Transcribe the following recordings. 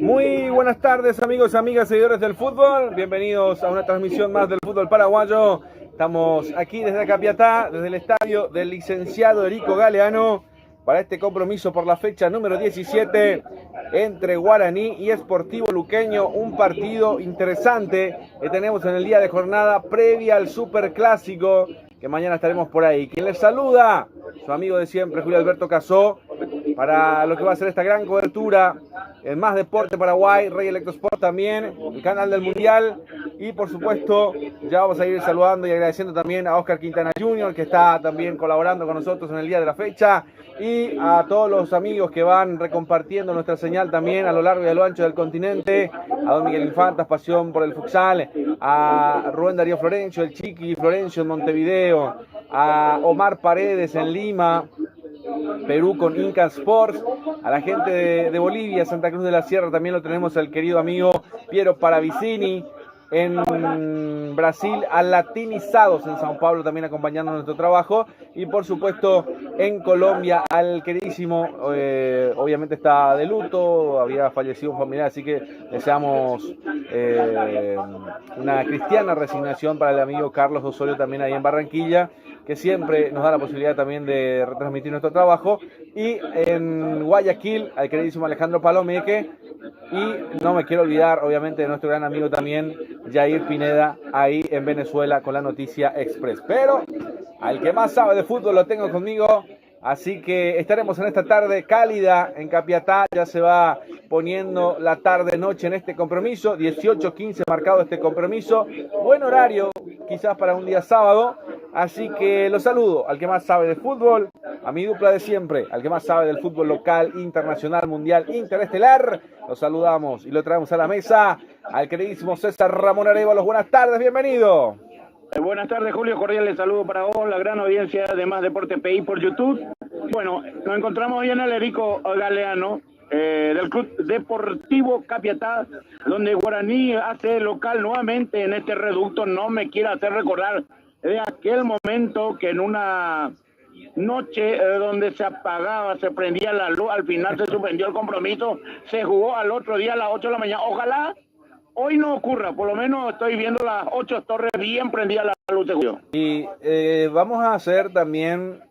Muy buenas tardes, amigos y amigas, seguidores del fútbol. Bienvenidos a una transmisión más del fútbol paraguayo. Estamos aquí desde Capiatá, desde el estadio del licenciado Erico Galeano, para este compromiso por la fecha número 17 entre Guaraní y Sportivo Luqueño. Un partido interesante que tenemos en el día de jornada previa al Superclásico, que mañana estaremos por ahí. Quien les saluda, su amigo de siempre, Julio Alberto Casó, para lo que va a ser esta gran cobertura en Más Deporte Paraguay, Rey Electro Sport también, el canal del Mundial. Y por supuesto, ya vamos a ir saludando y agradeciendo también a Oscar Quintana Jr., que está también colaborando con nosotros en el día de la fecha, y a todos los amigos que van recompartiendo nuestra señal también a lo largo y a lo ancho del continente, a don Miguel Infantas, pasión por el futsal, a Rubén Darío Florencio, el Chiqui Florencio en Montevideo, a Omar Paredes en Lima, Perú con Inca Sports, a la gente de Bolivia, Santa Cruz de la Sierra, también lo tenemos al querido amigo Piero Paravicini, en Brasil, a Latinizados en Sao Paulo también acompañando nuestro trabajo, y por supuesto en Colombia al queridísimo, obviamente está de luto, había fallecido un familiar, así que deseamos una cristiana resignación para el amigo Carlos Osorio también ahí en Barranquilla, que siempre nos da la posibilidad también de retransmitir nuestro trabajo, y en Guayaquil al queridísimo Alejandro Palomeque, y no me quiero olvidar obviamente de nuestro gran amigo también Jair Pineda ahí en Venezuela con la Noticia Express. Pero al que más sabe de fútbol lo tengo conmigo, así que estaremos en esta tarde cálida en Capiatá. Ya se va poniendo la tarde-noche en este compromiso, 18:15 marcado este compromiso, buen horario quizás para un día sábado, así que los saludo al que más sabe de fútbol, a mi dupla de siempre, al que más sabe del fútbol local, internacional, mundial, interestelar. Los saludamos y lo traemos a la mesa al queridísimo César Ramón Arévalos. Buenas tardes, bienvenido. Buenas tardes, Julio. Cordiales saludo para vos, la gran audiencia de Más Deporte PI por YouTube. Bueno, nos encontramos hoy en el Erico Galeano, del Club Deportivo Capiatá, donde Guaraní hace local nuevamente en este reducto. No me quiero hacer recordar de aquel momento que en una noche donde se apagaba, se prendía la luz, al final se suspendió el compromiso, se jugó al otro día a las 8 de la mañana. Ojalá hoy no ocurra, por lo menos estoy viendo las 8 torres bien prendidas la luz de Julio. Y vamos a hacer también,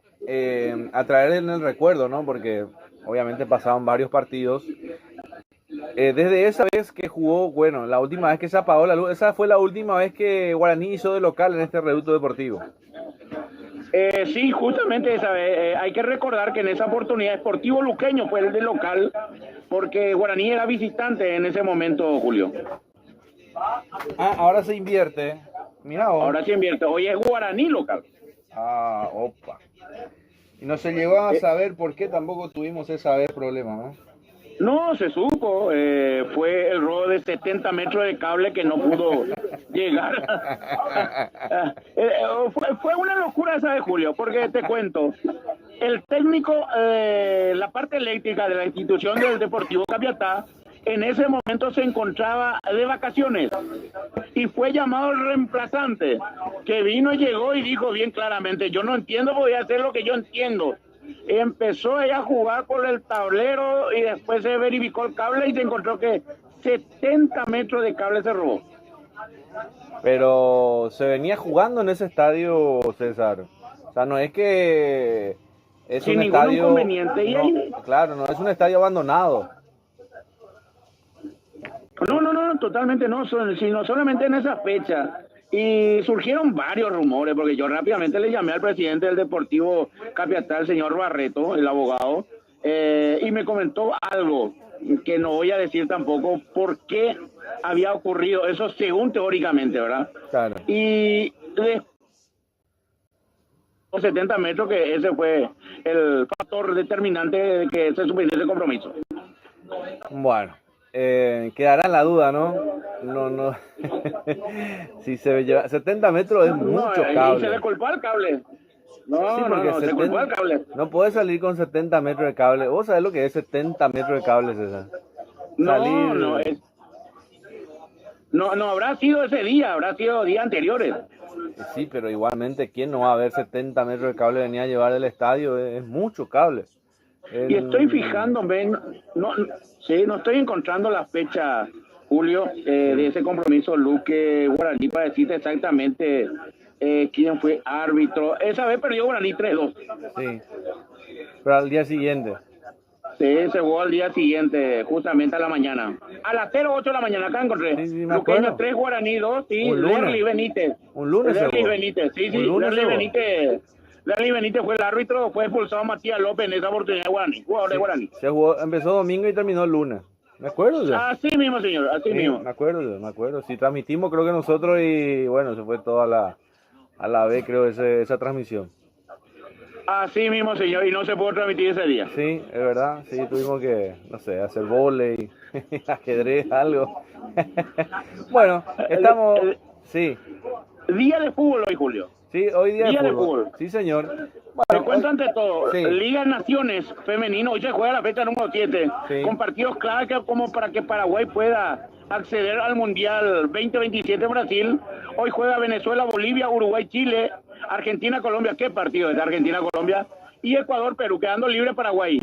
a traer en el recuerdo, ¿no? Porque obviamente pasaban varios partidos. Desde esa vez que jugó, bueno, la última vez que se apagó la luz, esa fue la última vez que Guaraní hizo de local en este reducto deportivo. Sí, justamente esa vez. Hay que recordar que en esa oportunidad Sportivo Luqueño fue el de local, porque Guaraní era visitante en ese momento, Julio. Ah, ahora se invierte. Mira vos. Ahora se invierte. Hoy es Guaraní local. Ah, opa. Y no se llegó a saber por qué tampoco tuvimos esa vez problema, ¿no? No, se supo. Fue el robo de 70 metros de cable que no pudo llegar. Fue una locura esa de Julio, porque te cuento. El técnico, la parte eléctrica de la institución del Deportivo Capiatá, en ese momento se encontraba de vacaciones y fue llamado el reemplazante, que vino y llegó y dijo bien claramente: yo no entiendo, voy a hacer lo que yo entiendo. Empezó ella a jugar por el tablero y después se verificó el cable y se encontró que 70 metros de cable se robó. Pero se venía jugando en ese estadio, César. O sea, no es que es sin un ningún estadio, inconveniente. Y ahí, claro, no es un estadio abandonado. no, totalmente no, sino solamente en esa fecha. Y surgieron varios rumores, porque yo rápidamente le llamé al presidente del Deportivo Capiatá, el señor Barreto, el abogado, y me comentó algo que no voy a decir tampoco por qué había ocurrido eso según teóricamente, ¿verdad? Claro. Y de 70 metros, que ese fue el factor determinante de que se suspendió ese compromiso. Bueno, quedará en la duda, ¿no? No. Si se lleva 70 metros es mucho Y se cable. le culpó al cable. Sí, No, porque se culpó al cable. no puedes salir con 70 metros de cable. ¿Vos sabés lo que es 70 metros de cable, César? Salir... No habrá sido ese día, habrá sido días anteriores. Sí, pero igualmente, ¿quién no va a ver 70 metros de cable venía a llevar del estadio? Es mucho cable. Y estoy fijándome, no estoy encontrando la fecha, Julio, de ese compromiso Luque Guaraní para decirte exactamente quién fue árbitro. Esa vez perdió Guaraní 3-2. Sí, pero al día siguiente. Sí, se jugó al día siguiente, justamente a la mañana. A las 08 de la mañana, acá encontré. Sí, me Luqueño acuerdo. 3, Guaraní 2, sí, Un lunes. Lerly Benítez. Un lunes se Lerly jugó. Benítez, sí, Un lunes se Lerly jugó. Benítez. Lerly Benítez fue el árbitro, fue expulsado Matías López en esa oportunidad de Guaraní, jugador de Guaraní. Se jugó, empezó domingo y terminó el lunes. ¿Me acuerdo yo? Así mismo, señor, así Sí, mismo. me acuerdo. Sí, transmitimos creo que nosotros y bueno, se fue todo a la vez creo esa transmisión. Así mismo, señor, y no se pudo transmitir ese día. Sí, es verdad, sí, tuvimos que, no sé, hacer vóley, ajedrez, algo. Bueno, estamos, sí, Día de fútbol hoy, Julio. sí, hoy día Día de de fútbol. fútbol. Sí, señor. Te cuento ante todo, sí. Liga de Naciones femenino, hoy se juega la fecha número 7, Sí. con partidos clave como para que Paraguay pueda acceder al Mundial 2027 en Brasil. Hoy juega Venezuela, Bolivia, Uruguay, Chile, Argentina, Colombia. ¿Qué partido es de Argentina, Colombia? Y Ecuador, Perú, quedando libre Paraguay.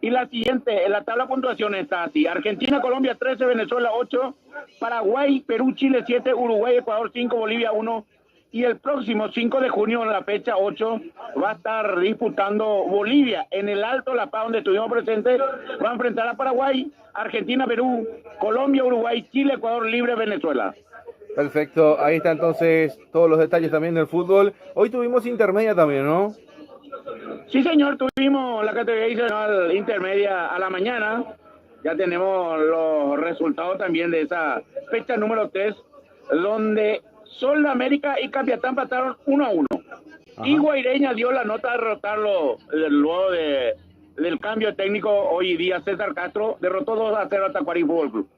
Y la siguiente, en la tabla de puntuación está así: Argentina, Colombia 13, Venezuela 8, Paraguay, Perú, Chile 7, Uruguay, Ecuador 5, Bolivia 1. Y el próximo 5 de junio, en la fecha 8, va a estar disputando Bolivia en el Alto La Paz, donde estuvimos presentes. Va a enfrentar a Paraguay, Argentina, Perú, Colombia, Uruguay, Chile, Ecuador libre, Venezuela. Perfecto, ahí está entonces todos los detalles también del fútbol. Hoy tuvimos intermedia también, ¿no? Sí, señor, tuvimos la categoría adicional intermedia a la mañana. Ya tenemos los resultados también de esa fecha número 3, donde Sol de América y Capiatá empataron 1-1. Y Guaireña dio la nota de derrotarlo luego del cambio técnico. Hoy día César Castro derrotó 2-0 a Tacuarí Fútbol Club.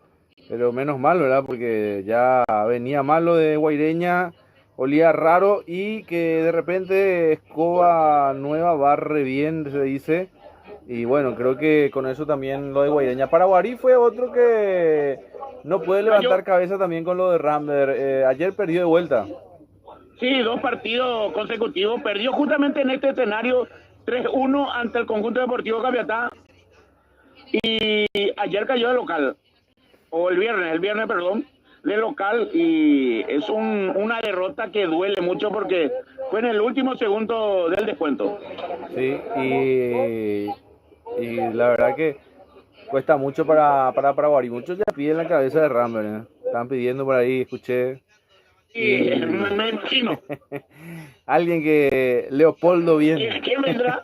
Pero menos mal, ¿verdad? Porque ya venía mal lo de Guaireña, olía raro y que de repente Escoba Nueva barre bien, se dice. Y bueno, creo que con eso también lo de Guaireña. Paraguarí fue otro que no puede levantar cabeza también con lo de Rambert. Ayer perdió de vuelta. Sí, 2 partidos consecutivos. Perdió justamente en este escenario 3-1 ante el conjunto deportivo Capiatá. Y ayer cayó de local. O el viernes, perdón, de local. Y es una derrota que duele mucho porque fue en el último segundo del descuento. Sí, y la verdad que cuesta mucho para Paraguarí. Muchos ya piden la cabeza de Rambert, ¿eh? Están pidiendo por ahí, escuché. Y me imagino. Alguien que Leopoldo bien. ¿Quién vendrá?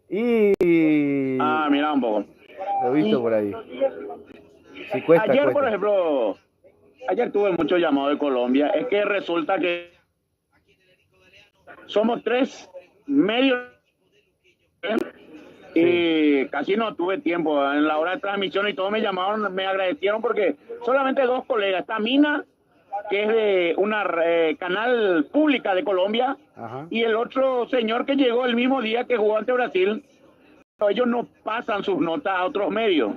Y Mira un poco. lo he visto por ahí. Sí, cuesta, Ayer, cuesta. por ejemplo, tuve mucho llamado de Colombia. Es que resulta que somos 3 medios y casi no tuve tiempo en la hora de transmisión y todos me llamaron, me agradecieron porque solamente 2 colegas, está Mina, que es de una canal pública de Colombia, y el otro señor que llegó el mismo día que jugó ante Brasil. Ellos no pasan sus notas a otros medios.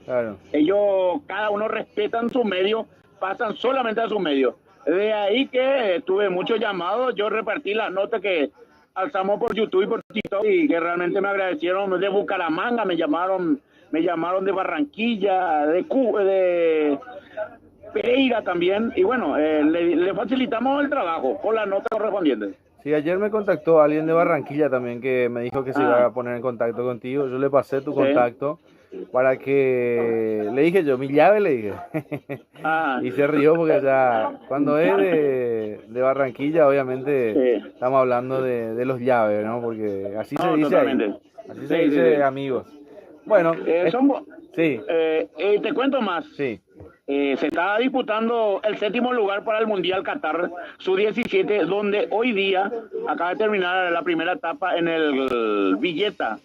Claro. Ellos, cada uno respetan su medio, pasan solamente a su medio. De ahí que tuve muchos llamados, yo repartí las notas que alzamos por YouTube y por TikTok y que realmente me agradecieron. De Bucaramanga me llamaron de Barranquilla, de Pereira también. Y bueno, le facilitamos el trabajo con las notas correspondientes. Sí, ayer me contactó alguien de Barranquilla también que me dijo que se iba a poner en contacto contigo. Yo le pasé tu contacto para que... Le dije yo, mi llave le dije. Ah, Y se rió porque ya cuando es de Barranquilla, obviamente sí. estamos hablando de los llaves, ¿no? Porque así se No, dice ahí. totalmente. Así se Sí, sí, dice sí. amigos. Bueno, sí, Te cuento más. sí. Se está disputando el 7º lugar para el Mundial Qatar Sub-17, donde hoy día acaba de terminar la primera etapa en el Villeta,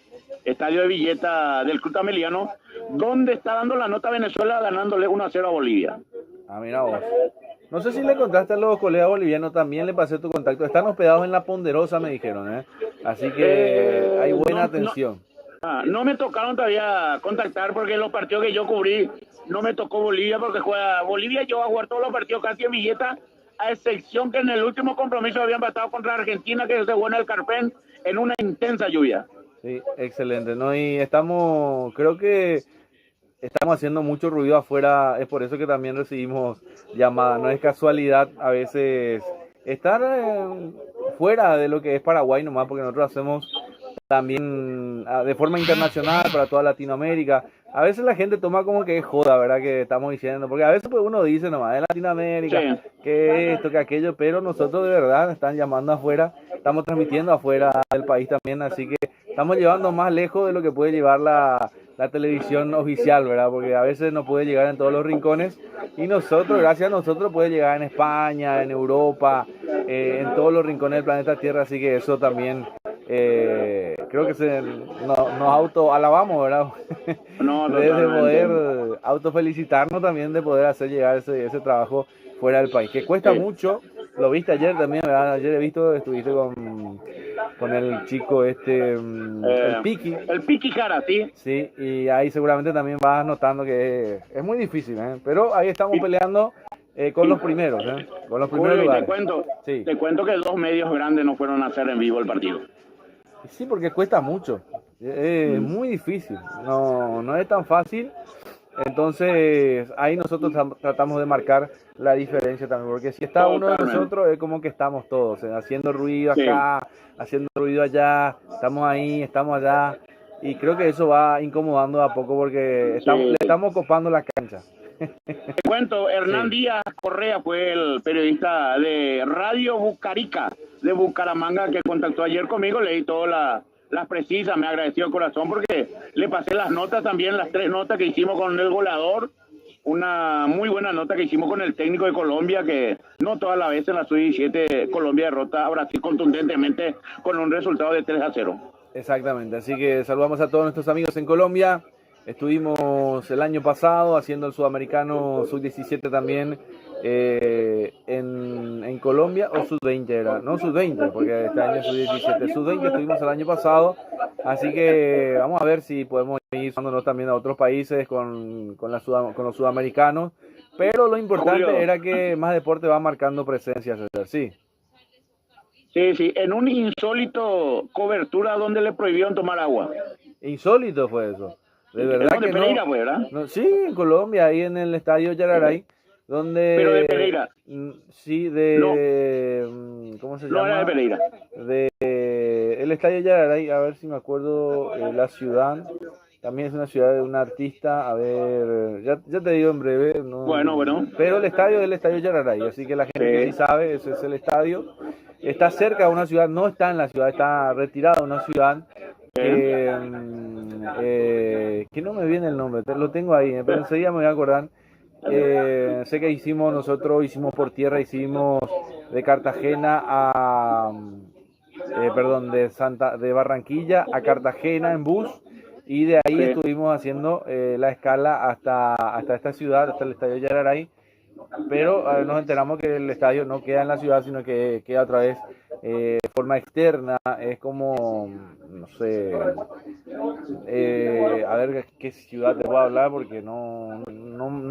estadio de Villeta del Club Ameliano, donde está dando la nota Venezuela ganándole 1-0 a Bolivia. Ah, mira vos. No sé si le encontraste a los colegas bolivianos, también le pasé tu contacto. Están hospedados en La Ponderosa, me dijeron, ¿eh? Así que hay buena atención. No me tocaron todavía contactar porque los partidos que yo cubrí no me tocó Bolivia porque juega Bolivia. Yo voy a jugar todos los partidos casi en Villeta, a excepción que en el último compromiso habían empatado contra Argentina, que se jugó en el Carpen en una intensa lluvia. Sí, excelente, ¿no? Y creo que estamos haciendo mucho ruido afuera, es por eso que también recibimos llamadas. No es casualidad a veces estar fuera de lo que es Paraguay nomás, porque nosotros hacemos también de forma internacional para toda Latinoamérica. A veces la gente toma como que es joda, ¿verdad? Que estamos diciendo, porque a veces pues uno dice nomás de Latinoamérica, Sí. que esto, que aquello, pero nosotros de verdad están llamando afuera, estamos transmitiendo afuera del país también, así que estamos llevando más lejos de lo que puede llevar la televisión oficial, ¿verdad? Porque a veces no puede llegar en todos los rincones y nosotros, gracias a nosotros, puede llegar en España, en Europa, en todos los rincones del planeta Tierra, así que eso también creo que nos autoalabamos, ¿verdad? No, De totalmente. poder autofelicitarnos también de poder hacer llegar ese trabajo fuera del país, que cuesta mucho. Lo viste ayer también, ¿verdad? Ayer he visto, estuviste con el chico el Piki. El Piki Jara, sí. Sí, y ahí seguramente también vas notando que es muy difícil, ¿eh? Pero ahí estamos peleando con los primeros, ¿eh? Con los primeros Julio, y lugares. Sí. te cuento que 2 medios grandes no fueron a hacer en vivo el partido. Sí, porque cuesta mucho. Es muy difícil. No es tan fácil. Entonces, ahí nosotros tratamos de marcar la diferencia también. Porque si está uno de nosotros, es como que estamos todos, haciendo ruido acá, haciendo ruido allá. Estamos ahí, estamos allá. Y creo que eso va incomodando a poco porque le estamos copando la cancha. Te cuento, Hernán Díaz Correa fue el periodista de Radio Bucarica de Bucaramanga que contactó ayer conmigo, leí todas las precisas, me agradeció el corazón porque le pasé las notas también, las 3 notas que hicimos con el goleador, una muy buena nota que hicimos con el técnico de Colombia, que no toda la vez en la Sub-17 Colombia derrota a Brasil contundentemente con un resultado de 3-0. Exactamente, así que saludamos a todos nuestros amigos en Colombia. Estuvimos el año pasado haciendo el Sudamericano Sub-17 también en Colombia, o Sub-20 era, no Sub-20, porque este año es Sub-17, Sub-20 estuvimos el año pasado, así que vamos a ver si podemos ir sumándonos también a otros países con los sudamericanos, pero lo importante Julio, era que Más Deporte va marcando presencia, César, sí. Sí, en un insólito cobertura donde le prohibieron tomar agua. Insólito fue eso. De verdad que Pereira, no, pues, ¿verdad? no. Sí, en Colombia, ahí en el estadio Yararay, donde... Pero de Pereira. Sí, ¿cómo se llama? No era de Pereira. El estadio Yararay, a ver si me acuerdo, la ciudad, también es una ciudad de un artista, a ver, ya te digo en breve. No, Bueno. Pero el estadio es el estadio Yararay, así que la gente que sí sabe, ese es el estadio. Está cerca de una ciudad, no está en la ciudad, está retirada de una ciudad que no me viene el nombre, lo tengo ahí, pero enseguida me voy a acordar. Sé que hicimos por tierra, hicimos de Cartagena de Barranquilla a Cartagena en bus, y de ahí estuvimos haciendo la escala hasta esta ciudad, hasta el estadio Yararay. Pero nos enteramos que el estadio no queda en la ciudad, sino que queda otra vez de forma externa. Es como, no sé, a ver qué ciudad te voy a hablar, porque no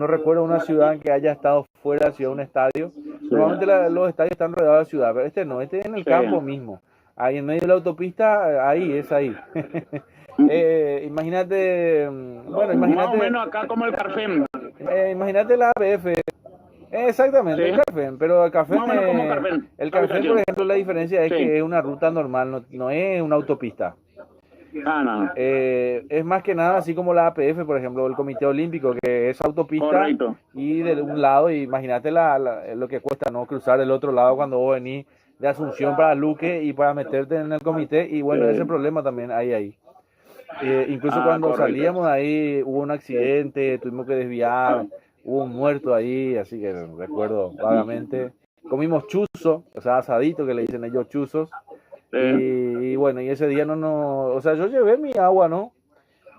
recuerdo una ciudad en que haya estado fuera de la ciudad un estadio. Normalmente los estadios están rodeados de la ciudad, pero este no, este es en el campo mismo. Ahí en medio de la autopista, ahí. Imagínate, Más o menos acá como el Carfem. Imagínate la APF. Exactamente, ¿Sí? el Carfen, pero el Carfen, Más o menos como Carpen. el Carfen, por ejemplo, la diferencia es Sí. que es una ruta normal, no es una autopista. Ah, no. Es más que nada así como la APF, por ejemplo, el Comité Olímpico, que es autopista Correcto. y de un lado, imagínate lo que cuesta no cruzar del otro lado cuando vos venís de Asunción para Luque y para meterte en el comité, y bueno, ese problema también hay ahí. Incluso cuando Correcto. salíamos de ahí hubo un accidente, tuvimos que desviar, hubo un muerto ahí, así que recuerdo vagamente. Comimos chuzo, o sea, asadito que le dicen ellos chuzos. Y bueno, y ese día o sea, yo llevé mi agua, ¿no?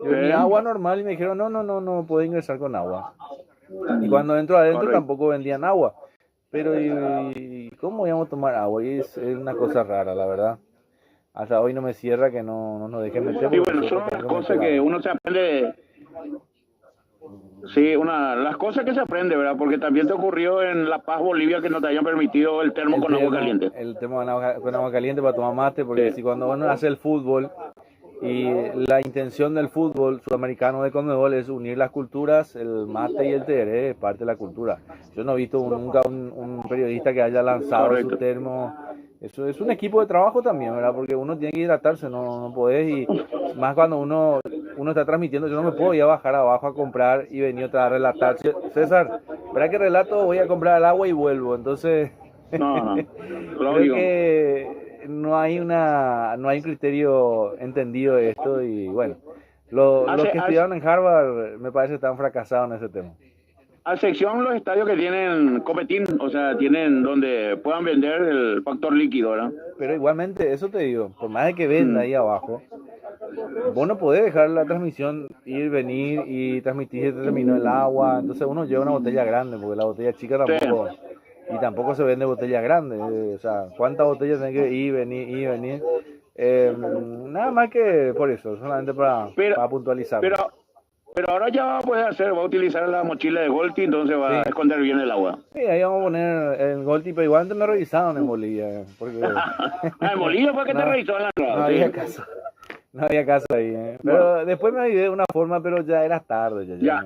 Mi agua normal y me dijeron, no puede ingresar con agua. Y cuando entro adentro Correcto. tampoco vendían agua. Pero ¿y cómo íbamos a tomar agua? Y es una cosa rara, la verdad. Hasta hoy no me cierra que no nos dejen meter. Sí, bueno, son las cosas que uno se aprende. Sí, las cosas que se aprende, ¿verdad? Porque también te ocurrió en La Paz, Bolivia, que no te hayan permitido el termo con agua caliente. El termo con agua caliente para tomar mate, porque Sí. si cuando uno hace el fútbol, y la intención del fútbol sudamericano de Conmebol es unir las culturas, el mate y el tereré es parte de la cultura. Yo no he visto nunca un periodista que haya lanzado Correcto. su termo. Eso es un equipo de trabajo también, ¿verdad? Porque uno tiene que hidratarse, no podés, y más cuando uno está transmitiendo. Yo no me puedo ir a bajar abajo a comprar y venir otra vez a relatar. César, ¿verdad que relato? Voy a comprar el agua y vuelvo. Entonces, No, creo que no hay un criterio entendido de esto, y bueno, los que estudiaron en Harvard me parece que están fracasados en ese tema. A sección los estadios que tienen copetín, o sea, tienen donde puedan vender el factor líquido, ¿verdad? Pero igualmente, eso te digo, por más de que venda ahí abajo, vos no podés dejar la transmisión ir, venir y transmitir si te terminó el agua. Entonces uno lleva una botella grande, porque la botella chica tampoco, y tampoco se vende botella grande. O sea, ¿cuántas botellas tenés que ir, venir? Nada más que por eso, solamente para puntualizar. Pero ahora ya va a utilizar la mochila de Golti, entonces va a esconder bien el agua. Sí, ahí vamos a poner el Golti, pero igual antes me revisaron en Bolivia. Porque ¿En Bolivia fue que te revisó en la entrada? No había caso. No había caso ahí, Pero después me ayudé de una forma, pero ya era tarde. Ya,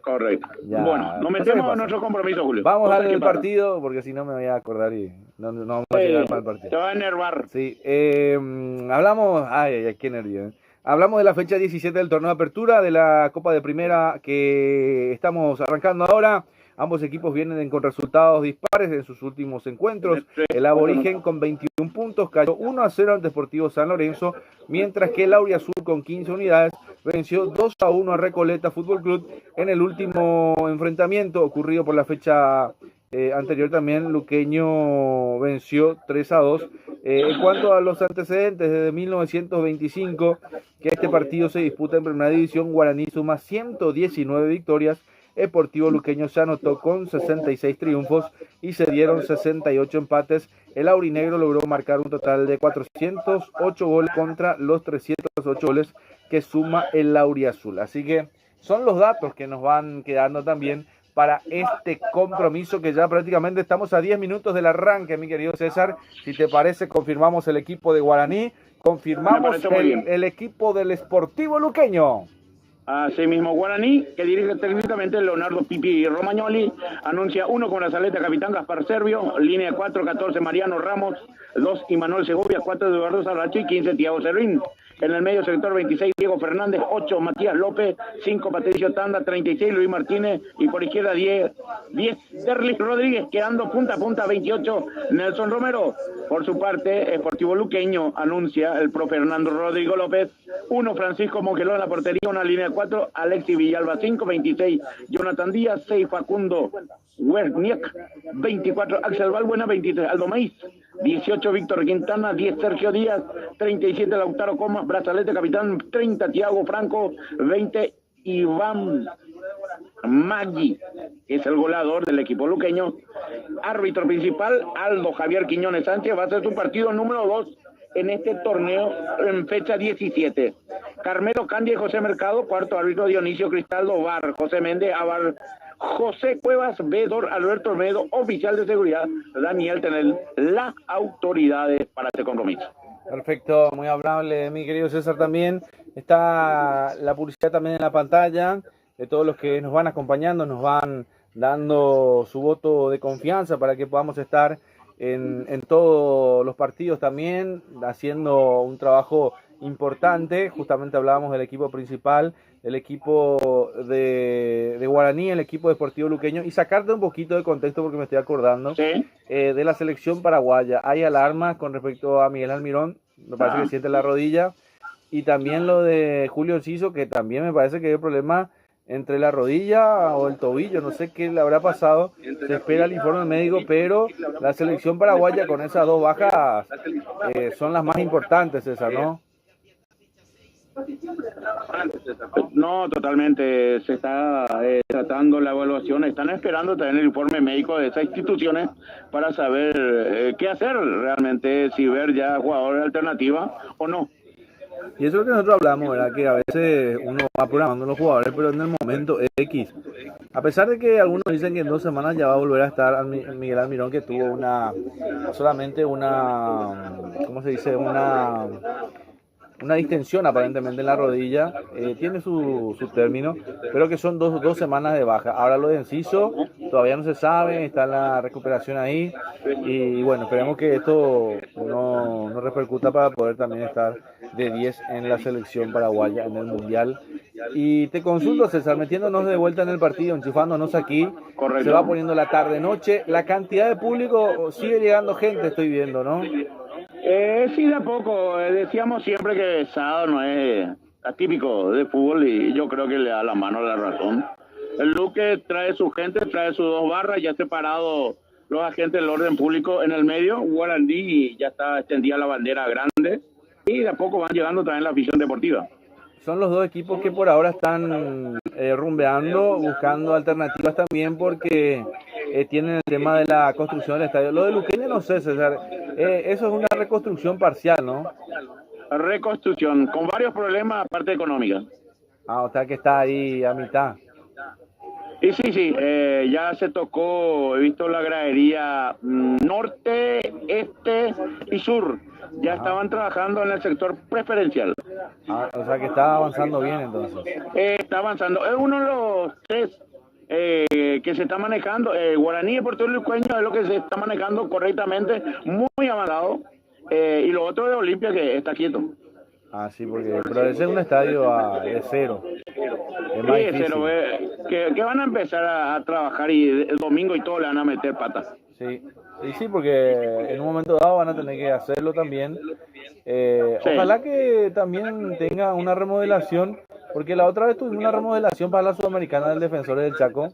correcto. Ya. Bueno, nos metemos en nuestro compromiso, Julio. Vamos a darle el partido, porque si no me voy a acordar y no vamos a llegar para el partido. Te va a enervar. Sí, hablamos, qué nervio, Hablamos de la fecha 17 del torneo de apertura de la Copa de Primera que estamos arrancando ahora. Ambos equipos vienen con resultados dispares en sus últimos encuentros. El Aborigen con 21 puntos cayó 1-0 al Deportivo San Lorenzo, mientras que el Auriazul con 15 unidades venció 2-1 a Recoleta Fútbol Club en el último enfrentamiento ocurrido por la fecha anterior. También Luqueño venció 3-2. En cuanto a los antecedentes, desde 1925 que este partido se disputa en Primera División, Guaraní suma 119 victorias. Sportivo Luqueño se anotó con 66 triunfos y se dieron 68 empates. El aurinegro logró marcar un total de 408 goles contra los 308 goles que suma el auriazul. Así que son los datos que nos van quedando también para este compromiso, que ya prácticamente estamos a 10 minutos del arranque, mi querido César. Si te parece, confirmamos el equipo de Guaraní, confirmamos el equipo del Sportivo Luqueño. Así mismo, Guaraní, que dirige técnicamente Leonardo Pipi Romagnoli, anuncia 1 con la saleta capitán Gaspar Servio, línea 4, 14 Mariano Ramos, 2 Imanol Segovia, 4 Eduardo Sarracho y 15 Thiago Servín. En el medio sector 26 Diego Fernández, 8 Matías López, 5 Patricio Tanda, 36 Luis Martínez y por izquierda 10 Derlis Rodríguez, quedando punta a punta 28 Nelson Romero. Por su parte, Sportivo Luqueño anuncia el pro Fernando Rodrigo López, 1 Francisco Mongeló en la portería, una línea 4 Alexis Villalba, 5 26 Jonathan Díaz, 6 Facundo Werniak, 24 Axel Balbuena, 23 Aldo Maiz, 18 Víctor Quintana, 10 Sergio Díaz, 37 Lautaro Comas, brazalete capitán, 30 Thiago Franco, 20 Iván Maggi, que es el goleador del equipo luqueño. Árbitro principal Aldo Javier Quiñones Sánchez, va a ser su partido número 2 en este torneo en fecha 17. Carmelo Candia y José Mercado, cuarto árbitro Dionisio Cristaldo, VAR José Méndez, AVAR José Cuevas, Vedor Alberto Olmedo, oficial de seguridad Daniel Tenel, las autoridades para este compromiso. Perfecto, muy amable, mi querido César. También está la publicidad también en la pantalla de todos los que nos van acompañando, nos van dando su voto de confianza para que podamos estar en todos los partidos también, haciendo un trabajo importante. Justamente hablábamos del equipo principal, el equipo de Guaraní, el equipo deportivo luqueño, y sacarte un poquito de contexto porque me estoy acordando de la selección paraguaya. Hay alarmas con respecto a Miguel Almirón, me parece que siente la rodilla, y también lo de Julio Enciso, que también me parece que hay problema entre la rodilla o el tobillo, no sé qué le habrá pasado, se espera el informe médico, pero la selección paraguaya con esas dos bajas son las más importantes, esas, ¿no? No, totalmente. Se está tratando la evaluación. Están esperando también el informe médico de esas instituciones para saber qué hacer realmente, si ver ya jugadores alternativa o no. Y eso es lo que nosotros hablamos, ¿verdad? Que a veces uno va programando los jugadores, pero en el momento X. A pesar de que algunos dicen que en 2 semanas ya va a volver a estar Miguel Almirón, que tuvo solamente una, ¿cómo se dice? Una distensión aparentemente en la rodilla, tiene su término, pero que son dos semanas de baja. Ahora lo de Enciso todavía no se sabe, está en la recuperación ahí, y bueno, esperemos que esto no repercuta para poder también estar de 10 en la selección paraguaya en el Mundial. Y te consulto, César, metiéndonos de vuelta en el partido, enchufándonos aquí. Correcto. Se va poniendo la tarde-noche, la cantidad de público, sigue llegando gente, estoy viendo, ¿no? Sí, de a poco. Decíamos siempre que sábado no es atípico de fútbol y yo creo que le da la mano a la razón. El Luque trae su gente, trae sus 2 barras, ya separado los agentes del orden público en el medio. Guaraní ya está extendida la bandera grande y de a poco van llegando también la afición deportiva. Son los 2 equipos que por ahora están rumbeando, buscando alternativas también porque tienen el tema de la construcción del estadio. Lo de Luqueño no sé, César, eso es una reconstrucción parcial, ¿no? Reconstrucción, con varios problemas aparte económica. O sea que está ahí a mitad. Y sí, ya se tocó, he visto la gradería norte, este y sur. Ya estaban trabajando en el sector preferencial. O sea que está avanzando bien entonces. Está avanzando. Es uno de los 3 que se está manejando. Guaraní y Puerto Luqueño es lo que se está manejando correctamente, muy avanzado. Y lo otro de Olimpia que está quieto. Sí, pero ese es un estadio de cero. Es más difícil. Cero, que van a empezar a trabajar y el domingo y todo le van a meter patas. Sí, porque en un momento dado van a tener que hacerlo también. Ojalá que también tenga una remodelación, porque la otra vez tuvimos una remodelación para la Sudamericana del Defensores del Chaco.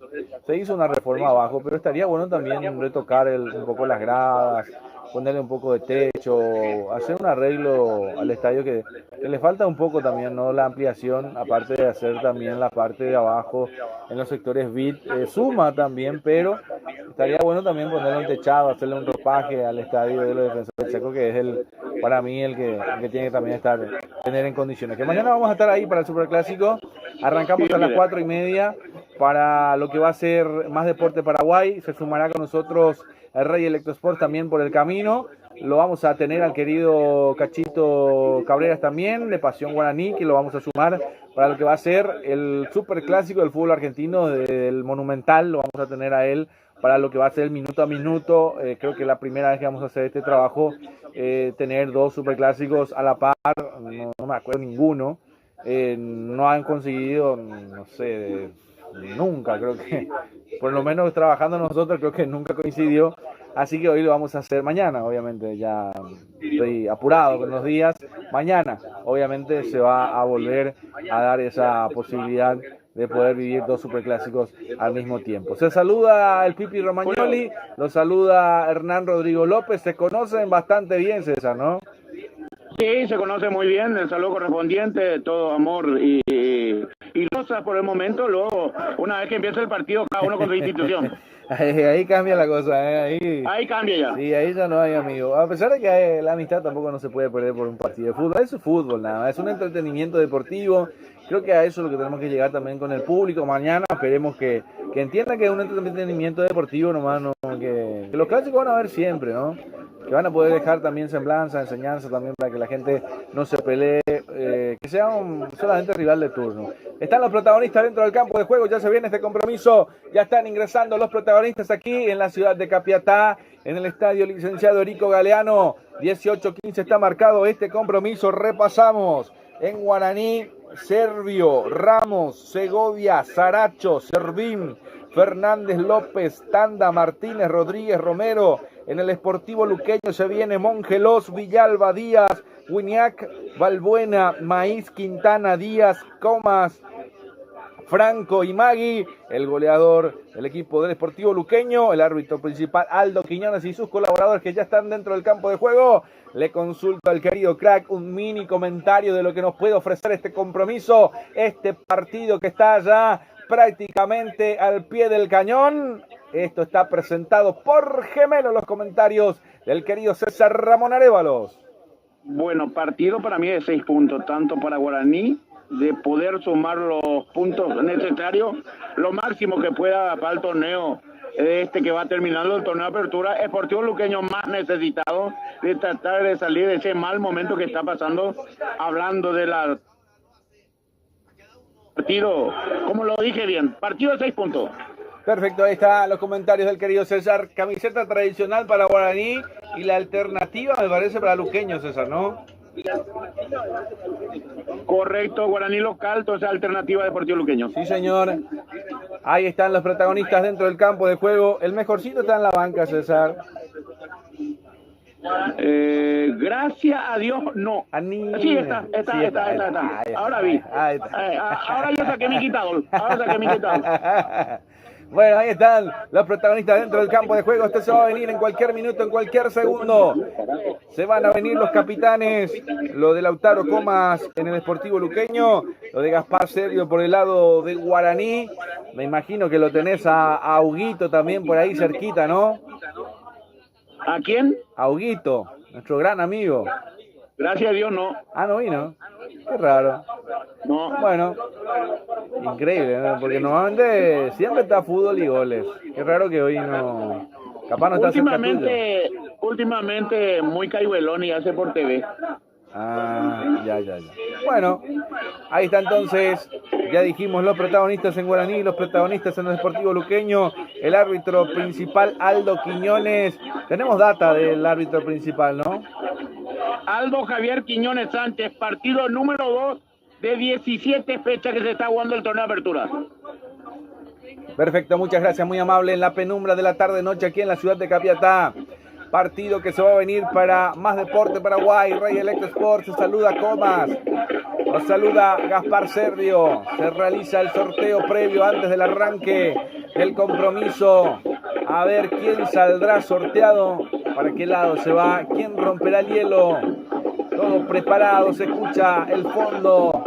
Se hizo una reforma abajo, pero estaría bueno también retocar un poco las gradas, ponerle un poco de techo, hacer un arreglo al estadio que le falta un poco también, ¿no? La ampliación, aparte de hacer también la parte de abajo en los sectores VIP, suma también, pero estaría bueno también ponerle un techado, hacerle un ropaje al estadio de los Defensores del Chaco, que es para mí el que tiene que también tener en condiciones. Que mañana vamos a estar ahí para el Superclásico, arrancamos a las 4:30 para lo que va a ser Más Deporte Paraguay. Se sumará con nosotros el Rey Electrosport también por el camino. Lo vamos a tener al querido Cachito Cabreras también, de Pasión Guaraní, que lo vamos a sumar para lo que va a ser el Superclásico del fútbol argentino, del Monumental. Lo vamos a tener a él para lo que va a ser el minuto a minuto. Creo que es la primera vez que vamos a hacer este trabajo, tener 2 Superclásicos a la par, no me acuerdo ninguno. No han conseguido, no sé, nunca, creo que, por lo menos trabajando nosotros, creo que nunca coincidió. Así que hoy lo vamos a hacer mañana, obviamente, ya estoy apurado con los días. Mañana, obviamente, se va a volver a dar esa posibilidad de poder vivir 2 superclásicos al mismo tiempo. Se saluda el Pipi Romagnoli, lo saluda Hernán Rodrigo López. Se conocen bastante bien, César, ¿no? Sí, se conoce muy bien, el saludo correspondiente, todo amor y cosas por el momento. Luego, una vez que empieza el partido, cada uno con su institución. Ahí cambia la cosa, Ahí cambia ya. Sí, ahí ya no hay amigos. A pesar de que la amistad tampoco no se puede perder por un partido de fútbol. Eso es fútbol, nada más. Es un entretenimiento deportivo. Creo que a eso es lo que tenemos que llegar también con el público. Mañana esperemos que entienda que es un entretenimiento deportivo nomás, ¿no? Que los clásicos van a haber siempre, ¿no? que van a poder dejar también semblanza, enseñanza también para que la gente no se pelee, que sea solamente rival de turno. Están los protagonistas dentro del campo de juego, ya se viene este compromiso, ya están ingresando los protagonistas aquí en la ciudad de Capiatá, en el estadio Licenciado Erico Galeano. 18-15 está marcado este compromiso, repasamos en guaraní: Servio, Ramos, Segovia, Saracho, Servín, Fernández, López, Tanda, Martínez, Rodríguez, Romero. En el Sportivo Luqueño se viene Mongelos, Villalba, Díaz, Guiñac, Balbuena, Maíz, Quintana, Díaz, Comas, Franco y Magui. El goleador del equipo del Sportivo Luqueño, el árbitro principal Aldo Quiñones y sus colaboradores que ya están dentro del campo de juego. Le consulto al querido crack un mini comentario de lo que nos puede ofrecer este compromiso, este partido que está ya prácticamente al pie del cañón. Esto está presentado por Gemelo, los comentarios del querido César Ramón Arévalos. Bueno, partido para mí de 6 puntos, tanto para Guaraní, de poder sumar los puntos necesarios, lo máximo que pueda para el torneo que va terminando el torneo de apertura. Sportivo Luqueño más necesitado de tratar de salir de ese mal momento que está pasando, hablando de la partido, como lo dije bien, partido de 6 puntos. Perfecto, ahí están los comentarios del querido César. Camiseta tradicional para Guaraní y la alternativa me parece para Luqueño, César, ¿no? Correcto, Guaraní local, entonces alternativa de Deportivo Luqueño. Sí, señor. Ahí están los protagonistas dentro del campo de juego. El mejorcito está en la banca, César. Gracias a Dios, no. Sí, está. Ahora vi. Ahora yo saqué mi quitador. Bueno, ahí están los protagonistas dentro del campo de juego. Esto se va a venir en cualquier minuto, en cualquier segundo. Se van a venir los capitanes. Lo de Lautaro Comas en el Sportivo Luqueño. Lo de Gaspar Sergio por el lado de Guaraní. Me imagino que lo tenés a Huguito también por ahí cerquita, ¿no? ¿A quién? A Huguito, nuestro gran amigo. Gracias a Dios, no. Ah, no vino. Qué raro. No. Bueno, increíble, ¿no? Porque normalmente siempre está fútbol y goles. Qué raro que hoy no. Capaz no está últimamente muy caihuelón y hace por TV. Ah, ya. Bueno, ahí está entonces. Ya dijimos los protagonistas en Guaraní, los protagonistas en el Sportivo Luqueño. El árbitro principal, Aldo Quiñones. Tenemos data del árbitro principal, ¿no? Aldo Javier Quiñones Sánchez, partido número 2 de 17 fechas que se está jugando el torneo de apertura. Perfecto, muchas gracias, muy amable. En la penumbra de la tarde-noche aquí en la ciudad de Capiatá. Partido que se va a venir para Más Deporte Paraguay, Rey Electro Sports. Se saluda Comas, nos saluda Gaspar Sergio. Se realiza el sorteo previo antes del arranque del compromiso. A ver quién saldrá sorteado, para qué lado se va, quién romperá el hielo. Todo preparado, se escucha el fondo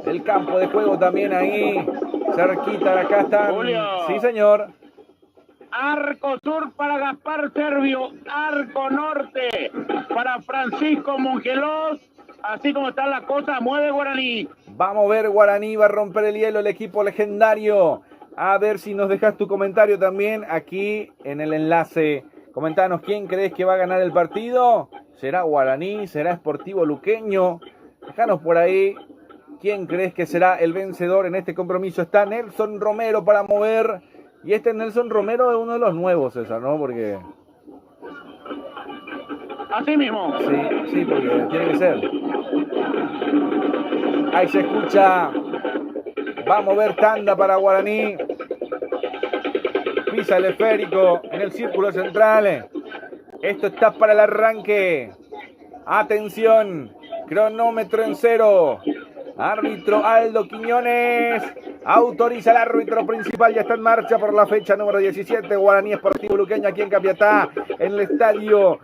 del campo de juego también ahí. Cerquita, acá están. Julio. Sí, señor. Arco sur para Gaspar Servio, arco norte para Francisco Mongelos. Así como está la cosa, mueve Guaraní. Vamos a ver, Guaraní va a romper el hielo, el equipo legendario. A ver si nos dejas tu comentario también aquí en el enlace. Comentanos quién crees que va a ganar el partido. ¿Será Guaraní? ¿Será Sportivo Luqueño? Déjanos por ahí quién crees que será el vencedor en este compromiso. Está Nelson Romero para mover. Y este Nelson Romero es uno de los nuevos, César, ¿no? Porque... Así mismo. Sí, porque tiene que ser. Ahí se escucha. Vamos a ver tanda para Guaraní. Pisa el esférico en el círculo central. Esto está para el arranque. Atención. Cronómetro en 0. Árbitro Aldo Quiñones. Autoriza el árbitro principal, ya está en marcha por la fecha número 17, Guaraní Sportivo Luqueño aquí en Capiatá, en el estadio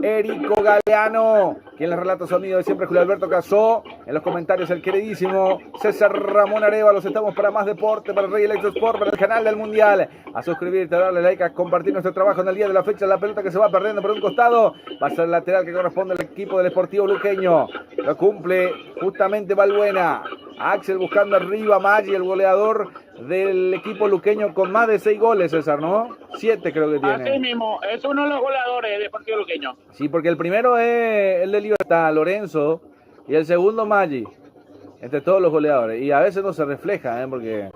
Erico Galeano. Quien les relata sonido de siempre, Julio Alberto Casó. En los comentarios el queridísimo César Ramón Arévalos. Estamos para Más Deporte, para el Rey Electro Sport, para el canal del Mundial. A suscribirte, a darle like, a compartir nuestro trabajo en el día de la fecha. La pelota que se va perdiendo por un costado va a ser el lateral que corresponde al equipo del Sportivo Luqueño. Lo cumple justamente Balbuena. Axel buscando arriba, Maggi, el goleador, del equipo luqueño con más de 6 goles, César, ¿no? 7 creo que tiene. Así mismo, es uno de los goleadores del partido luqueño. Sí, porque el primero es el de Libertad, Lorenzo, y el segundo Maggi, entre todos los goleadores. Y a veces no se refleja, porque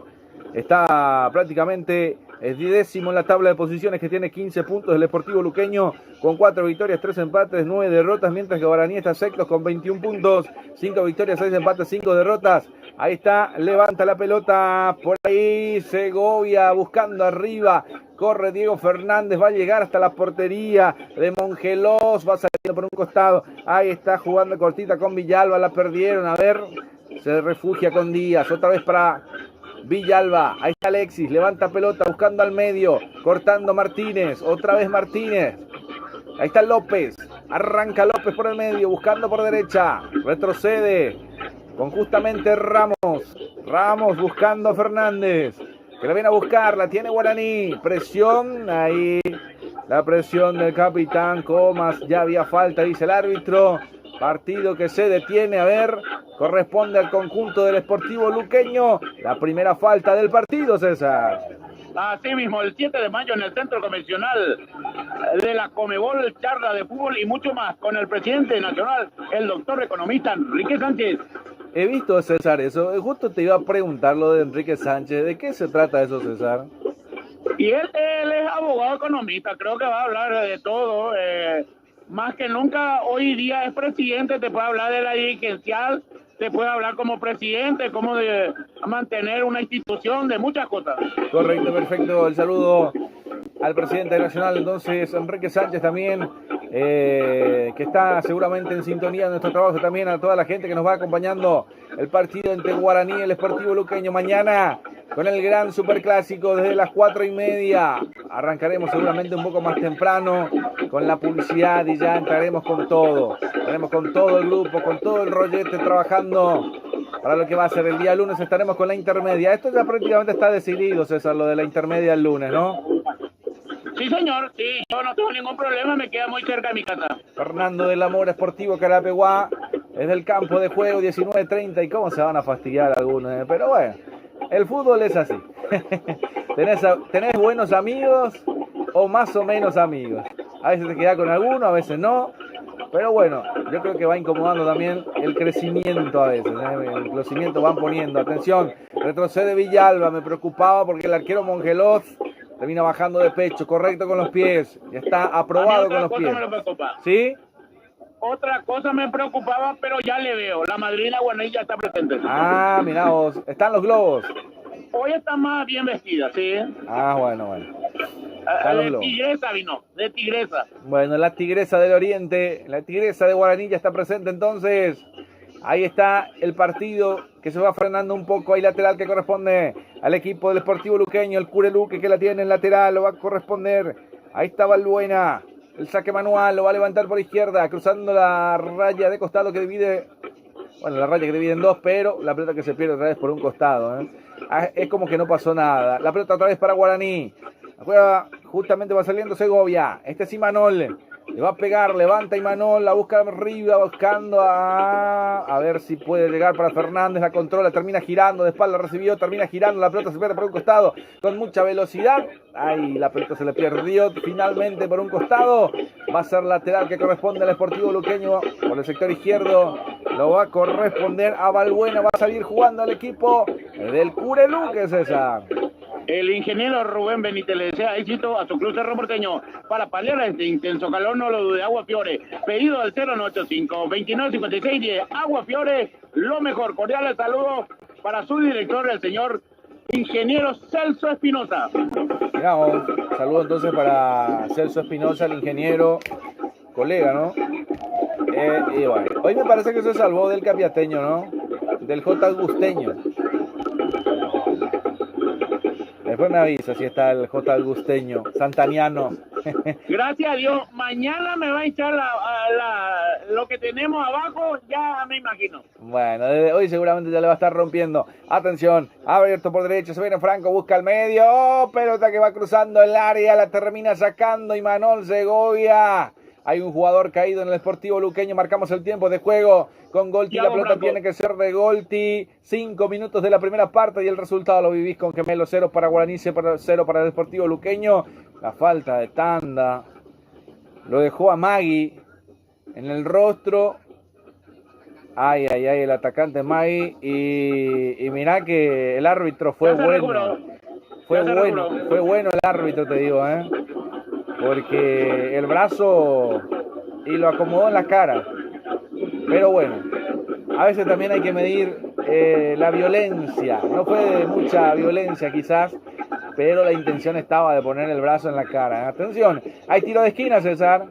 está prácticamente es 10º en la tabla de posiciones, que tiene 15 puntos el Sportivo Luqueño con 4 victorias, 3 empates, 9 derrotas, mientras que Guaraní está sexto con 21 puntos, 5 victorias, 6 empates, 5 derrotas. Ahí está, levanta la pelota, por ahí Segovia buscando arriba, corre Diego Fernández, va a llegar hasta la portería de Mongelos, va saliendo por un costado, ahí está jugando cortita con Villalba, la perdieron, a ver, se refugia con Díaz, otra vez para Villalba, ahí está Alexis, levanta pelota buscando al medio, cortando Martínez, otra vez Martínez, ahí está López, arranca López por el medio, buscando por derecha, retrocede con justamente Ramos buscando a Fernández, que la viene a buscar, la tiene Guaraní, presión, ahí la presión del capitán Comas, ya había falta, dice el árbitro. Partido que se detiene, a ver, corresponde al conjunto del Sportivo Luqueño. La primera falta del partido, César. Así mismo, el 7 de mayo en el Centro Convencional de la Comebol, charla de fútbol y mucho más con el presidente nacional, el doctor economista Enrique Sánchez. He visto, César, eso. Justo te iba a preguntar lo de Enrique Sánchez. ¿De qué se trata eso, César? Y él es abogado economista, creo que va a hablar de todo. Más que nunca, hoy día es presidente, te puede hablar de la dirigencial, te puede hablar como presidente, cómo de mantener una institución, de muchas cosas. Correcto, perfecto. El saludo al presidente nacional, entonces, Enrique Sánchez también, que está seguramente en sintonía de nuestro trabajo, también a toda la gente que nos va acompañando. El partido entre Guaraní y el Sportivo Luqueño mañana con el gran superclásico desde las 4:30. Arrancaremos seguramente un poco más temprano con la publicidad y ya entraremos con todo. Estaremos con todo el grupo, con todo el rollete trabajando para lo que va a ser el día lunes. Estaremos con la intermedia. Esto ya prácticamente está decidido, César, lo de la intermedia el lunes, ¿no? Sí, señor, sí, yo no tengo ningún problema, me queda muy cerca de mi casa. Fernando del Amor, Sportivo Carapeguá, desde el campo de juego, 19:30, y cómo se van a fastidiar algunos, pero bueno, el fútbol es así. tenés buenos amigos o más o menos amigos. A veces te quedas con alguno, a veces no, pero bueno, yo creo que va incomodando también el crecimiento a veces, el crecimiento van poniendo, atención, retrocede Villalba, me preocupaba porque el arquero Mongelos termina bajando de pecho, correcto con los pies. Ya está aprobado con los pies. ¿Sí? Otra cosa me preocupaba, pero ya le veo. La madrina Guaraní ya está presente. Ah, mirá vos. ¿Están los globos? Hoy está más bien vestida, ¿sí? Ah, bueno. De tigresa vino, de tigresa. Bueno, la tigresa del Oriente, la tigresa de Guaraní ya está presente entonces. Ahí está el partido que se va frenando un poco. Ahí lateral que corresponde al equipo del Sportivo Luqueño. El Cureluque que la tiene en lateral, lo va a corresponder. Ahí está Balbuena. El saque manual lo va a levantar por izquierda, cruzando la raya de costado que divide. Bueno, la raya que divide en dos, pero la pelota que se pierde otra vez por un costado. Es como que no pasó nada. La pelota otra vez para Guaraní. La juega, justamente va saliendo Segovia. Este es Imanol. Le va a pegar, levanta Imanol, la busca arriba, buscando a ver si puede llegar para Fernández, la controla, termina girando, de espalda recibió, termina girando, la pelota se pierde por un costado, con mucha velocidad, ahí la pelota se le perdió finalmente por un costado, va a ser lateral que corresponde al Sportivo Luqueño por el sector izquierdo, lo va a corresponder a Balbuena, va a salir jugando al equipo del Cureluque, César. El ingeniero Rubén Benítez le desea éxito a su club Cerro Porteño. Para paliar este intenso calor, no lo dude, Agua Fiore. Pedido al 085-2956-10. Agua Fiore, lo mejor. Cordiales saludos para su director, el señor ingeniero Celso Espinosa. Miramos, saludo entonces para Celso Espinosa, el ingeniero, colega, ¿no? Y bueno, hoy me parece que se salvó del capiateño, ¿no? Del J. Augusteño. Después me avisa si está el J. Augusteño, santaniano. Gracias a Dios, mañana me va a echar lo que tenemos abajo, ya me imagino. Bueno, desde hoy seguramente ya le va a estar rompiendo. Atención, abierto por derecha, se viene Franco, busca el medio. Oh, pelota que va cruzando el área, la termina sacando Imanol Segovia. Hay un jugador caído en el Sportivo Luqueño. Marcamos el tiempo de juego con Golti. La pelota tiene que ser de Golti. 5 minutos de la primera parte y el resultado lo vivís con Gemelo. 0 para Guaraní, 0 para el Sportivo Luqueño. La falta de tanda lo dejó a Magui en el rostro. Ay, el atacante Magui. Y mirá que el árbitro fue bueno. Fue bueno el árbitro, te digo, porque el brazo y lo acomodó en la cara. Pero bueno, a veces también hay que medir la violencia. No fue de mucha violencia quizás, pero la intención estaba de poner el brazo en la cara. Atención, hay tiro de esquina, César.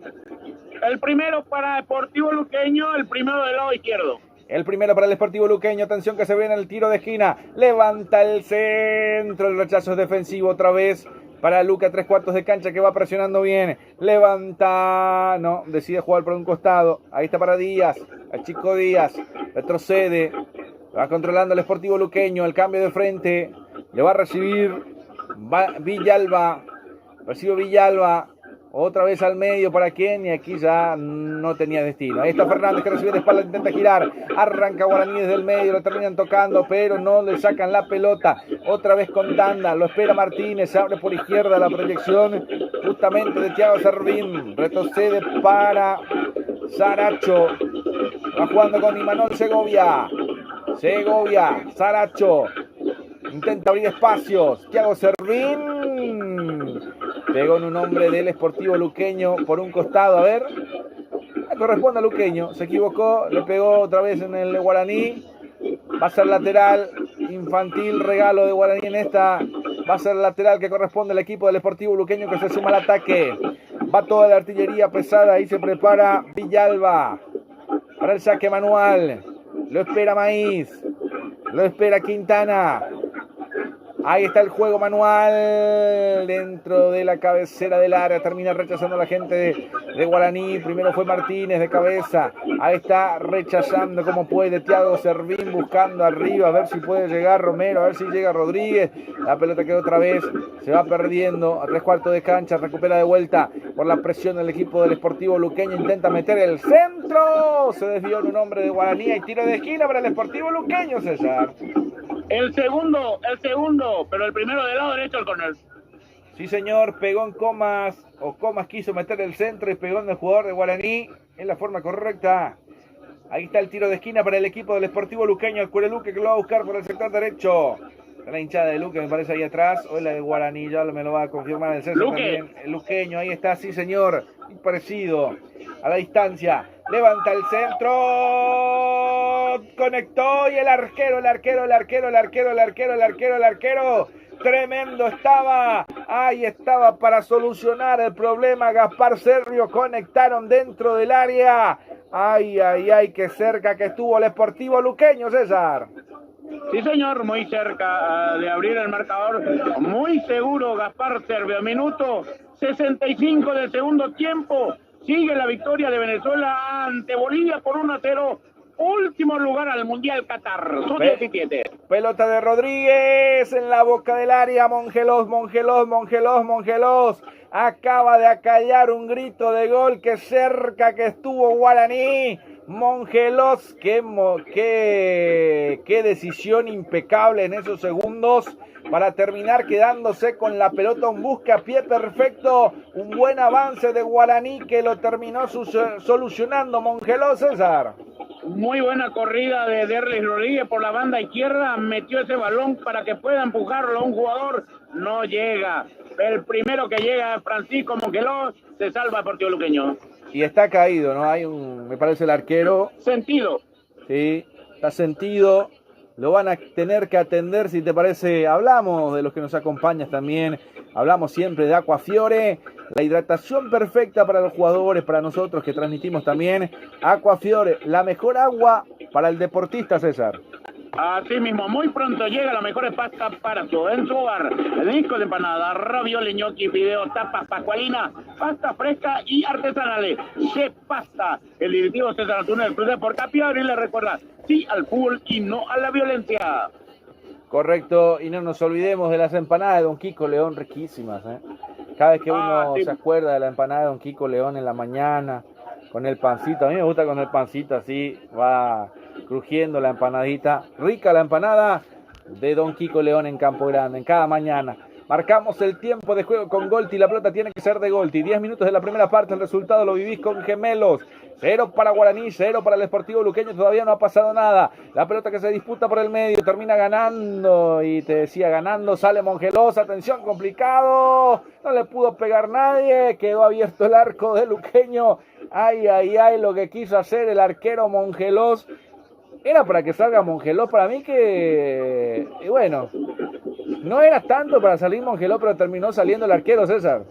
El primero para Deportivo Luqueño, el primero del lado izquierdo. El primero para el Sportivo Luqueño. Atención que se viene el tiro de esquina. Levanta el centro. El rechazo es defensivo otra vez para Luca, 3/4 de cancha, que va presionando bien. Levanta. No, decide jugar por un costado. Ahí está para Díaz. El chico Díaz. Retrocede. Va controlando el Sportivo Luqueño. El cambio de frente. Le va a recibir Villalba. Recibe Villalba. Otra vez al medio para quien, y aquí ya no tenía destino. Ahí está Fernández que recibe de espalda, intenta girar. Arranca Guaraní desde el medio, lo terminan tocando, pero no le sacan la pelota. Otra vez con tanda, lo espera Martínez, se abre por izquierda la proyección justamente de Thiago Servín. Retrocede para Saracho. Va jugando con Imanol Segovia. Saracho. Intenta abrir espacios. Thiago Servín. Pegó en un hombre del Sportivo Luqueño por un costado. A ver. Corresponde a Luqueño. Se equivocó. Le pegó otra vez en el Guaraní. Va a ser lateral. Infantil. Regalo de Guaraní en esta. Va a ser lateral que corresponde al equipo del Sportivo Luqueño que se suma al ataque. Va toda la artillería pesada. Ahí se prepara Villalba. Para el saque manual. Lo espera Maíz. Lo espera Quintana. Ahí está el juego manual dentro de la cabecera del área. Termina rechazando a la gente de Guaraní. Primero fue Martínez de cabeza. Ahí está rechazando como puede Thiago Servín, buscando arriba a ver si puede llegar Romero, a ver si llega Rodríguez. La pelota que otra vez se va perdiendo a 3/4 de cancha. Recupera de vuelta por la presión del equipo del Sportivo Luqueño. Intenta meter el centro. Se desvió en un hombre de Guaraní. Y tiro de esquina para el Sportivo Luqueño, César. El segundo, pero el primero del lado derecho al córner. Sí, señor, pegó en Comas, o Comas quiso meter el centro y pegó en el jugador de Guaraní. Es la forma correcta. Ahí está el tiro de esquina para el equipo del Sportivo Luqueño. El Cureluque que lo va a buscar por el sector derecho. La hinchada de Luque me parece ahí atrás. O la de Guaraní, ya me lo va a confirmar el César también. El luqueño, ahí está, sí, señor. Muy parecido. A la distancia. Levanta el centro. Conectó y el arquero. Tremendo estaba. Ahí estaba para solucionar el problema. Gaspar Servio. Conectaron dentro del área. Ay, qué cerca que estuvo el Sportivo Luqueño, César. Sí, señor, muy cerca de abrir el marcador. Muy seguro Gaspar Servio. Minuto 65 del segundo tiempo. Sigue la victoria de Venezuela ante Bolivia por 1-0. Último lugar al Mundial Qatar. Son 17. Pelota de Rodríguez en la boca del área. Mongelos. Acaba de acallar un grito de gol. Que cerca que estuvo Guaraní. Mongelos, qué decisión impecable en esos segundos para terminar quedándose con la pelota, un buscapié perfecto, un buen avance de Guaraní que lo terminó solucionando Mongelos, César. Muy buena corrida de Derlis Rodríguez por la banda izquierda, metió ese balón para que pueda empujarlo a un jugador, no llega. El primero que llega, Francisco Mongelos, se salva Deportivo Luqueño. Y está caído, ¿no? Hay me parece el arquero. Sentido. Sí, está sentido. Lo van a tener que atender, si te parece. Hablamos de los que nos acompañan también. Hablamos siempre de Aquafiore. La hidratación perfecta para los jugadores, para nosotros que transmitimos también. Aquafiore, la mejor agua para el deportista, César. Así mismo, muy pronto llega la mejor pasta para su en su hogar. Disco de empanada, ravioli, gnocchi, fideos, tapas, pascualina, pasta fresca y artesanales. Chef Pasta. El directivo César Antuna del Club de por Capiabri le recuerda sí al fútbol y no a la violencia. Correcto, y no nos olvidemos de las empanadas de Don Kiko León, riquísimas, Cada vez que uno sí. se acuerda de la empanada de Don Kiko León en la mañana, con el pancito, a mí me gusta con el pancito así, va crujiendo la empanadita, rica la empanada de Don Kiko León en Campo Grande, en cada mañana. Marcamos el tiempo de juego con Golti, la pelota tiene que ser de Golti, 10 minutos de la primera parte, el resultado lo vivís con Gemelos, 0 para Guaraní, 0 para el Sportivo Luqueño, todavía no ha pasado nada, la pelota que se disputa por el medio, termina ganando, y te decía ganando, sale Mongelos, atención, complicado, no le pudo pegar nadie, quedó abierto el arco de Luqueño, ay, ay, ay, lo que quiso hacer el arquero Mongelos, era para que salga Mongelos, para mí que, y bueno, no era tanto para salir Mongelos, pero terminó saliendo el arquero, César.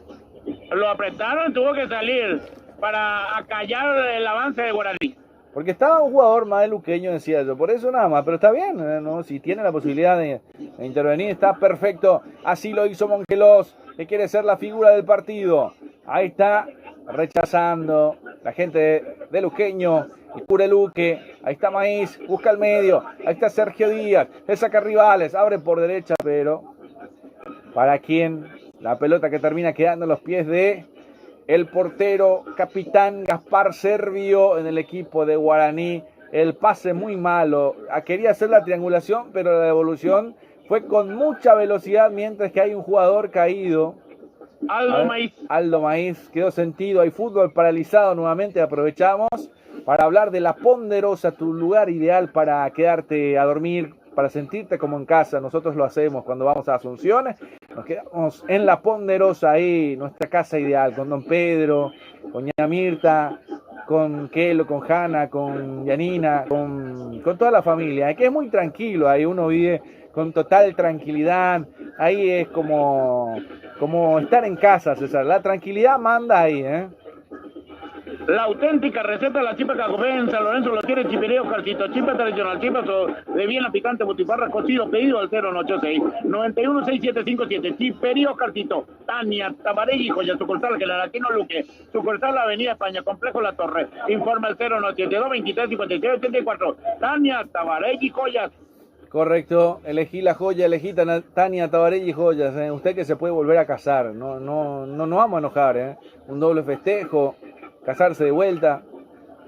Lo apretaron, tuvo que salir para acallar el avance de Guaraní. Porque estaba un jugador más de Luqueño, decía yo, por eso nada más, pero está bien, ¿no? Si tiene la posibilidad de intervenir, está perfecto. Así lo hizo Mongelos, que quiere ser la figura del partido. Ahí está, rechazando la gente de Luqueño, el Cureluque, ahí está Maíz, busca el medio, ahí está Sergio Díaz, él saca rivales, abre por derecha, pero ¿para quién? La pelota que termina quedando en los pies de el portero capitán Gaspar Servio en el equipo de Guaraní. El pase muy malo, quería hacer la triangulación, pero la devolución fue con mucha velocidad, mientras que hay un jugador caído. Aldo Maíz quedó sentido, hay fútbol paralizado nuevamente, aprovechamos para hablar de La Ponderosa, tu lugar ideal para quedarte a dormir, para sentirte como en casa. Nosotros lo hacemos cuando vamos a Asunción, nos quedamos en La Ponderosa, ahí, nuestra casa ideal, con Don Pedro, con Ña Mirta, con Kelo, con Hanna, con Yanina, con toda la familia, que es muy tranquilo, ahí uno vive con total tranquilidad, ahí es como estar en casa, César, la tranquilidad manda ahí, La auténtica receta de la chipa cacofé en San Lorenzo lo tiene Chipereo Carcito, chipa tradicional, chipa de viena picante, butifarra, cocido, pedido al 086 916757, Chipereo Carcito, Tania, Tabarelli, Joya, sucursal Generatino Luque, sucursal Avenida España, Complejo La Torre, informa al 0972 23 56 84, Tania, Tabarelli, Joyas. Correcto, elegí la joya, elegí Tania Tabarelli Joyas, usted que se puede volver a casar, no vamos a enojar, un doble festejo, casarse de vuelta,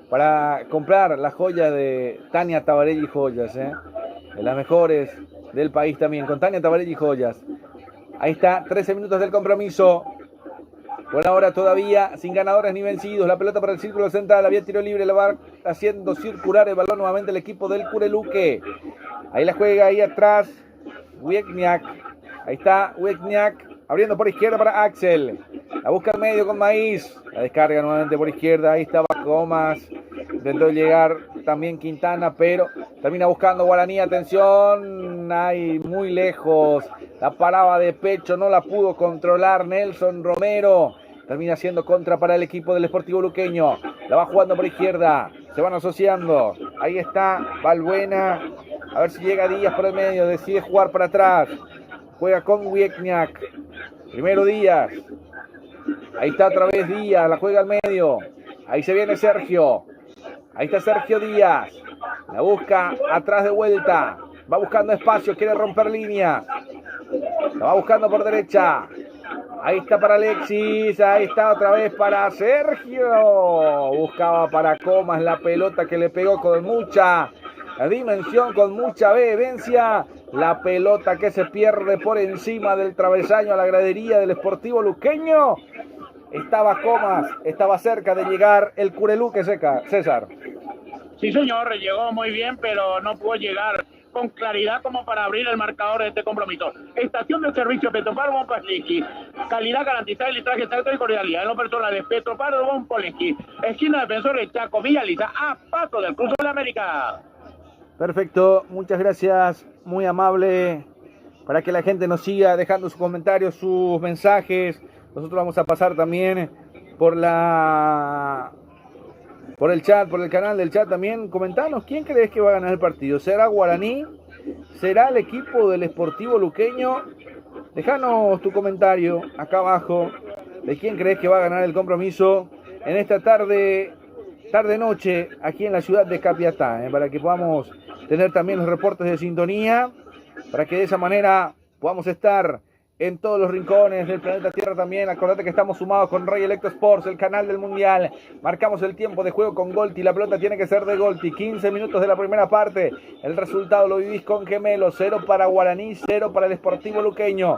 para comprar la joya de Tania Tabarelli Joyas, de las mejores del país también, con Tania Tabarelli Joyas. Ahí está, 13 minutos del compromiso, por ahora todavía sin ganadores ni vencidos, la pelota para el círculo central, había tiro libre, la va haciendo circular el balón nuevamente el equipo del Cureluque. Ahí la juega, ahí atrás, Wiekniak. Ahí está Wiekniak, abriendo por izquierda para Axel. La busca al medio con Maíz. La descarga nuevamente por izquierda. Ahí estaba Comas. Intentó llegar también Quintana, pero termina buscando Guaraní. Atención, ahí muy lejos. La paraba de pecho, no la pudo controlar Nelson Romero. Termina siendo contra para el equipo del Sportivo Luqueño. La va jugando por izquierda. Se van asociando. Ahí está Balbuena. A ver si llega Díaz por el medio. Decide jugar para atrás. Juega con Wiekniak. Primero Díaz. Ahí está otra vez Díaz. La juega al medio. Ahí se viene Sergio. Ahí está Sergio Díaz. La busca atrás de vuelta. Va buscando espacio. Quiere romper línea. La va buscando por derecha. Ahí está para Alexis, ahí está otra vez para Sergio. Buscaba para Comas la pelota que le pegó con mucha dimensión, con mucha vehemencia. La pelota que se pierde por encima del travesaño a la gradería del Sportivo Luqueño. Estaba Comas, estaba cerca de llegar el Cureluque, César. Sí, señor, llegó muy bien, pero no pudo llegar con claridad como para abrir el marcador de este compromiso. Estación de servicio Petropar Von Polenski. Calidad garantizada y litraje exacto y cordialidad. En lo personal de Petropar Von Polenski. Esquina Defensores Chaco, Villa Lisa, a paso del Cruzo de la América. Perfecto, muchas gracias, muy amable. Para que la gente nos siga dejando sus comentarios, sus mensajes. Nosotros vamos a pasar también por el chat, por el canal del chat también. Comentanos, ¿quién crees que va a ganar el partido? ¿Será Guaraní? ¿Será el equipo del Sportivo Luqueño? Déjanos tu comentario acá abajo de quién crees que va a ganar el compromiso en esta tarde-noche aquí en la ciudad de Capiatá, para que podamos tener también los reportes de sintonía, para que de esa manera podamos estar en todos los rincones del planeta Tierra también. Acordate que estamos sumados con Rey Electro Sports, el canal del Mundial. Marcamos el tiempo de juego con Golti. La pelota tiene que ser de Golti. 15 minutos de la primera parte. El resultado lo vivís con Gemelo. 0 para Guaraní, 0 para el Sportivo Luqueño.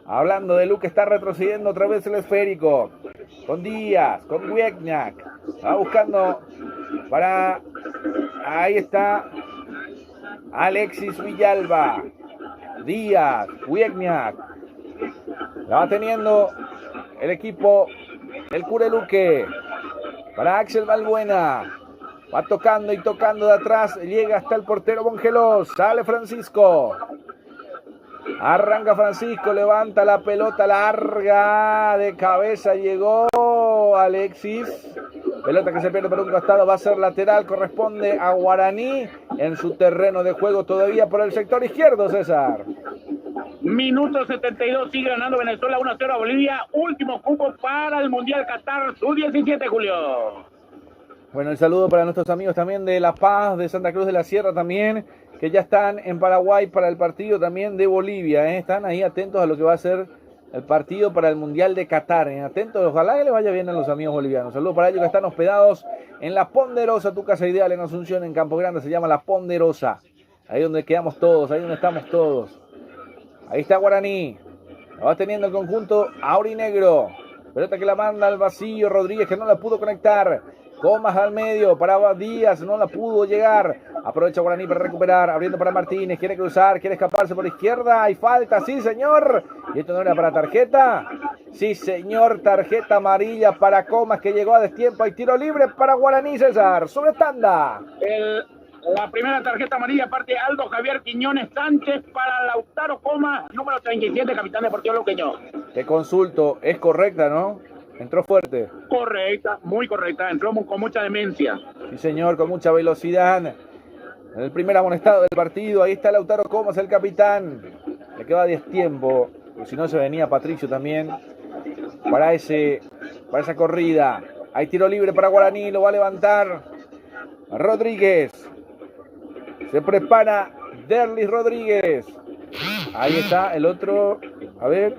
Hablando de Luque, está retrocediendo otra vez el esférico. Con Díaz, con Wiegnack. Va buscando para... Ahí está Alexis Villalba. Díaz, Wiegnack. La va teniendo el equipo del Cureluque. Para Axel Balbuena. Va tocando y tocando de atrás. Llega hasta el portero Bongelos. Sale Francisco. Arranca Francisco. Levanta la pelota larga. De cabeza llegó Alexis. Pelota que se pierde por un costado. Va a ser lateral. Corresponde a Guaraní. En su terreno de juego todavía por el sector izquierdo, César. Minuto 72, sigue ganando Venezuela 1-0 a Bolivia. Último cupo para el Mundial Qatar Sub-17, Julio. Bueno, el saludo para nuestros amigos también de La Paz, de Santa Cruz de la Sierra también, que ya están en Paraguay para el partido también de Bolivia. Están ahí atentos a lo que va a ser el partido para el Mundial de Qatar. Atentos, ojalá que les vaya bien a los amigos bolivianos. Saludos para ellos que están hospedados en La Ponderosa, tu casa ideal en Asunción, en Campo Grande, se llama La Ponderosa. Ahí donde quedamos todos, ahí donde estamos todos. Ahí está Guaraní. La va teniendo el conjunto aurinegro. Pelota que la manda al vacío. Rodríguez que no la pudo conectar. Comas al medio para Díaz. No la pudo llegar. Aprovecha Guaraní para recuperar. Abriendo para Martínez. Quiere cruzar. Quiere escaparse por izquierda. Hay falta. Sí, señor. ¿Y esto no era para tarjeta? Sí, señor. Tarjeta amarilla para Comas que llegó a destiempo. Hay tiro libre para Guaraní, César. Sobre tanda. La primera tarjeta amarilla parte de Aldo Javier Quiñones Sánchez para Lautaro Comas, número 37, capitán Deportivo Luqueño. Te consulto, es correcta, ¿no? Entró fuerte. Correcta, muy correcta, entró con mucha demencia. Sí, señor, con mucha velocidad. En el primer amonestado del partido, ahí está Lautaro Comas, el capitán. Le queda 10 tiempo, porque si no se venía Patricio también para esa corrida. Hay tiro libre para Guaraní, lo va a levantar Rodríguez. Se prepara Derlis Rodríguez. Ahí está el otro. A ver.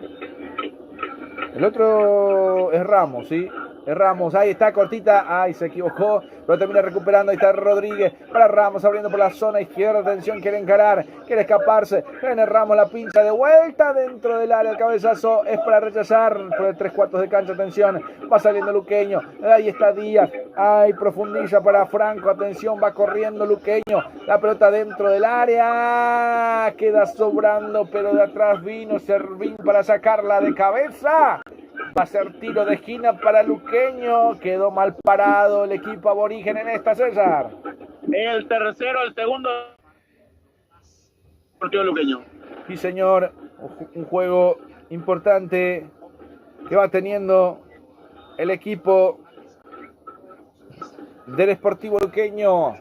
El otro es Ramos, ¿sí? Es Ramos. Ahí está, cortita. Ay, se equivocó. Pero termina recuperando. Ahí está Rodríguez. Para Ramos, abriendo por la zona izquierda. Atención, quiere encarar. Quiere escaparse. Viene Ramos, la pincha de vuelta dentro del área. El cabezazo es para rechazar por el 3/4 de cancha. Atención. Va saliendo Luqueño. Ahí está Díaz. Ay, profundiza para Franco. Atención, va corriendo Luqueño. La pelota dentro del área. Queda sobrando, pero de atrás vino Servín para sacarla de cabeza. Va a ser tiro de esquina para Luqueño. Quedó mal parado el equipo aborigen en esta, César. El tercero, el segundo. Partido Luqueño. Sí, señor. Un juego importante que va teniendo el equipo del Sportivo Luqueño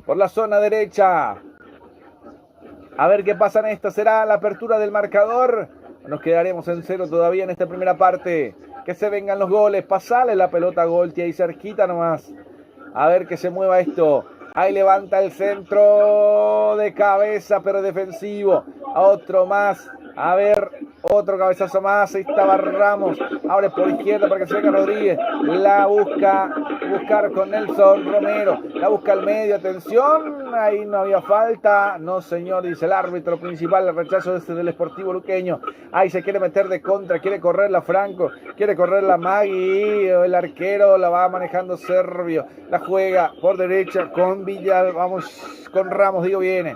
por la zona derecha. A ver qué pasa en esta. ¿Será la apertura del marcador? Nos quedaremos en 0 todavía en esta primera parte. Que se vengan los goles. Pasale la pelota a Golti ahí cerquita nomás. A ver que se mueva esto. Ahí levanta el centro de cabeza, pero defensivo. Otro más. A ver, otro cabezazo más. Ahí estaba Ramos. Abre por izquierda para que se venga Rodríguez. La buscar con Nelson Romero. La busca al medio. Atención. Ahí no había falta. No, señor, dice el árbitro principal. El rechazo del Sportivo Luqueño. Ahí se quiere meter de contra. Quiere correrla Franco. Quiere correrla Magui. El arquero la va manejando Servio. La juega por derecha con Villal. Vamos con Ramos, digo, viene.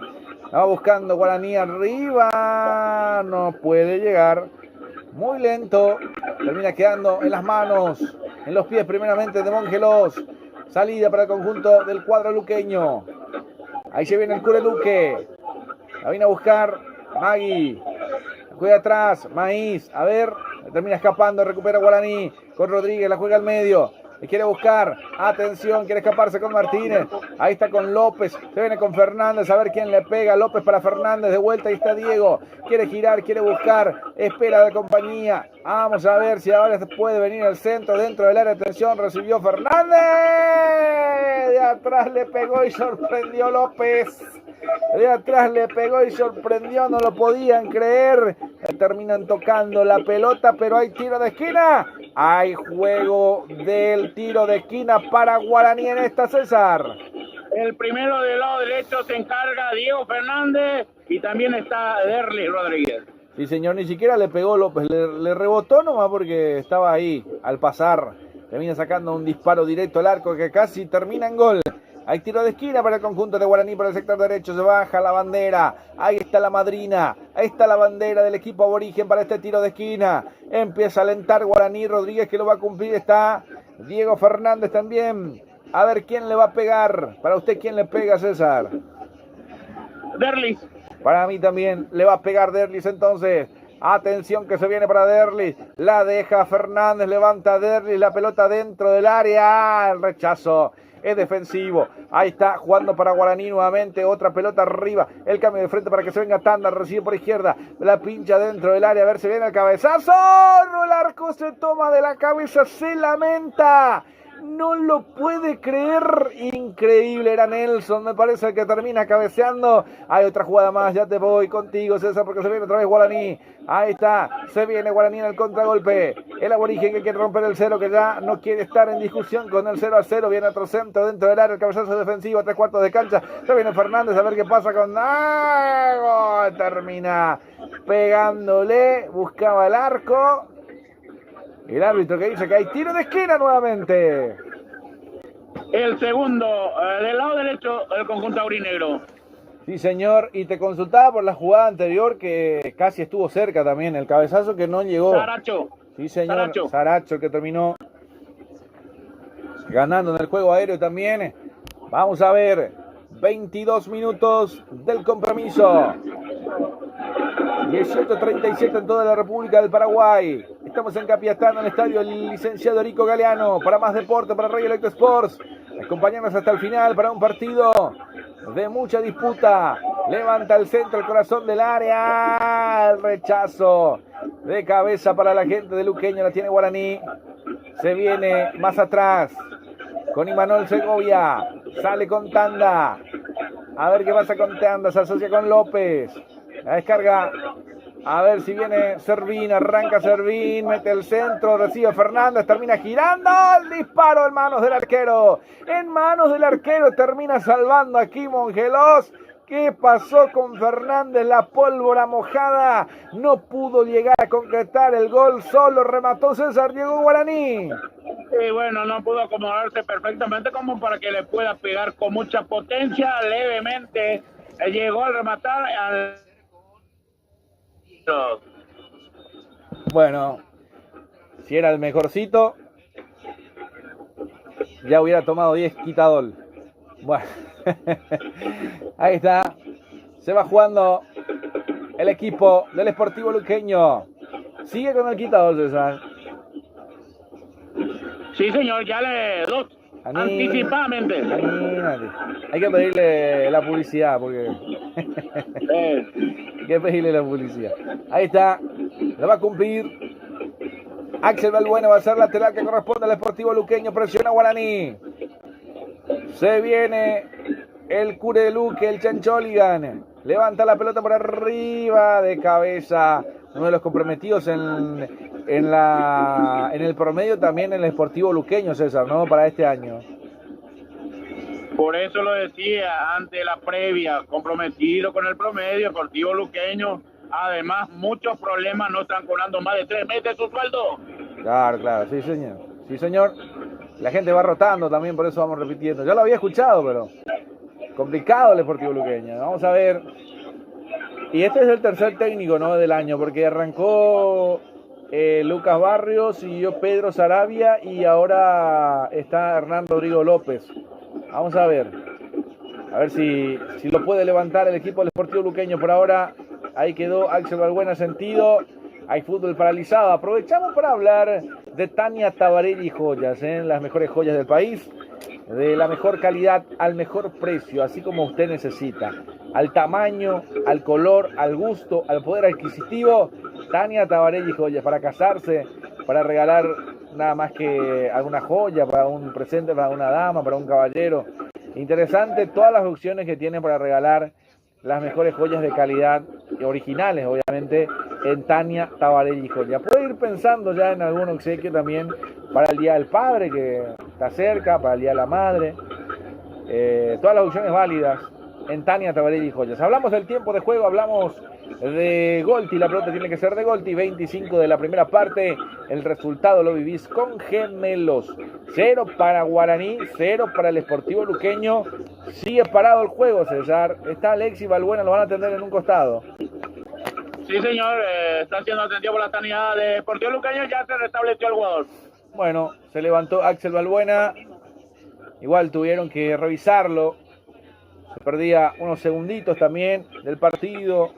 Va buscando Guaraní arriba. No puede llegar. Muy lento. Termina quedando en las manos, en los pies primeramente de Mongelos. Salida para el conjunto del cuadro luqueño. Ahí se viene el Cureluque. La viene a buscar Magui. Juega atrás. Maíz. A ver. Termina escapando. Recupera Guaraní. Con Rodríguez. La juega al medio. Le quiere buscar, atención, quiere escaparse con Martínez, ahí está con López, se viene con Fernández, a ver quién le pega, López para Fernández, de vuelta, ahí está Diego, quiere girar, quiere buscar, espera la compañía, vamos a ver si ahora puede venir al centro, dentro del área, atención, recibió Fernández, de atrás le pegó y sorprendió López, De atrás le pegó y sorprendió, no lo podían creer. Terminan tocando la pelota, pero hay tiro de esquina. Hay juego del tiro de esquina para Guaraní en esta, César. El primero del lado derecho se encarga Diego Fernández y también está Derlis Rodríguez. Sí, señor, ni siquiera le pegó López, le rebotó nomás porque estaba ahí al pasar. Termina sacando un disparo directo al arco que casi termina en gol. Hay tiro de esquina para el conjunto de Guaraní por el sector derecho. Se baja la bandera. Ahí está la madrina. Ahí está la bandera del equipo aborigen para este tiro de esquina. Empieza a alentar Guaraní. Rodríguez que lo va a cumplir. Está Diego Fernández también. A ver quién le va a pegar. Para usted, ¿quién le pega, César? Derlis. Para mí también le va a pegar Derlis entonces. Atención que se viene para Derlis. La deja Fernández. Levanta Derlis. La pelota dentro del área. El rechazo es defensivo. Ahí está jugando para Guaraní nuevamente. Otra pelota arriba. El cambio de frente para que se venga Tanda. Recibe por izquierda. La pincha dentro del área. A ver si viene el cabezazo. No, el arco se toma de la cabeza. Se lamenta. No lo puede creer. Increíble, era Nelson, me parece, el que termina cabeceando. Hay otra jugada más, ya te voy contigo, César, porque se viene otra vez Guaraní. Ahí está, se viene Guaraní en el contragolpe. El aborigen que quiere romper el cero, que ya no quiere estar en discusión con el 0-0. Viene otro centro dentro del área, el cabezazo defensivo, 3/4 de cancha. Se viene Fernández, a ver qué pasa con... termina pegándole, buscaba el arco. El árbitro que dice que hay tiro de esquina nuevamente. El segundo, del lado derecho del conjunto aurinegro. Sí, señor, y te consultaba por la jugada anterior que casi estuvo cerca también, el cabezazo que no llegó. Saracho. Sí, señor, Saracho que terminó ganando en el juego aéreo también. Vamos a ver, 22 minutos del compromiso. 18:37 en toda la República del Paraguay. Estamos en Capiatá, en el estadio el licenciado Erico Galeano. Para más deporte, para Rey Electro Sports. Acompañarnos hasta el final para un partido de mucha disputa. Levanta el centro, el corazón del área. El rechazo de cabeza para la gente de Luqueño. La tiene Guaraní. Se viene más atrás con Imanol Segovia. Sale con Tanda. A ver qué pasa con Tanda. Se asocia con López. La descarga. A ver si viene Servín. Arranca Servín. Mete el centro. Recibe Fernández. Termina girando. El disparo en manos del arquero. En manos del arquero. Termina salvando aquí Mongelos. ¿Qué pasó con Fernández? La pólvora mojada. No pudo llegar a concretar el gol. Solo remató César Diego Guaraní. Y bueno, no pudo acomodarse perfectamente como para que le pueda pegar con mucha potencia. Levemente llegó al rematar al... Bueno, si era el mejorcito, ya hubiera tomado 10 quitadol. Bueno, ahí está. Se va jugando el equipo del Sportivo Luqueño. Sigue con el quitadol, César. Sí, señor, ya le dos. Anticipadamente. Hay que pedirle la publicidad porque... Hay que pedirle la publicidad. Ahí está. Lo va a cumplir. Axel Balbuena va a ser lateral que corresponde al Sportivo Luqueño. Presiona Guaraní. Se viene el Cure de Luque, el Chancholigan. Levanta la pelota por arriba de cabeza. Uno de los comprometidos en el promedio también en el Sportivo Luqueño, César, ¿no? Para este año. Por eso lo decía ante la previa, comprometido con el promedio, Sportivo Luqueño. Además, muchos problemas, no están cobrando más de 3 meses su sueldo. Claro, sí, señor. Sí, señor. La gente va rotando también, por eso vamos repitiendo. Ya lo había escuchado, pero complicado el Sportivo Luqueño. Vamos a ver. Y este es el tercer técnico, ¿no?, del año, porque arrancó Lucas Barrios, siguió Pedro Sarabia y ahora está Hernán Rodrigo López. Vamos a ver si lo puede levantar el equipo del Sportivo Luqueño. Por ahora, ahí quedó Axel Balbuena sentido. Hay fútbol paralizado. Aprovechamos para hablar de Tania Tabarelli Joyas, las mejores joyas del país, de la mejor calidad al mejor precio, así como usted necesita. Al tamaño, al color, al gusto, al poder adquisitivo. Tania Tabarelli Joyas, para casarse, para regalar nada más que alguna joya, para un presente para una dama, para un caballero. Interesante todas las opciones que tiene para regalar las mejores joyas de calidad, originales obviamente, en Tania Tabarelli Joya. Puede ir pensando ya en algún obsequio también para el Día del Padre, que está cerca, para el Día de la Madre. Todas las opciones válidas en Tania Tabarelli Joyas. Hablamos del tiempo de juego, hablamos de Golti, la pelota tiene que ser de Golti, 25 de la primera parte, el resultado lo vivís con Gemelos, 0 para Guaraní, 0 para el Sportivo Luqueño, sigue parado el juego, César, está Alexis Balbuena, lo van a atender en un costado. Sí, señor, está siendo atendido por la sanidad de Sportivo Luqueño, ya se restableció el jugador. Bueno, se levantó Axel Balbuena, igual tuvieron que revisarlo, se perdía unos segunditos también del partido.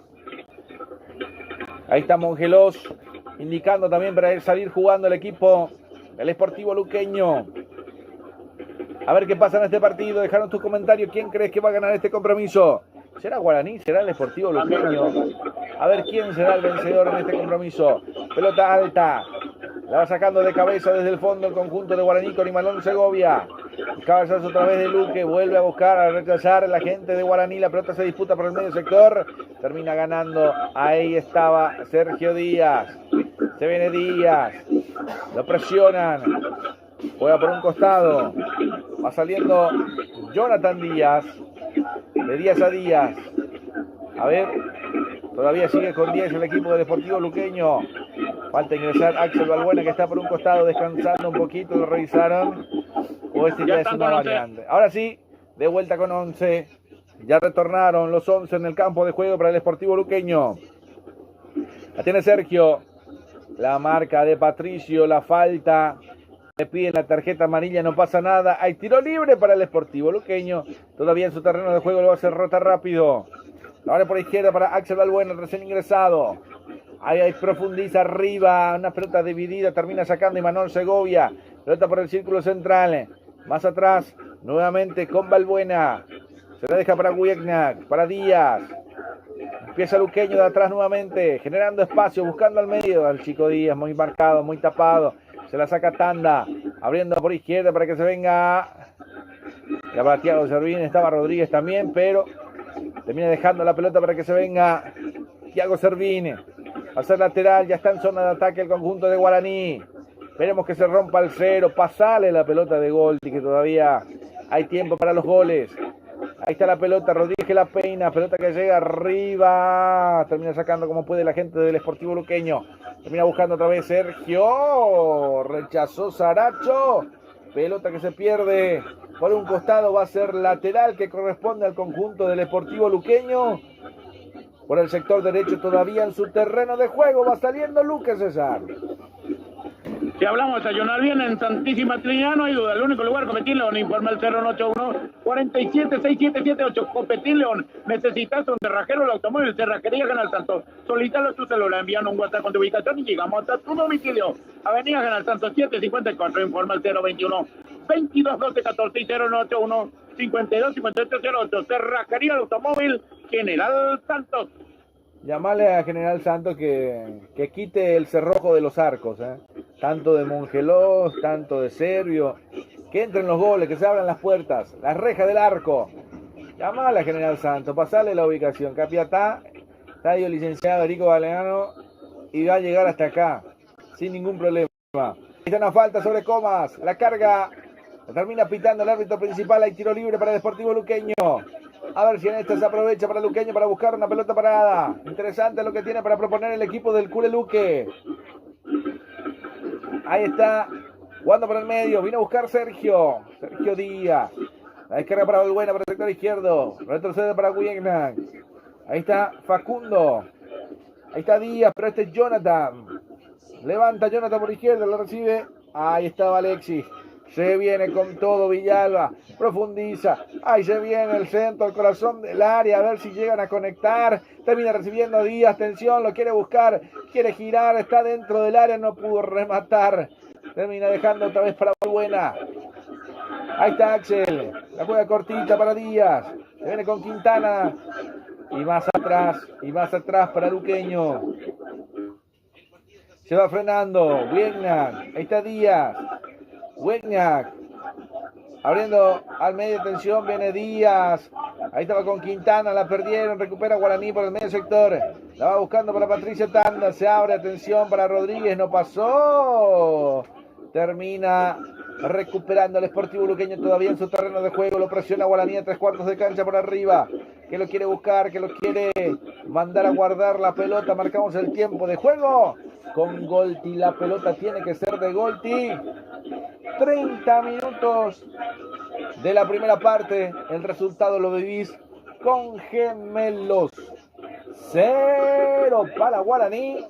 Ahí está Mongelos, indicando también para salir jugando el equipo del Sportivo Luqueño. A ver qué pasa en este partido, dejaron tus comentarios, ¿quién crees que va a ganar este compromiso? ¿Será Guaraní? ¿Será el Sportivo Luqueño? A ver quién será el vencedor en este compromiso. Pelota alta, la va sacando de cabeza desde el fondo el conjunto de Guaraní con Imanol Segovia. Cabezazo otra vez de Luque, vuelve a buscar, a rechazar la gente de Guaraní, la pelota se disputa por el medio sector, termina ganando, ahí estaba Sergio Díaz, se viene Díaz, lo presionan, juega por un costado, va saliendo Jonathan Díaz, de Díaz a Díaz, a ver, todavía sigue con 10 el equipo del Deportivo Luqueño, falta ingresar Axel Balbuena que está por un costado descansando un poquito, lo revisaron. O este ya es una variante. Ahora sí, de vuelta con 11. Ya retornaron los 11 en el campo de juego para el Sportivo Luqueño. La tiene Sergio. La marca de Patricio, la falta. Le piden la tarjeta amarilla, no pasa nada. Hay tiro libre para el Sportivo Luqueño. Todavía en su terreno de juego lo va a hacer Rota rápido. Ahora por izquierda para Axel Balbuena, recién ingresado. Ahí profundiza arriba. Una pelota dividida. Termina sacando Imanol Segovia. Pelota por el círculo central. Más atrás, nuevamente con Balbuena. Se la deja para Guignac, para Díaz. Empieza Luqueño de atrás nuevamente, generando espacio, buscando al medio. Al chico Díaz, muy marcado, muy tapado. Se la saca Tanda, abriendo por izquierda para que se venga. Ya para Thiago Servín, estaba Rodríguez también, pero termina dejando la pelota para que se venga Thiago Servín. Va a ser lateral, ya está en zona de ataque el conjunto de Guaraní. Esperemos que se rompa el 0, pasale la pelota de Golti, que todavía hay tiempo para los goles. Ahí está la pelota, Rodríguez la peina, pelota que llega arriba, termina sacando como puede la gente del Sportivo Luqueño. Termina buscando otra vez Sergio, rechazó Saracho, pelota que se pierde por un costado, va a ser lateral que corresponde al conjunto del Sportivo Luqueño. Por el sector derecho todavía en su terreno de juego, va saliendo Lucas César. Si hablamos de desayunar bien en Santísima Trinidad, no hay duda. El único lugar, Copetín León, informa el 081-476778. Copetín León, necesitas un cerrajero, el automóvil, cerrajería General Santos. Solicítalo tu celular, envían un WhatsApp con tu ubicación y llegamos hasta tu domicilio. Avenida General Santos 754, informa el 021-2212-14 y 081-525808. Cerrajería, el automóvil, General Santos. Llamale a General Santos que quite el cerrojo de los arcos, tanto de Mongelos, tanto de Servio, que entren los goles, que se abran las puertas, las rejas del arco. Llamale a General Santos, pasale la ubicación, Capiatá, estadio licenciado Erico Galeano, y va a llegar hasta acá, sin ningún problema. Está una falta sobre Comas, la carga, la termina pitando el árbitro principal, hay tiro libre para el Deportivo Luqueño. A ver si en esta se aprovecha para Luqueño para buscar una pelota parada. Interesante lo que tiene para proponer el equipo del Cule Luque. Ahí está, jugando por el medio. Vino a buscar Sergio Díaz. La descarga para Balbuena, para el sector izquierdo. Retrocede para Guignac. Ahí está Facundo. Ahí está Díaz, pero este es Jonathan. Levanta Jonathan por izquierda, lo recibe. Ahí estaba Alexis. Se viene con todo Villalba, profundiza, ahí se viene el centro, el corazón del área, a ver si llegan a conectar, termina recibiendo Díaz, tensión, lo quiere buscar, quiere girar, está dentro del área, no pudo rematar, termina dejando otra vez para Balbuena, ahí está Axel, la juega cortita para Díaz, se viene con Quintana, y más atrás para Luqueño, se va frenando, Guignac, ahí está Díaz, Guignac, abriendo al medio, tensión, viene Díaz, Ahí estaba con Quintana, la perdieron, recupera Guaraní por el medio sector. La va buscando para Patricia Tanda, se abre, atención para Rodríguez, no pasó. Termina recuperando el Sportivo Luqueño todavía en su terreno de juego. Lo presiona Guaraní a 3/4 de cancha por arriba. Que lo quiere buscar, que lo quiere mandar a guardar la pelota. Marcamos el tiempo de juego con Golti. La pelota tiene que ser de Golti. 30 minutos de la primera parte. El resultado lo vivís con Gemelos. 0 para Guaraní.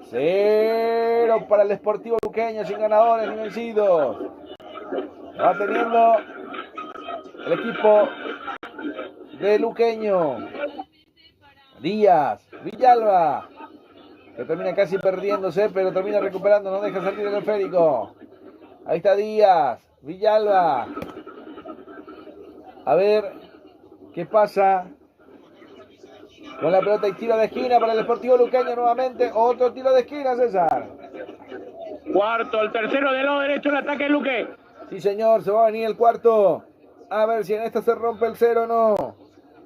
0 para el Sportivo Luqueño, sin ganadores ni vencidos. Va teniendo el equipo de Luqueño. Díaz, Villalba, que termina casi perdiéndose, pero termina recuperando, no deja salir el esférico. Ahí está Díaz, Villalba. A ver qué pasa con la pelota y tiro de esquina para el Sportivo Luqueño nuevamente. Otro tiro de esquina, César. Cuarto, el tercero del lado derecho, el ataque de Luque. Sí, señor, se va a venir el cuarto. A ver si en esta se rompe el cero o no.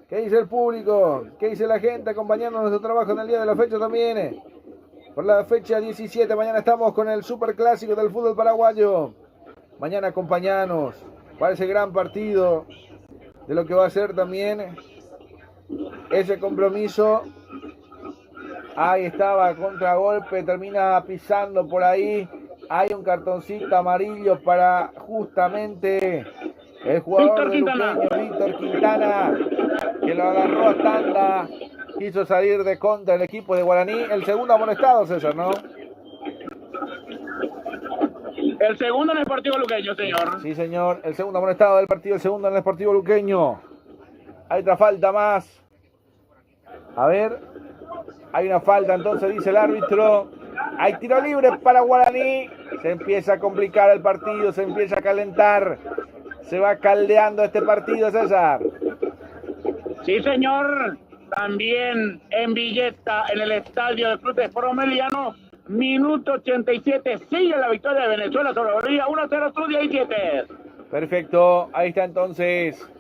¿Qué dice el público? ¿Qué dice la gente acompañando nuestro trabajo en el día de la fecha también? Por la fecha 17, mañana estamos con el superclásico del fútbol paraguayo. Mañana acompañanos para ese gran partido de lo que va a ser también ese compromiso. Ahí estaba, contragolpe, termina pisando por ahí. Hay un cartoncito amarillo para justamente el jugador de Luqueño, Víctor Quintana, que lo agarró a tanda. Quiso salir de contra el equipo de Guaraní. El segundo amonestado, César, ¿no? El segundo en el Sportivo Luqueño, señor. Sí, señor. El segundo amonestado del partido, el segundo en el Sportivo Luqueño. Hay otra falta más. A ver. Hay una falta, entonces dice el árbitro. Hay tiro libre para Guaraní. Se empieza a complicar el partido, se empieza a calentar. Se va caldeando este partido, César. Sí, señor. También en Villeta, en el estadio del Club de Sport Meliano. Minuto 87. Sigue la victoria de Venezuela sobre Bolivia. 1-0 Club 17. Perfecto. Ahí está entonces.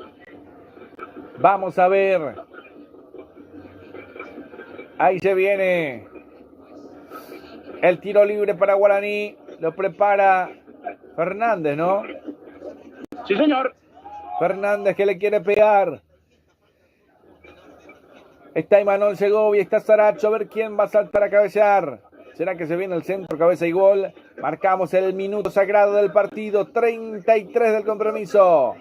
Vamos a ver. Ahí se viene el tiro libre para Guaraní. Lo prepara Fernández, ¿no? Sí, señor. Fernández que le quiere pegar. Está Imanol Segovia, está Saracho. A ver quién va a saltar a cabecear. ¿Será que se viene el centro, cabeza y gol? Marcamos el minuto sagrado del partido. 33 del compromiso.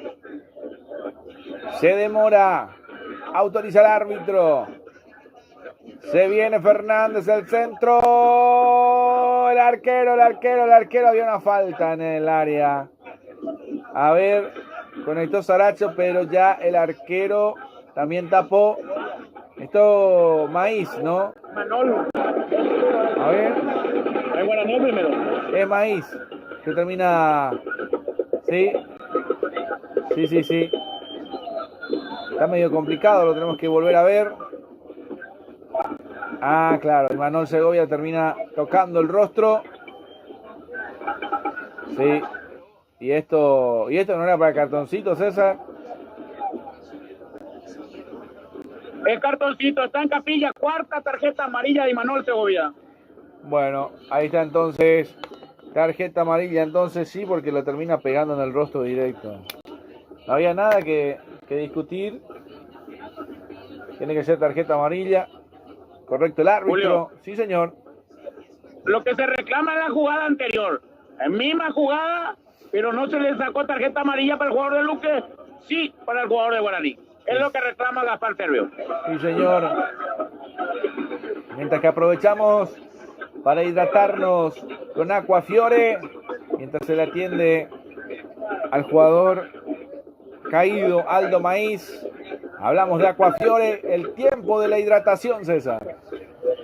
Se demora. Autoriza el árbitro. Se viene Fernández, el centro. El arquero. Había una falta en el área. A ver, conectó Saracho, pero ya el arquero también tapó. Esto, Maíz, ¿no? Manolo. A ver. Es Guaraní primero. Es Maíz. Que termina. Sí. Sí. Está medio complicado, lo tenemos que volver a ver. Ah, claro, Imanol Segovia termina tocando el rostro. Sí. Y esto no era para cartoncito, César. El cartoncito está en Capilla. Cuarta tarjeta amarilla de Imanol Segovia. Bueno, ahí está entonces. Tarjeta amarilla, entonces sí, porque lo termina pegando en el rostro directo. No había nada que discutir. Tiene que ser tarjeta amarilla. Correcto, el árbitro. Julio. Sí, señor. Lo que se reclama es la jugada anterior. La misma jugada, pero no se le sacó tarjeta amarilla para el jugador de Luque. Sí, para el jugador de Guaraní. Es lo que reclama Gaspar Servio. Sí, señor. Mientras que aprovechamos para hidratarnos con Aquafiore, mientras se le atiende al jugador caído Aldo Maíz. Hablamos de Aquafiore, el tiempo de la hidratación, César.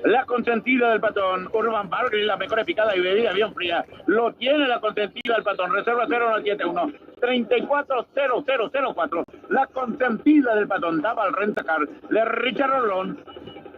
La consentida del Patón, Urban Barkley, la mejor picada y bebida bien fría. Lo tiene la consentida del Patón. Reserva 0171 340004. La consentida del Patón. Daba al Rentacar de Richard Rolón.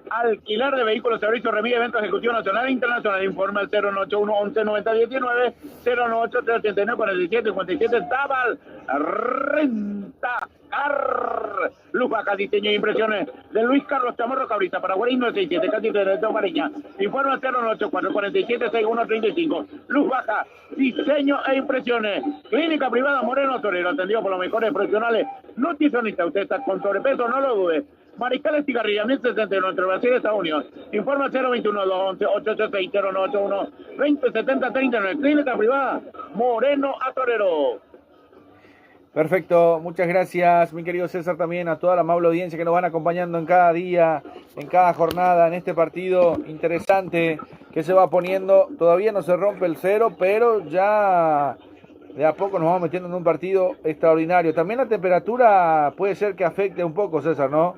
Alquiler de vehículos, servicio, remite, evento ejecutivo nacional e internacional. Informe al 081 11 90 19 098 389 47 57. Daba al Rentacar. destacar. Luz Baja, diseño e impresiones de Luis Carlos Chamorro Cabrita, para Guarín 967, casi de Mariña. Informa 084 47 6135. Luz Baja, diseño e impresiones. Clínica privada Moreno Torero, atendido por los mejores profesionales nutricionistas. Usted está con sobrepeso, no lo dude. Mariscales Cigarrilla, 1061, entre Brasil y Estados Unidos. Informa 021-211-886-0981, 2070-39. Clínica privada Moreno a Torero. Perfecto, muchas gracias, mi querido César, también a toda la amable audiencia que nos van acompañando en cada día, en cada jornada, en este partido interesante que se va poniendo. Todavía no se rompe el cero, pero ya de a poco nos vamos metiendo en un partido extraordinario. También la temperatura puede ser que afecte un poco, César, ¿no?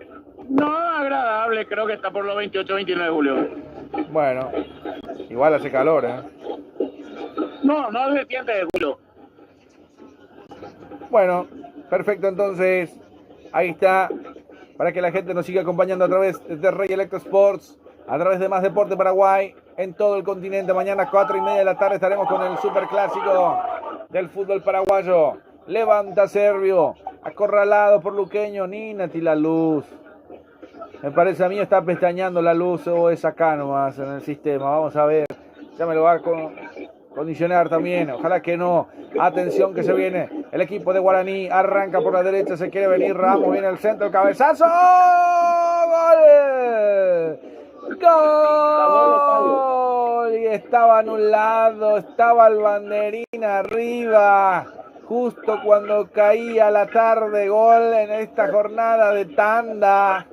No, agradable, creo que está por los 28, 29 de julio. Bueno, igual hace calor, ¿eh? No se siente de julio. Bueno, perfecto, entonces, ahí está, para que la gente nos siga acompañando a través de Rey Electro Sports, a través de Más Deporte Paraguay, en todo el continente. Mañana 4:30 de la tarde estaremos con el superclásico del fútbol paraguayo. Levanta Servio, acorralado por Luqueño, Ninati la luz. Me parece a mí está pestañeando la luz o es acá nomás en el sistema, vamos a ver, ya me lo va a condicionar también, ojalá que no. Atención que se viene el equipo de Guaraní, arranca por la derecha, se quiere venir Ramos, viene el centro, cabezazo, ¡gol! ¡Gol! Y estaba anulado, estaba el banderín arriba, justo cuando caía la tarde. Gol en esta jornada de tanda.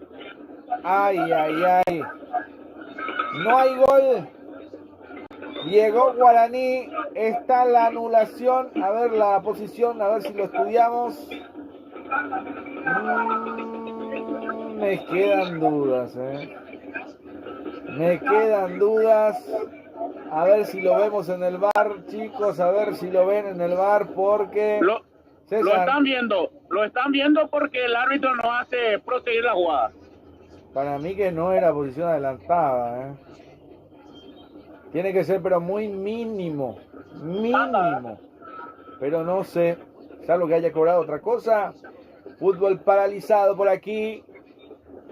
Ay, no hay gol. Llegó Guaraní, está la anulación, a ver la posición, a ver si lo estudiamos. Me quedan dudas, me quedan dudas. A ver si lo vemos en el VAR, chicos, a ver si lo ven en el VAR, porque... Lo están viendo porque el árbitro no hace proseguir la jugada. Para mí que no era posición adelantada, Tiene que ser, pero muy mínimo. Pero no sé, salvo que haya cobrado otra cosa. Fútbol paralizado por aquí.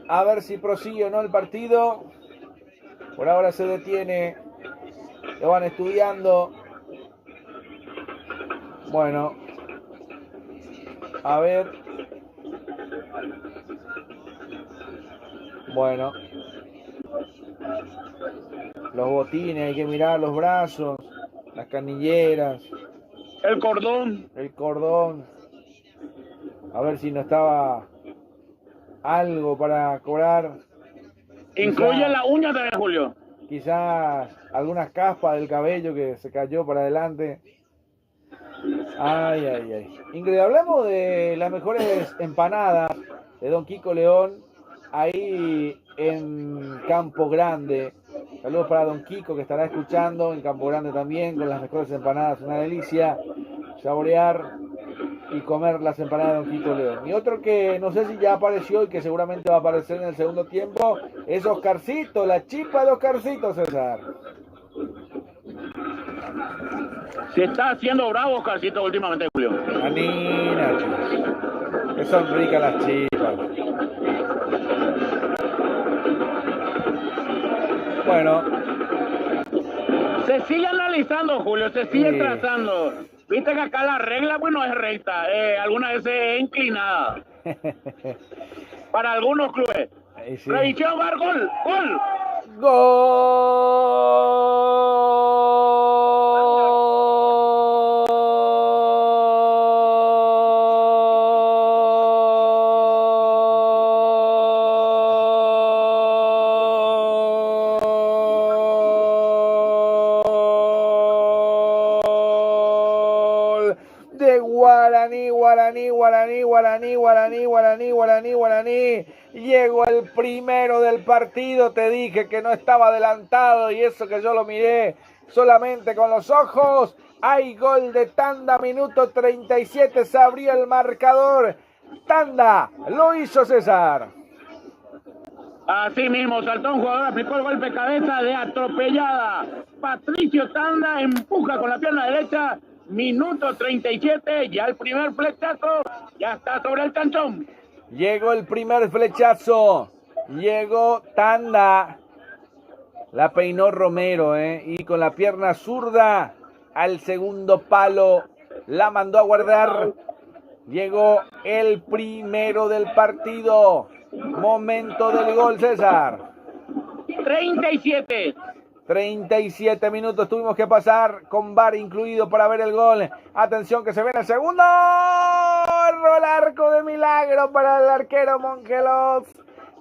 A ver si prosigue o no el partido. Por ahora se detiene. Lo van estudiando. Bueno. A ver. Bueno. Los botines, hay que mirar los brazos, las canilleras. El cordón. A ver si no estaba algo para cobrar. Incluye la uña también, Julio. Quizás algunas caspas del cabello que se cayó para adelante. Ay. Ingrid, hablamos de las mejores empanadas de Don Kiko León, ahí en Campo Grande. Saludos para Don Kiko que estará escuchando en Campo Grande también, con las mejores empanadas. Una delicia saborear y comer las empanadas de Don Kiko León. Y otro que no sé si ya apareció y que seguramente va a aparecer en el segundo tiempo es Oscarcito, la chipa de Oscarcito, César. Se está haciendo bravo Oscarcito últimamente, Julio. Anina, que son ricas las chipas. Bueno. Se sigue analizando, Julio, se sigue trazando. Viste que acá la regla, bueno, es recta. Algunas veces es inclinada. Para algunos clubes. Sí. Revisión, VAR, gol. Guaraní. Llegó el primero del partido. Te dije que no estaba adelantado y eso que yo lo miré solamente con los ojos. Hay gol de tanda, minuto 37. Se abrió el marcador. Tanda, lo hizo César. Así mismo, saltó un jugador, aplicó el golpe cabeza de atropellada. Patricio Tanda empuja con la pierna derecha Minuto 37, ya el primer flechazo, ya está sobre el canchón. Llegó el primer flechazo, llegó tanda. La peinó Romero, y con la pierna zurda al segundo palo la mandó a guardar. Llegó el primero del partido. Momento del gol, César. 37. 37 minutos tuvimos que pasar con VAR incluido para ver el gol. Atención que se viene el segundo. Erró el arco de milagro para el arquero Mongelos.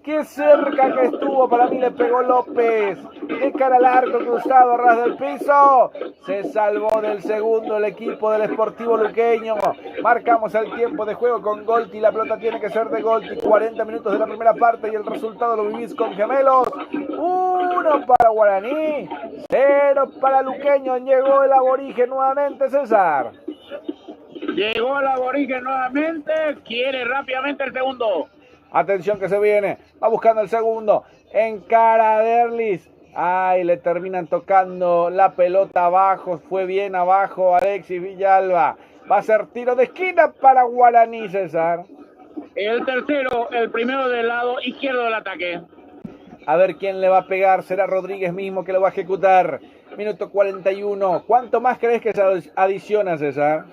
Qué cerca que estuvo, para mí le pegó López. De cara al arco cruzado a ras del piso. Se salvó del segundo el equipo del Sportivo Luqueño. Marcamos el tiempo de juego con Golti. La pelota tiene que ser de Golti. 40 minutos de la primera parte y el resultado lo vivís con Gemelos. 1 para Guaraní, 0 para Luqueño. Llegó el aborigen nuevamente, César. Llegó el aborigen nuevamente. Quiere rápidamente el segundo. Atención que se viene, va buscando el segundo, en cara de Erlis. Ay, le terminan tocando la pelota abajo, fue bien abajo Alexis Villalba. Va a ser tiro de esquina para Guaraní, César. El tercero, el primero del lado izquierdo del ataque. A ver quién le va a pegar, será Rodríguez mismo que lo va a ejecutar. Minuto 41, ¿cuánto más crees que se adiciona, César?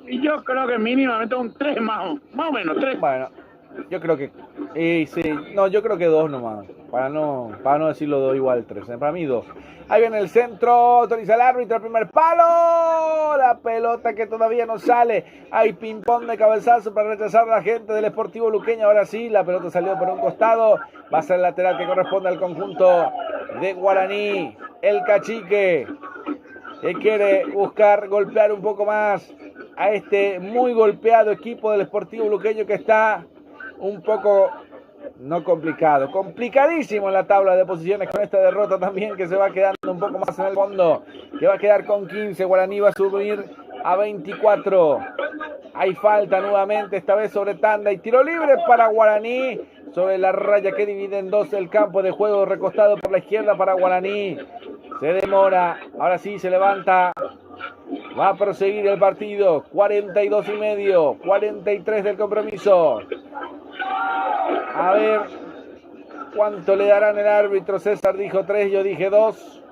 Yo creo que mínimamente un 3 más o menos, 3. Bueno. Yo creo que, sí, no, yo creo que 2 nomás, para no decirlo 2 igual 3, para mí 2. Ahí viene el centro, autoriza el árbitro, el primer palo, la pelota que todavía no sale, hay ping-pong de cabezazo para rechazar a la gente del Sportivo Luqueño. Ahora sí, la pelota salió por un costado, va a ser el lateral que corresponde al conjunto de Guaraní, el cacique, que quiere buscar golpear un poco más a este muy golpeado equipo del Sportivo Luqueño que está un poco, no complicado, complicadísimo en la tabla de posiciones con esta derrota también, que se va quedando un poco más en el fondo, que va a quedar con 15, Guaraní va a subir a 24. Hay falta nuevamente, esta vez sobre tanda y tiro libre para Guaraní, sobre la raya que divide en dos el campo de juego, recostado por la izquierda para Guaraní. Se demora, ahora sí se levanta. Va a proseguir el partido, 42 y medio, 43 del compromiso. A ver cuánto le darán el árbitro. César dijo 3, yo dije 2.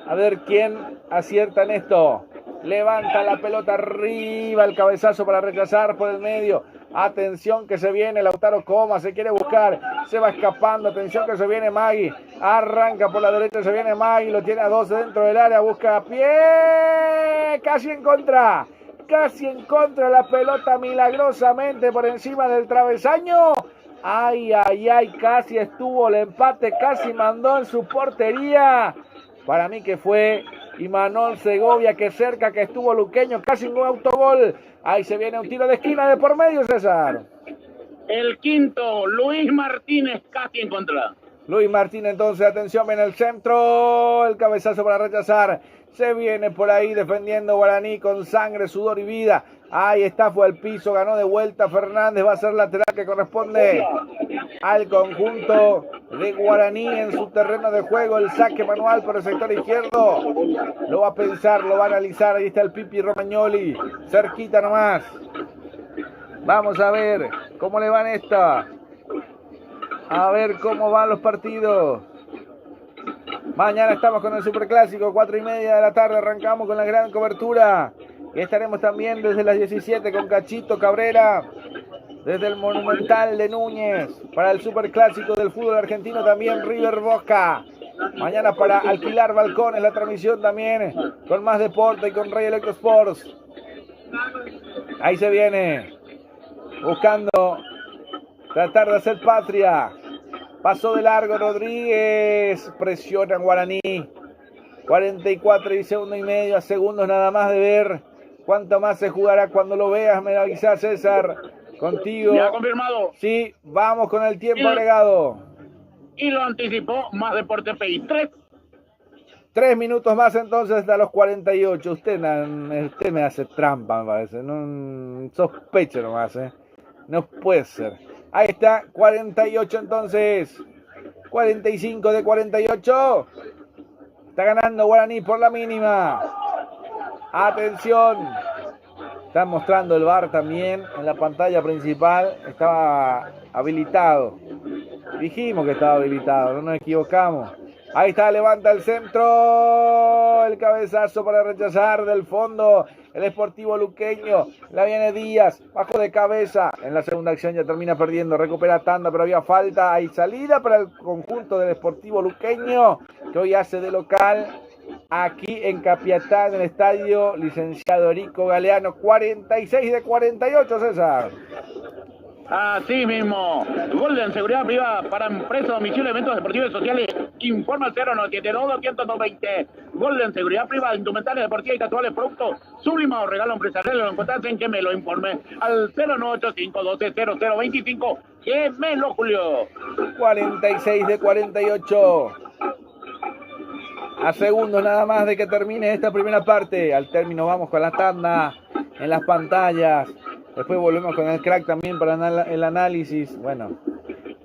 A ver quién acierta en esto. Levanta la pelota arriba, el cabezazo para rechazar por el medio. Atención que se viene Lautaro Coma, se quiere buscar, se va escapando. Atención que se viene Magui, arranca por la derecha, se viene Magui, lo tiene a 12 dentro del área, busca a pie, casi en contra la pelota milagrosamente por encima del travesaño. Ay, ay, ay, casi estuvo el empate, casi mandó en su portería. Para mí que fue Imanol Segovia, que cerca que estuvo Luqueño, casi un autogol. Ahí se viene un tiro de esquina de por medio, César. El quinto, Luis Martínez, casi en contra. Luis Martínez, entonces, atención, en el centro, el cabezazo para rechazar. Se viene por ahí defendiendo Guaraní con sangre, sudor y vida. Ahí está, fue al piso, ganó de vuelta Fernández, va a ser lateral que corresponde al conjunto de Guaraní en su terreno de juego. El saque manual por el sector izquierdo. Lo va a pensar, lo va a analizar. Ahí está el Pipi Romagnoli, cerquita nomás. Vamos a ver cómo le van esta. A ver cómo van los partidos. Mañana estamos con el Superclásico, 4:30 de la tarde, arrancamos con la gran cobertura. Y estaremos también desde las 17 con Cachito Cabrera, desde el Monumental de Núñez, para el Superclásico del fútbol argentino también River Boca. Mañana para alquilar balcones, la transmisión también con más deporte y con Rey Electro Sports. Ahí se viene, buscando tratar de hacer patria. Pasó de largo Rodríguez, presiona Guaraní. 44 y segundo y medio, a segundos nada más de ver cuánto más se jugará. Cuando lo veas me avisás, César, contigo. Ya confirmado. Sí, vamos con el tiempo agregado. Y lo anticipó Más Deporte PI. 3 minutos más entonces hasta los 48. Usted me hace trampa, me parece. No sospecho nomás, No puede ser. Ahí está, 48 entonces. 45 de 48. Está ganando Guaraní por la mínima. Atención. Están mostrando el VAR también en la pantalla principal. Estaba habilitado. Dijimos que estaba habilitado, no nos equivocamos. Ahí está, levanta el centro. El cabezazo para rechazar del fondo. El Sportivo Luqueño. La viene Díaz. Bajo de cabeza. En la segunda acción ya termina perdiendo. Recupera tanda, pero había falta. Hay salida para el conjunto del Sportivo Luqueño, que hoy hace de local aquí en Capiatá, en el estadio Licenciado Erico Galeano. 46 de 48, César. Así mismo. Golden Seguridad Privada para empresas, domicilio, eventos deportivos y sociales. Informa al 0972-220. Golden Seguridad Privada, indumentaria deportiva y casuales, productos sublimados, regalo empresarial. Lo encontrás en Gemelo. Informe al 0985-120025. Gemelo, Julio. 46 de 48. A segundos nada más de que termine esta primera parte. Al término vamos con la tanda en las pantallas. Después volvemos con el crack también para el análisis. Bueno,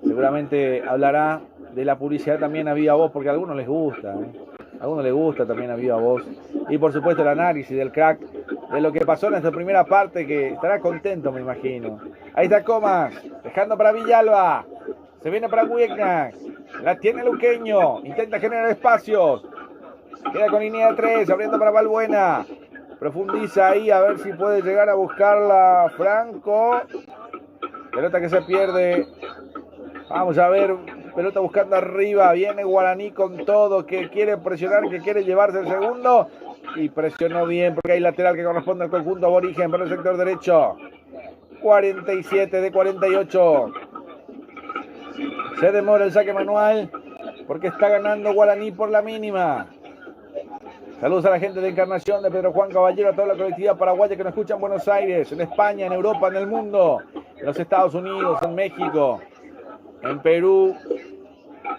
seguramente hablará de la publicidad también a viva voz, porque a algunos les gusta. A algunos les gusta también a viva voz. Y por supuesto el análisis del crack, de lo que pasó en esta primera parte, que estará contento, me imagino. Ahí está Comas, dejando para Villalba. Se viene para Hueca. La tiene Luqueño. Intenta generar espacios. Queda con línea de 3, abriendo para Valbuena. Profundiza ahí a ver si puede llegar a buscarla Franco. Pelota que se pierde. Vamos a ver. Pelota buscando arriba. Viene Guaraní con todo. Que quiere presionar, que quiere llevarse el segundo. Y presionó bien porque hay lateral que corresponde al conjunto aborigen para el sector derecho. 47 de 48. Se demora el saque manual porque está ganando Guaraní por la mínima. Saludos a la gente de Encarnación, de Pedro Juan Caballero, a toda la colectividad paraguaya que nos escucha en Buenos Aires, en España, en Europa, en el mundo, en los Estados Unidos, en México, en Perú,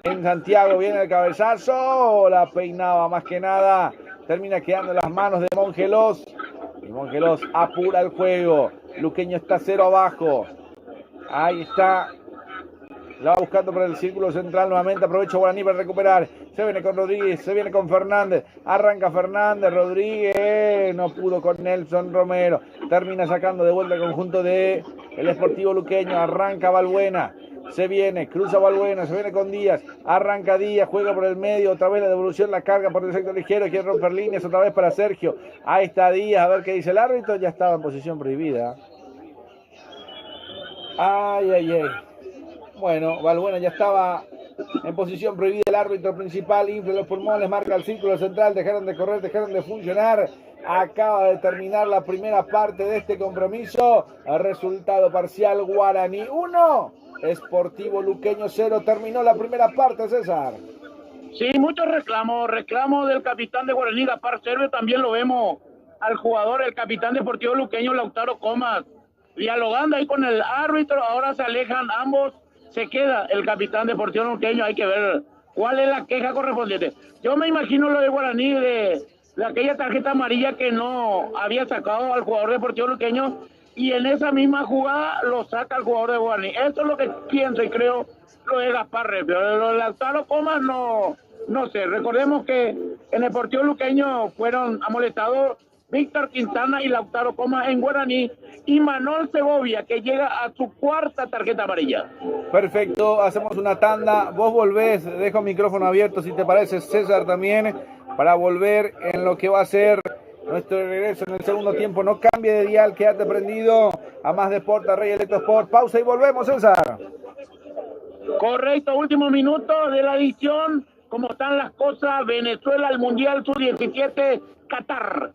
en Santiago. Viene el cabezazo, la peinaba más que nada, termina quedando en las manos de Mongelos, y Mongelos apura el juego. Luqueño está 0 abajo. Ahí está. La va buscando por el círculo central nuevamente. Aprovecha Guaraní para recuperar. Se viene con Rodríguez, se viene con Fernández. Arranca Fernández, Rodríguez. No pudo con Nelson Romero. Termina sacando de vuelta el conjunto de el Sportivo Luqueño. Arranca Valbuena. Se viene, cruza Valbuena, se viene con Díaz. Arranca Díaz, juega por el medio. Otra vez la devolución, la carga por el sector ligero. Quiere romper líneas otra vez para Sergio. Ahí está Díaz, a ver qué dice el árbitro. Ya estaba en posición prohibida. Ay, ay, ay. Bueno, Valbuena ya estaba en posición prohibida. El árbitro principal infla los pulmones, marca el círculo central. Dejaron de correr, dejaron de funcionar. Acaba de terminar la primera parte de este compromiso. Resultado parcial: Guaraní 1, Sportivo Luqueño 0. Terminó la primera parte, César. Sí, muchos reclamos del capitán de Guaraní, Gaspar Servio. También lo vemos al jugador, el capitán deportivo luqueño, Lautaro Comas, dialogando ahí con el árbitro. Ahora se alejan ambos. Se queda el capitán deportivo luqueño. Hay que ver cuál es la queja correspondiente. Yo me imagino lo de Guaraní, de aquella tarjeta amarilla que no había sacado al jugador deportivo luqueño, y en esa misma jugada lo saca el jugador de Guaraní. Eso es lo que pienso y creo lo de Gaspar Repio. Lo de Lautaro Comas no sé. Recordemos que en el deportivo luqueño fueron amolestados Víctor Quintana y Lautaro Comas en Guaraní, y Manuel Segovia, que llega a su cuarta tarjeta amarilla. Perfecto, hacemos una tanda. Vos volvés, dejo el micrófono abierto si te parece, César, también, para volver en lo que va a ser nuestro regreso en el segundo tiempo. No cambie de dial, quédate prendido a Más Deporte, Rey Electro Sport. Pausa y volvemos, César. Correcto, último minuto de la edición. ¿Cómo están las cosas? Venezuela, el Mundial Sub-17, Qatar.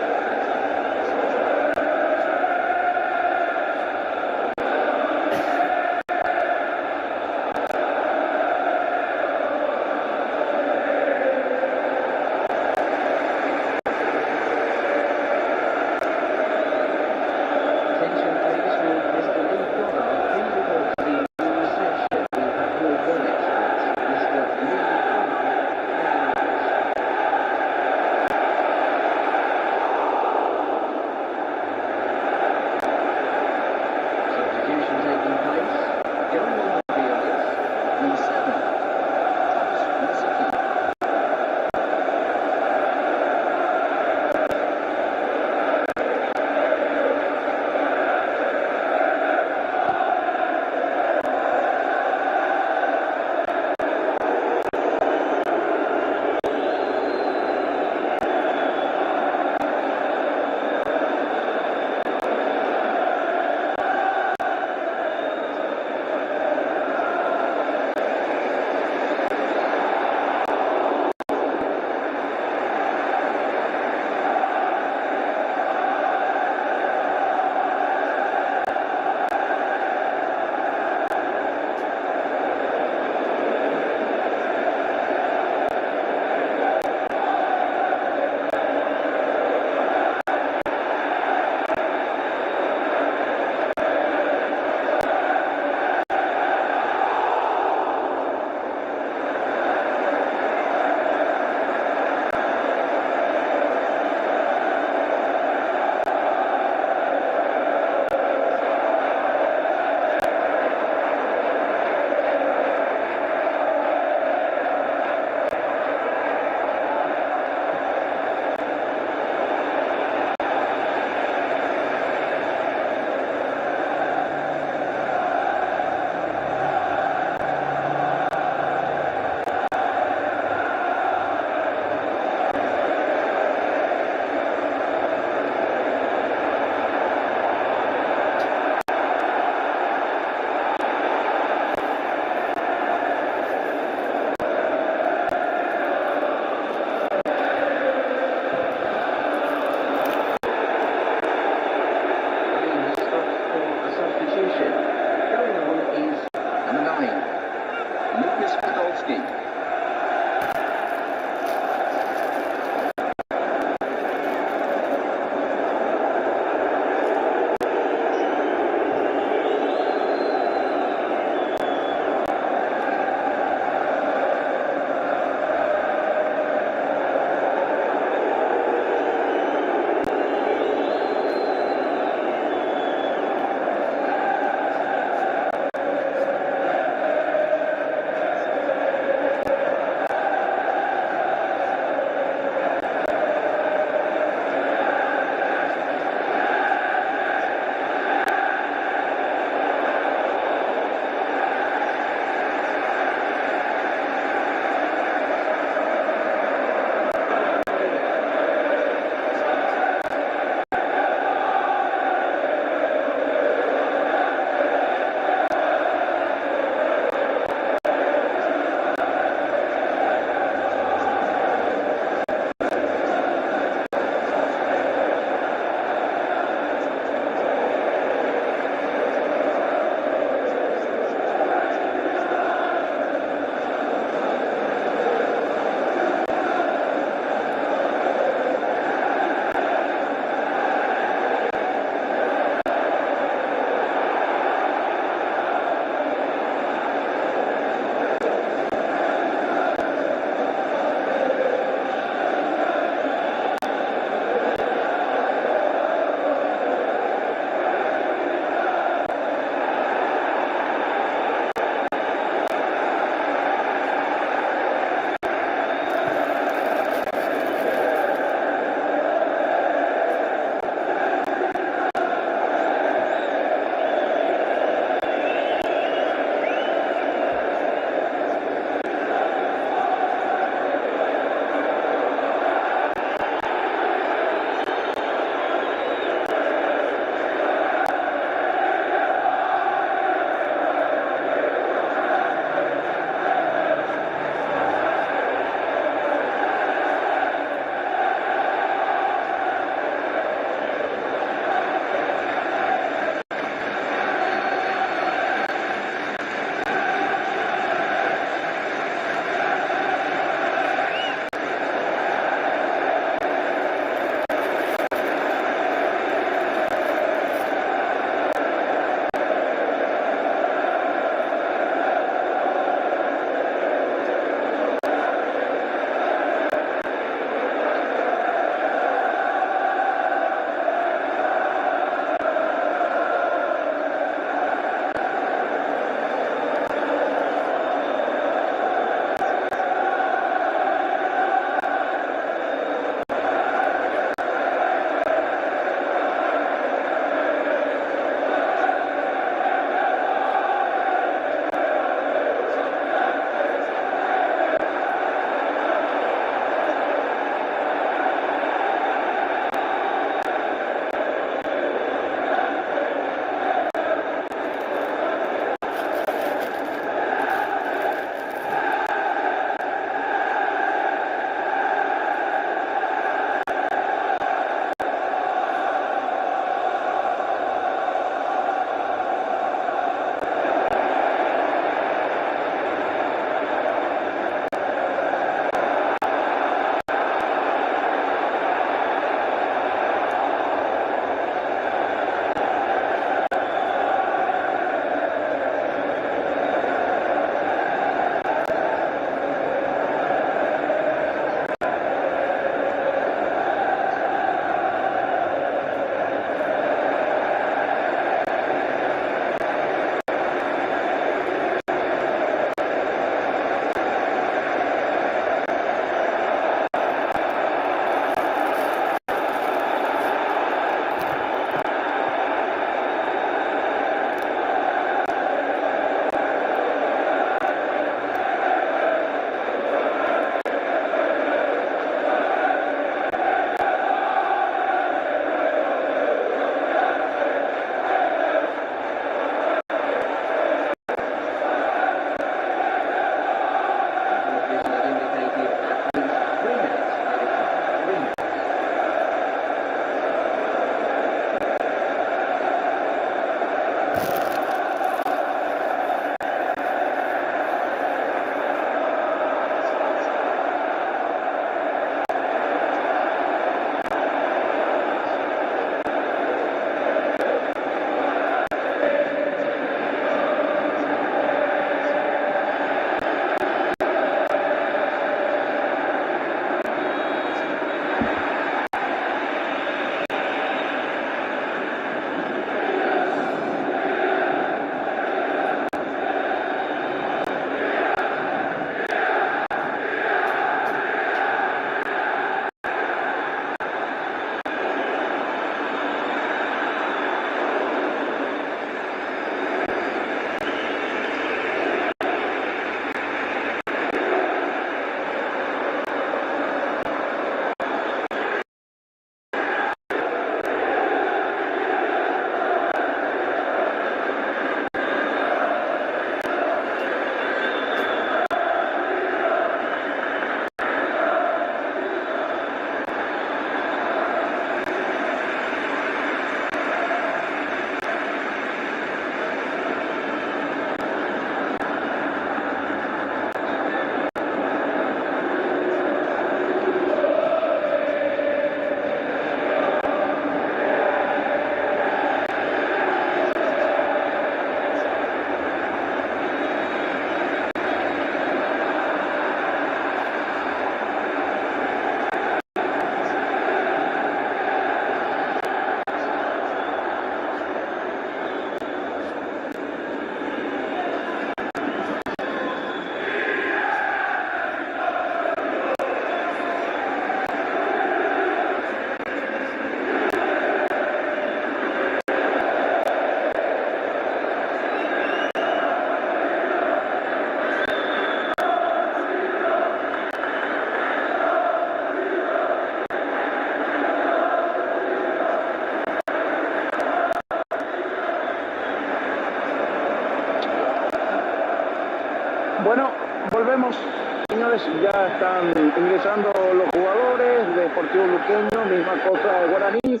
Señores, ya están ingresando los jugadores de Deportivo Luqueño, misma cosa de Guaraní.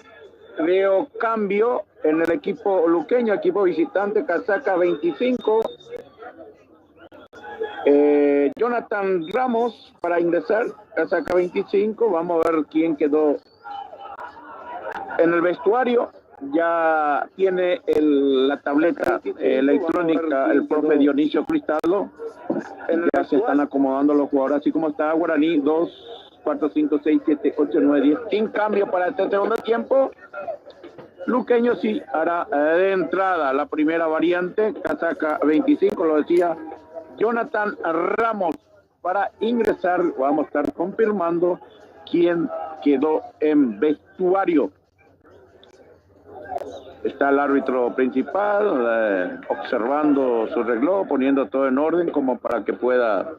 Veo cambio en el equipo luqueño, equipo visitante, casaca 25. Jonathan Ramos para ingresar, casaca 25. Vamos a ver quién quedó en el vestuario. Ya tiene la tableta electrónica el profe Dionisio Cristaldo. Ya se están acomodando los jugadores, así como está Guaraní, 2, 4, 5, 6, 7, 8, 9, 10. Sin cambio para este segundo tiempo. Luqueño sí hará de entrada la primera variante, casaca 25, lo decía Jonathan Ramos. Para ingresar, vamos a estar confirmando quién quedó en vestuario. Está el árbitro principal observando su reloj, poniendo todo en orden como para que pueda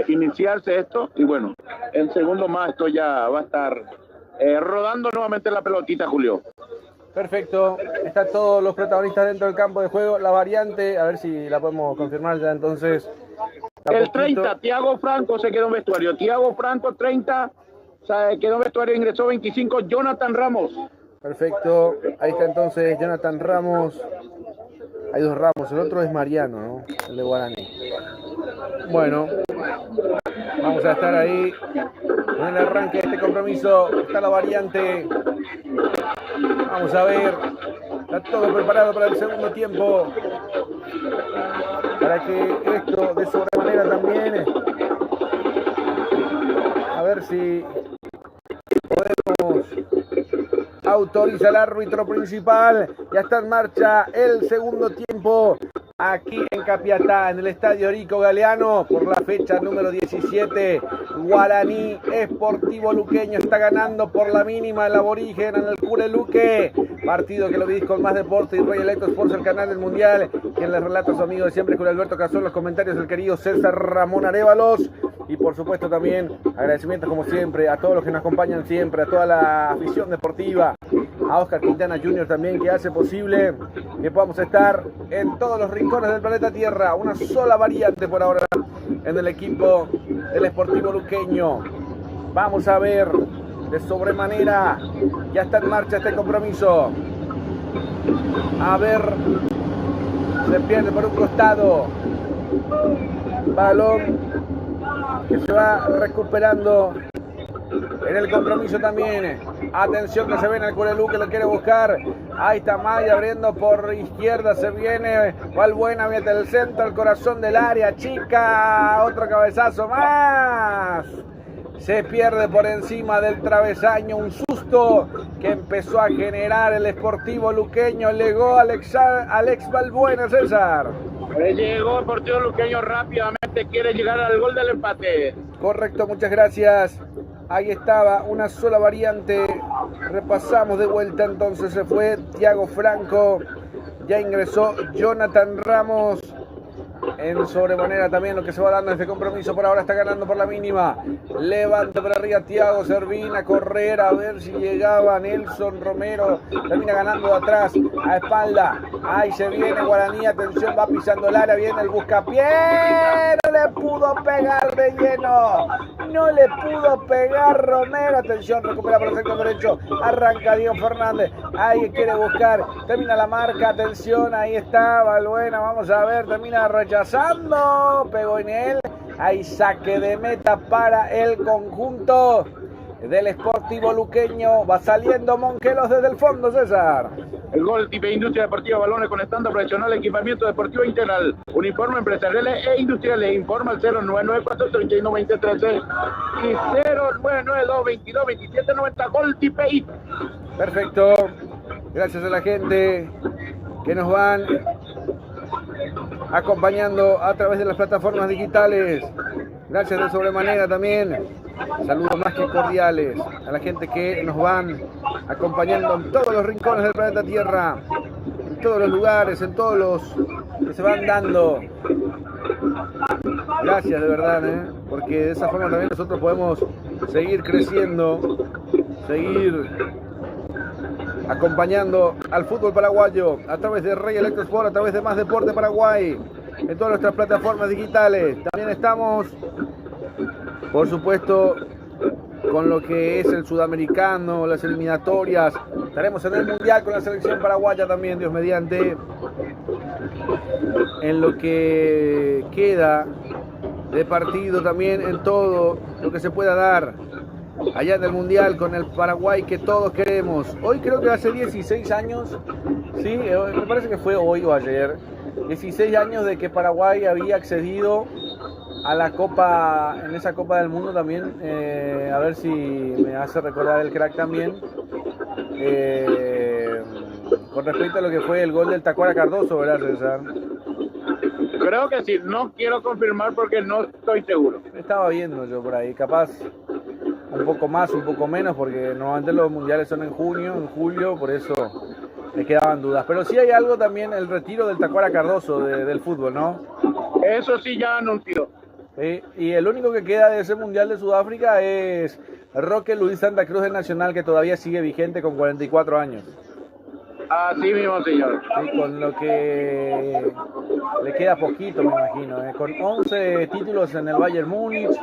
iniciarse esto. Y bueno, en segundo más esto ya va a estar rodando nuevamente la pelotita, Julio. Perfecto, están todos los protagonistas dentro del campo de juego. La variante, a ver si la podemos confirmar ya entonces. El 30, Thiago Franco se quedó en vestuario. Thiago Franco, 30, quedó en vestuario, ingresó 25, Jonathan Ramos. Perfecto, ahí está entonces Jonathan Ramos. Hay dos Ramos, el otro es Mariano, ¿no? El de Guaraní. Bueno, vamos a estar ahí en el arranque de este compromiso. Está la variante. Vamos a ver. Está todo preparado para el segundo tiempo. Para que esto de sobremanera también. A ver si podemos. Autoriza el árbitro principal. Ya está en marcha el segundo tiempo. Aquí en Capiatá, en el estadio Erico Galeano, por la fecha número 17, Guaraní Esportivo Luqueño está ganando por la mínima el aborigen en el Cureluque. Partido que lo vivís con Más Deporte y Rey Electro Sports, el canal del Mundial. Quien les relata a su amigo de siempre, Julio Alberto Cazón, los comentarios del querido César Ramón Arévalos. Y por supuesto también agradecimientos como siempre a todos los que nos acompañan siempre, a toda la afición deportiva, a Oscar Quintana Jr. también, que hace posible que podamos estar en todos los rincones del planeta Tierra. Una sola variante por ahora en el equipo del Esportivo Luqueño. Vamos a ver de sobremanera, ya está en marcha este compromiso. A ver, se pierde por un costado, balón que se va recuperando en el compromiso también. Atención que se ve en el Curelú, que lo quiere buscar. Ahí está Maya abriendo por izquierda, se viene Valbuena, mete el centro, el corazón del área, chica, otro cabezazo más. Se pierde por encima del travesaño, un susto que empezó a generar el Esportivo Luqueño. Llegó Alex Valbuena, César. Llegó el Deportivo Luqueño rápidamente, quiere llegar al gol del empate. Correcto, muchas gracias. Ahí estaba, una sola variante. Repasamos de vuelta, entonces se fue Thiago Franco. Ya ingresó Jonathan Ramos. En sobremanera también lo que se va dando este compromiso. Por ahora está ganando por la mínima. Levanta para arriba Thiago Servina, correr a ver si llegaba Nelson Romero. Termina ganando de atrás a espalda. Ahí se viene Guaraní, atención, va pisando el área, viene el buscapié. No le pudo pegar de lleno. No le pudo pegar Romero. Atención, recupera por el sector derecho. Arranca Diego Fernández. Ahí quiere buscar. Termina la marca. Atención, ahí está Valbuena. Vamos a ver, termina rechazando, pegó en él, hay saque de meta para el conjunto del Esportivo Luqueño. Va saliendo Monquelos desde el fondo, César. El gol Tipe Industria Deportiva, balones con estándar profesional, equipamiento deportivo integral, uniforme empresariales e industriales. Informa al 0994-31-2013 y 0992-22-2790. Gol Tipe. Perfecto, gracias a la gente que nos van acompañando a través de las plataformas digitales. Gracias de sobremanera también. Saludos más que cordiales a la gente que nos van acompañando en todos los rincones del planeta Tierra, en todos los lugares, en todos los que se van dando. Gracias de verdad, porque de esa forma también nosotros podemos seguir creciendo, seguir acompañando al fútbol paraguayo a través de Rey Electro Sport, a través de Más Deporte Paraguay. en todas nuestras plataformas digitales. También estamos, por supuesto, con lo que es el sudamericano, las eliminatorias. Estaremos en el mundial con la selección paraguaya también, Dios mediante. En lo que queda de partido también, en todo lo que se pueda dar allá en el mundial con el Paraguay que todos queremos. Hoy creo que hace 16 años, sí, me parece que fue hoy o ayer, 16 años de que Paraguay había accedido a la Copa, en esa Copa del Mundo también, a ver si me hace recordar el crack también, con respecto a lo que fue el gol del Tacuara Cardoso, ¿verdad, César? Creo que sí, no quiero confirmar porque no estoy seguro. Estaba viendo yo por ahí, capaz un poco más, un poco menos, porque normalmente los mundiales son en junio, en julio, por eso me quedaban dudas. Pero sí hay algo también, el retiro del Tacuara Cardoso del fútbol, ¿no? Eso sí ya anunció. Y el único que queda de ese mundial de Sudáfrica es Roque Luis Santa Cruz del Nacional, que todavía sigue vigente con 44 años. Así mismo, señor. Sí, con lo que le queda poquito, me imagino. Con 11 títulos en el Bayern Múnich.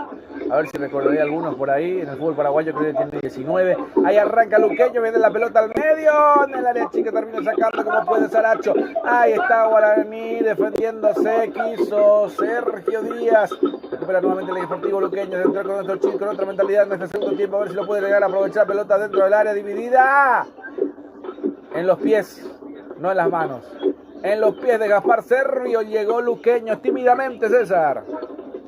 A ver si recordaré algunos por ahí. En el fútbol paraguayo creo que tiene 19. Ahí arranca Luqueño, viene la pelota al medio. En el área chica termina sacando como puede Saracho. Ahí está Guaraní defendiéndose. Quiso Sergio Díaz. Recupera nuevamente el Deportivo Luqueño. Dentro con nuestro chico, con otra mentalidad en este segundo tiempo. A ver si lo puede llegar a aprovechar. Pelota dentro del área dividida. En los pies, no en las manos. En los pies de Gaspar Servio llegó Luqueño tímidamente, César.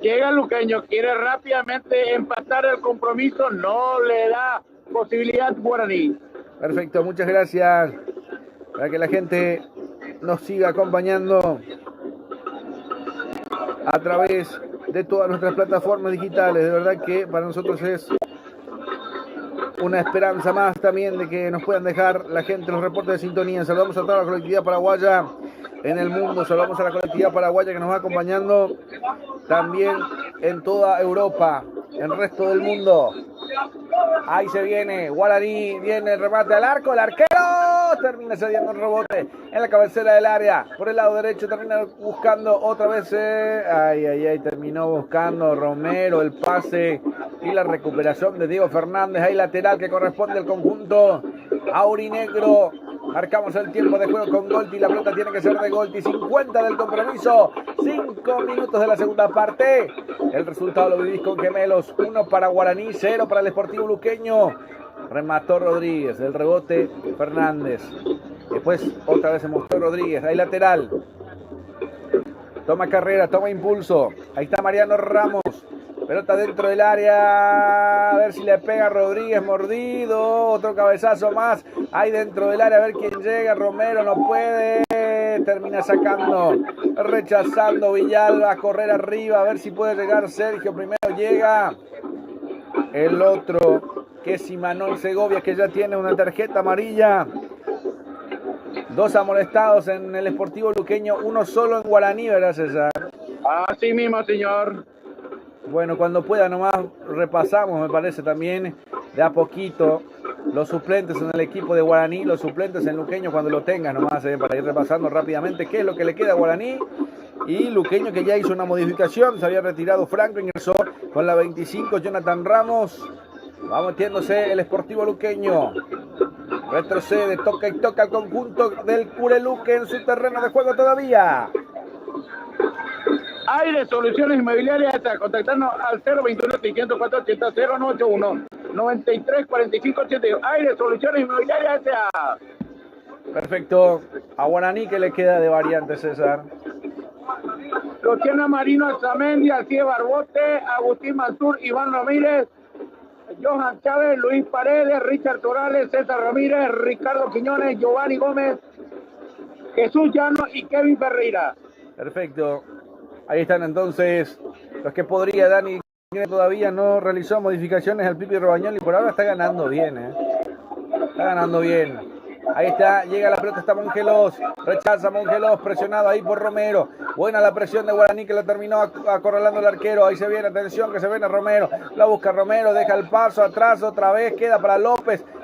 Llega Luqueño, quiere rápidamente empatar el compromiso, no le da posibilidad Guaraní. Perfecto, muchas gracias. Para que la gente nos siga acompañando a través de todas nuestras plataformas digitales. De verdad que para nosotros es una esperanza más también de que nos puedan dejar la gente los reportes de sintonía. Saludamos a toda la colectividad paraguaya en el mundo, saludamos a la colectividad paraguaya que nos va acompañando también en toda Europa, en el resto del mundo. Ahí se viene Guaraní, viene el remate al arco, el arquero termina cediendo un rebote en la cabecera del área, por el lado derecho termina buscando otra vez, terminó buscando Romero el pase y la recuperación de Diego Fernández, ahí lateral que corresponde al conjunto aurinegro. Marcamos el tiempo de juego con Golti, la pelota tiene que ser de Golti, 50 del compromiso, 5 minutos de la segunda parte. El resultado lo vivís con Gemelos, 1 para Guaraní, 0 para el Sportivo Luqueño. Remató Rodríguez, el rebote Fernández. Después otra vez se mostró Rodríguez, ahí lateral. Toma carrera, toma impulso. Ahí está Mariano Ramos. Pelota dentro del área, a ver si le pega Rodríguez, mordido, otro cabezazo más, ahí dentro del área, a ver quién llega, Romero no puede, termina sacando, rechazando Villalba, a correr arriba, a ver si puede llegar Sergio, primero llega el otro, que es Imanol Segovia, que ya tiene una tarjeta amarilla. 2 amonestados en el Sportivo Luqueño, 1 solo en Guaraní, ¿verdad, César? Así mismo, señor. Bueno, cuando pueda nomás repasamos, me parece también, de a poquito, los suplentes en el equipo de Guaraní, los suplentes en Luqueño cuando lo tengas nomás, para ir repasando rápidamente qué es lo que le queda a Guaraní. Y Luqueño que ya hizo una modificación, se había retirado Franco, ingresó con la 25 Jonathan Ramos. Va metiéndose el Sportivo Luqueño. Retrocede, toca y toca el conjunto del Cureluque en su terreno de juego todavía. Aire Soluciones Inmobiliarias, contactarnos al 021-604-80-081 93-45-82. Aire Soluciones Inmobiliarias. Perfecto. A Guaraní, ¿qué le queda de variante, César? Luciana Marino Alzamendi, Alcides Barbote, Agustín Mansur, Iván Ramírez, Johan Chávez, Luis Paredes, Richard Torales, César Ramírez, Ricardo Quiñones, Giovanni Gómez, Jesús Llano y Kevin Ferreira. Perfecto. Ahí están entonces los que podría. Dani todavía no realizó modificaciones al Pipi Robagnoli y por ahora está ganando bien, Está ganando bien. Ahí está, llega la pelota, está Mongelos, rechaza Mongelos, presionado ahí por Romero. Buena la presión de Guaraní que la terminó acorralando el arquero. Ahí se viene, atención, que se viene Romero. La busca Romero, deja el paso atrás otra vez, queda para López.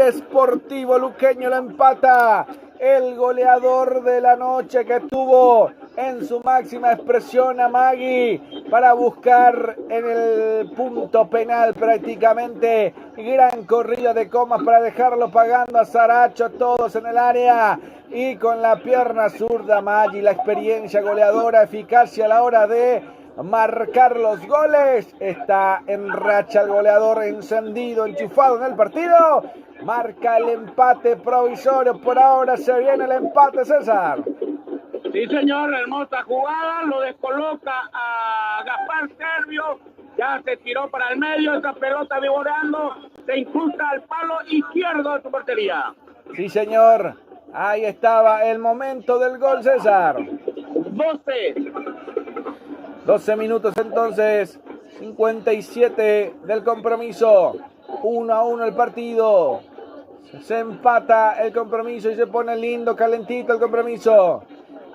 el Sportivo Luqueño lo empata. El goleador de la noche que tuvo en su máxima expresión a Magui para buscar en el punto penal prácticamente. Gran corrida de Comas para dejarlo pagando a Saracho, todos en el área. Y con la pierna zurda Magui, la experiencia goleadora, eficacia a la hora de marcar los goles. Está en racha el goleador, encendido, enchufado en el partido. Marca el empate provisorio. Por ahora se viene el empate, César. Sí, señor, hermosa jugada. Lo descoloca a Gaspar Servio. Ya se tiró para el medio. Esa pelota vivoreando. Se incrusta al palo izquierdo de su portería. Sí, señor. Ahí estaba el momento del gol, César. 12 minutos entonces. 57 del compromiso. 1-1 el partido. Se empata el compromiso y se pone lindo, calentito el compromiso.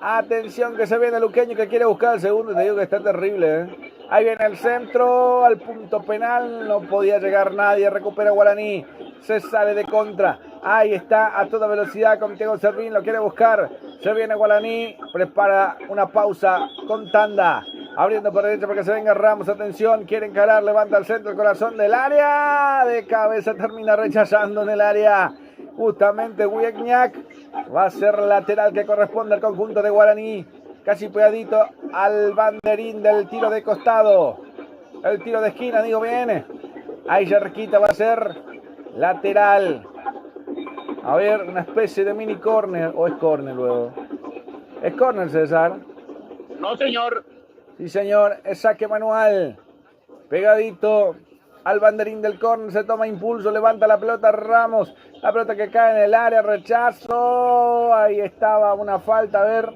Atención que se viene Luqueño que quiere buscar el segundo. Te digo que está terrible, ¿eh? Ahí viene el centro al punto penal. No podía llegar nadie. Recupera Guaraní. Se sale de contra. Ahí está a toda velocidad con Diego Servín. Lo quiere buscar. Se viene Guaraní. Prepara una pausa con tanda. Abriendo por derecha para que se venga Ramos. Atención. Quiere encarar. Levanta el centro. El corazón del área. De cabeza termina rechazando en el área. Justamente Wieñak. Va a ser lateral que corresponde al conjunto de Guaraní. Casi pegadito al banderín del tiro de costado. El tiro de esquina, digo bien. Ahí cerquita va a ser lateral. A ver, una especie de mini corner. ¿O es corner luego? ¿Es corner, César? No, señor. Sí, señor. Es saque manual. Pegadito al banderín del córner, se toma impulso, levanta la pelota Ramos, la pelota que cae en el área, rechazo, ahí estaba una falta, a ver,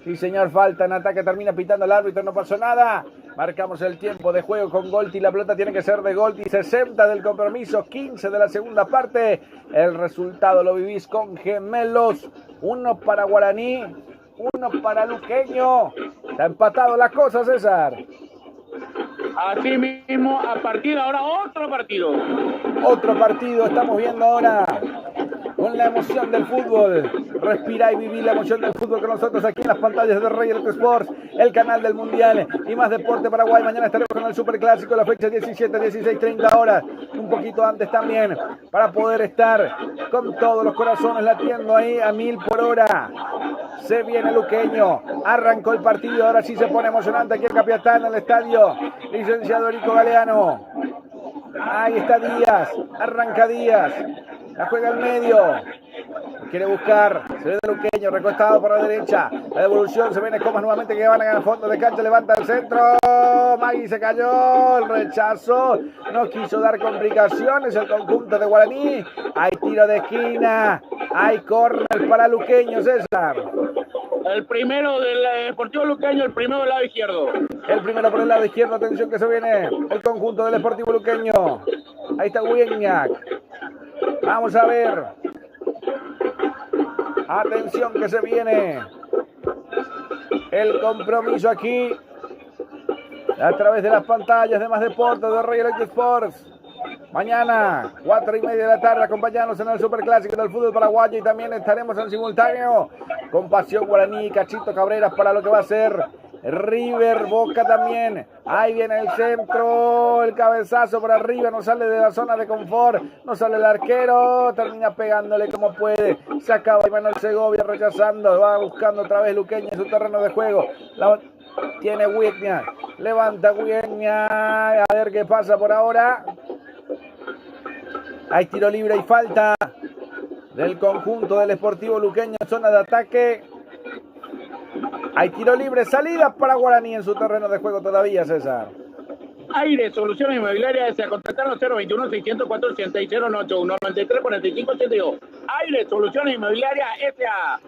sí señor, falta en ataque, termina pitando el árbitro, no pasó nada, marcamos el tiempo de juego con Golti, la pelota tiene que ser de Golti, 60 del compromiso, 15 de la segunda parte, el resultado lo vivís con gemelos, uno para Guaraní, uno para Luqueño, está empatado la cosa, César. Así mismo, a partir de ahora, otro partido. Otro partido, estamos viendo ahora con la emoción del fútbol. Respira y viví la emoción del fútbol con nosotros aquí en las pantallas de Rey Electro Sports, el canal del Mundial y más Deporte Paraguay. Mañana estaremos con el Superclásico, la fecha 17, 16, 30 horas. Un poquito antes también, para poder estar con todos los corazones latiendo ahí a 1000 por hora. Se viene Luqueño, arrancó el partido, ahora sí se pone emocionante aquí en Capiatá, en el estadio Licenciado Erico Galeano. Ahí está Díaz, arranca Díaz, la juega al medio, quiere buscar, se ve de Luqueño, recostado por la derecha, la devolución, se viene Comas nuevamente que van al fondo de cancha, levanta el centro, Magui se cayó, el rechazo, no quiso dar complicaciones el conjunto de Guaraní, hay tiro de esquina, hay córner para Luqueño, César. El primero del Sportivo Luqueño, el primero del lado izquierdo. El primero por el lado izquierdo, atención que se viene el conjunto del Sportivo Luqueño. Ahí está Wieñak. Vamos a ver. Atención que se viene el compromiso aquí a través de las pantallas de Más Deportes de Rey Electro Sports. Mañana, 4:30 de la tarde, acompañarnos en el Superclásico del fútbol paraguayo y también estaremos en simultáneo con Pasión Guaraní, Cachito Cabreras para lo que va a ser River, Boca también. Ahí viene el centro, el cabezazo por arriba, no sale de la zona de confort, no sale el arquero, termina pegándole como puede. Se acaba Manuel Segovia rechazando, va buscando otra vez Luqueño en su terreno de juego. Tiene Wieñak, levanta Wieñak, a ver qué pasa por ahora. Hay tiro libre y falta del conjunto del Sportivo Luqueño en zona de ataque. Hay tiro libre, salida para Guaraní en su terreno de juego todavía, César. Aire, Soluciones Inmobiliarias, a contactar al 021-604-8681, 93-45-82. Aire, Soluciones Inmobiliarias, S.A.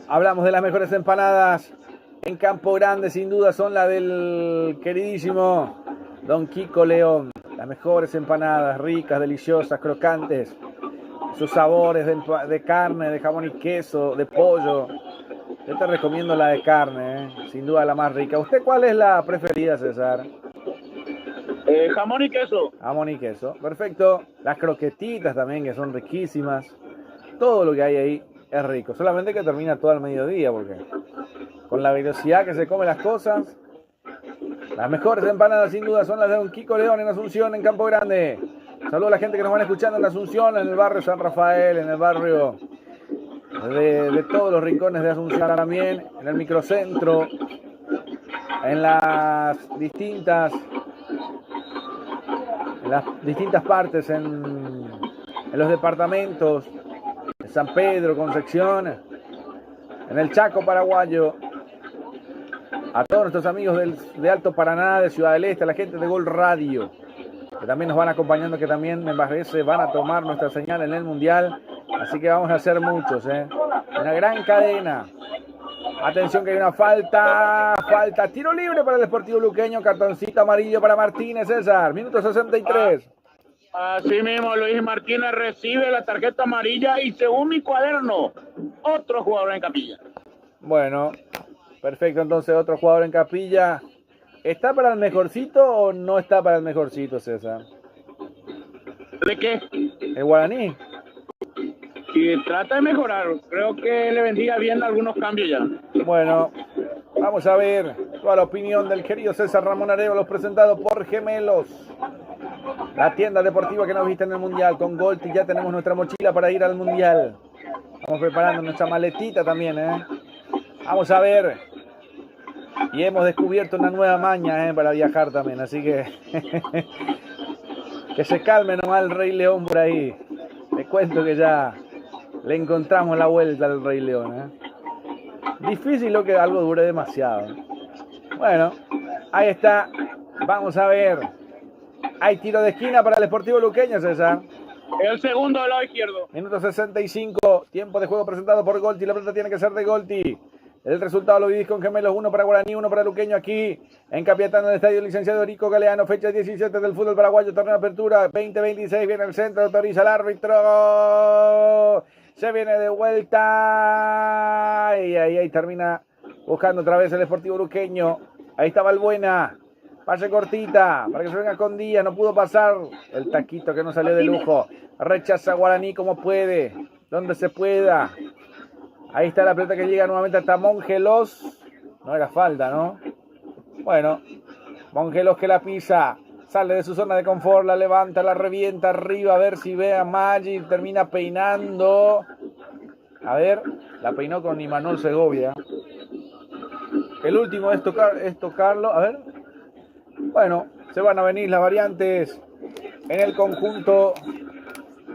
Hablamos de las mejores empanadas en Campo Grande, sin duda son las del queridísimo Don Kiko León. Las mejores empanadas, ricas, deliciosas, crocantes. Sus sabores de carne, de jamón y queso, de pollo. Yo te recomiendo la de carne, sin duda la más rica. ¿Usted cuál es la preferida, César? Jamón y queso. Jamón y queso, perfecto. Las croquetitas también, que son riquísimas. Todo lo que hay ahí es rico. Solamente que termina todo al mediodía, porque con la velocidad que se comen las cosas, las mejores empanadas sin duda son las de Don Kiko León en Asunción, en Campo Grande. Saludos a la gente que nos van escuchando en Asunción, en el barrio San Rafael, en el barrio de todos los rincones de Asunción también, en el microcentro, en las distintas partes, en los departamentos de San Pedro, Concepción, en el Chaco paraguayo. A todos nuestros amigos de Alto Paraná, de Ciudad del Este, a la gente de Gol Radio, que también nos van acompañando, que también me parece van a tomar nuestra señal en el Mundial. Así que vamos a hacer muchos, una gran cadena. Atención que hay una falta, tiro libre para el Sportivo Luqueño, cartoncito amarillo para Martínez, César, minuto 63. Así mismo, Luis Martínez recibe la tarjeta amarilla y según mi cuaderno, otro jugador en capilla. Bueno, perfecto, entonces otro jugador en capilla. ¿Está para el mejorcito o no está para el mejorcito, César? ¿De qué? ¿El Guaraní? Y trata de mejorar, creo que le vendría bien algunos cambios ya. Bueno, vamos a ver toda la opinión del querido César Ramón Arévalos, presentado por Gemelos, la tienda deportiva que nos viste en el Mundial. Con Golti ya tenemos nuestra mochila para ir al Mundial. Estamos preparando nuestra maletita también, Vamos a ver. Y hemos descubierto una nueva maña, para viajar también, así que que se calme nomás el Rey León por ahí. Te cuento que ya le encontramos la vuelta al Rey León, Difícil lo que algo dure demasiado. Bueno, ahí está. Vamos a ver. Hay tiro de esquina para el Sportivo Luqueño, César. El segundo del lado izquierdo. Minuto 65. Tiempo de juego presentado por Golti. La pelota tiene que ser de Golti. El resultado lo vivís con Gemelos, 1 para Guaraní, 1 para Luqueño, aquí en Capiatá, en el estadio Licenciado Erico Galeano, fecha 17 del fútbol paraguayo, torneo de apertura 2026, viene el centro, autoriza el árbitro, se viene de vuelta, y ahí termina buscando otra vez el Sportivo Luqueño. Ahí está Balbuena, pase cortita, para que se venga con Díaz, no pudo pasar, el taquito que no salió de lujo, rechaza Guaraní como puede, donde se pueda. Ahí está la pelota que llega nuevamente hasta Mongelos. No era falta, ¿no? Bueno, Mongelos que la pisa. Sale de su zona de confort, la levanta, la revienta arriba. A ver si ve a Magic. Termina peinando. A ver, la peinó con Imanol Segovia. El último es tocarlo. A ver. Bueno, se van a venir las variantes en el conjunto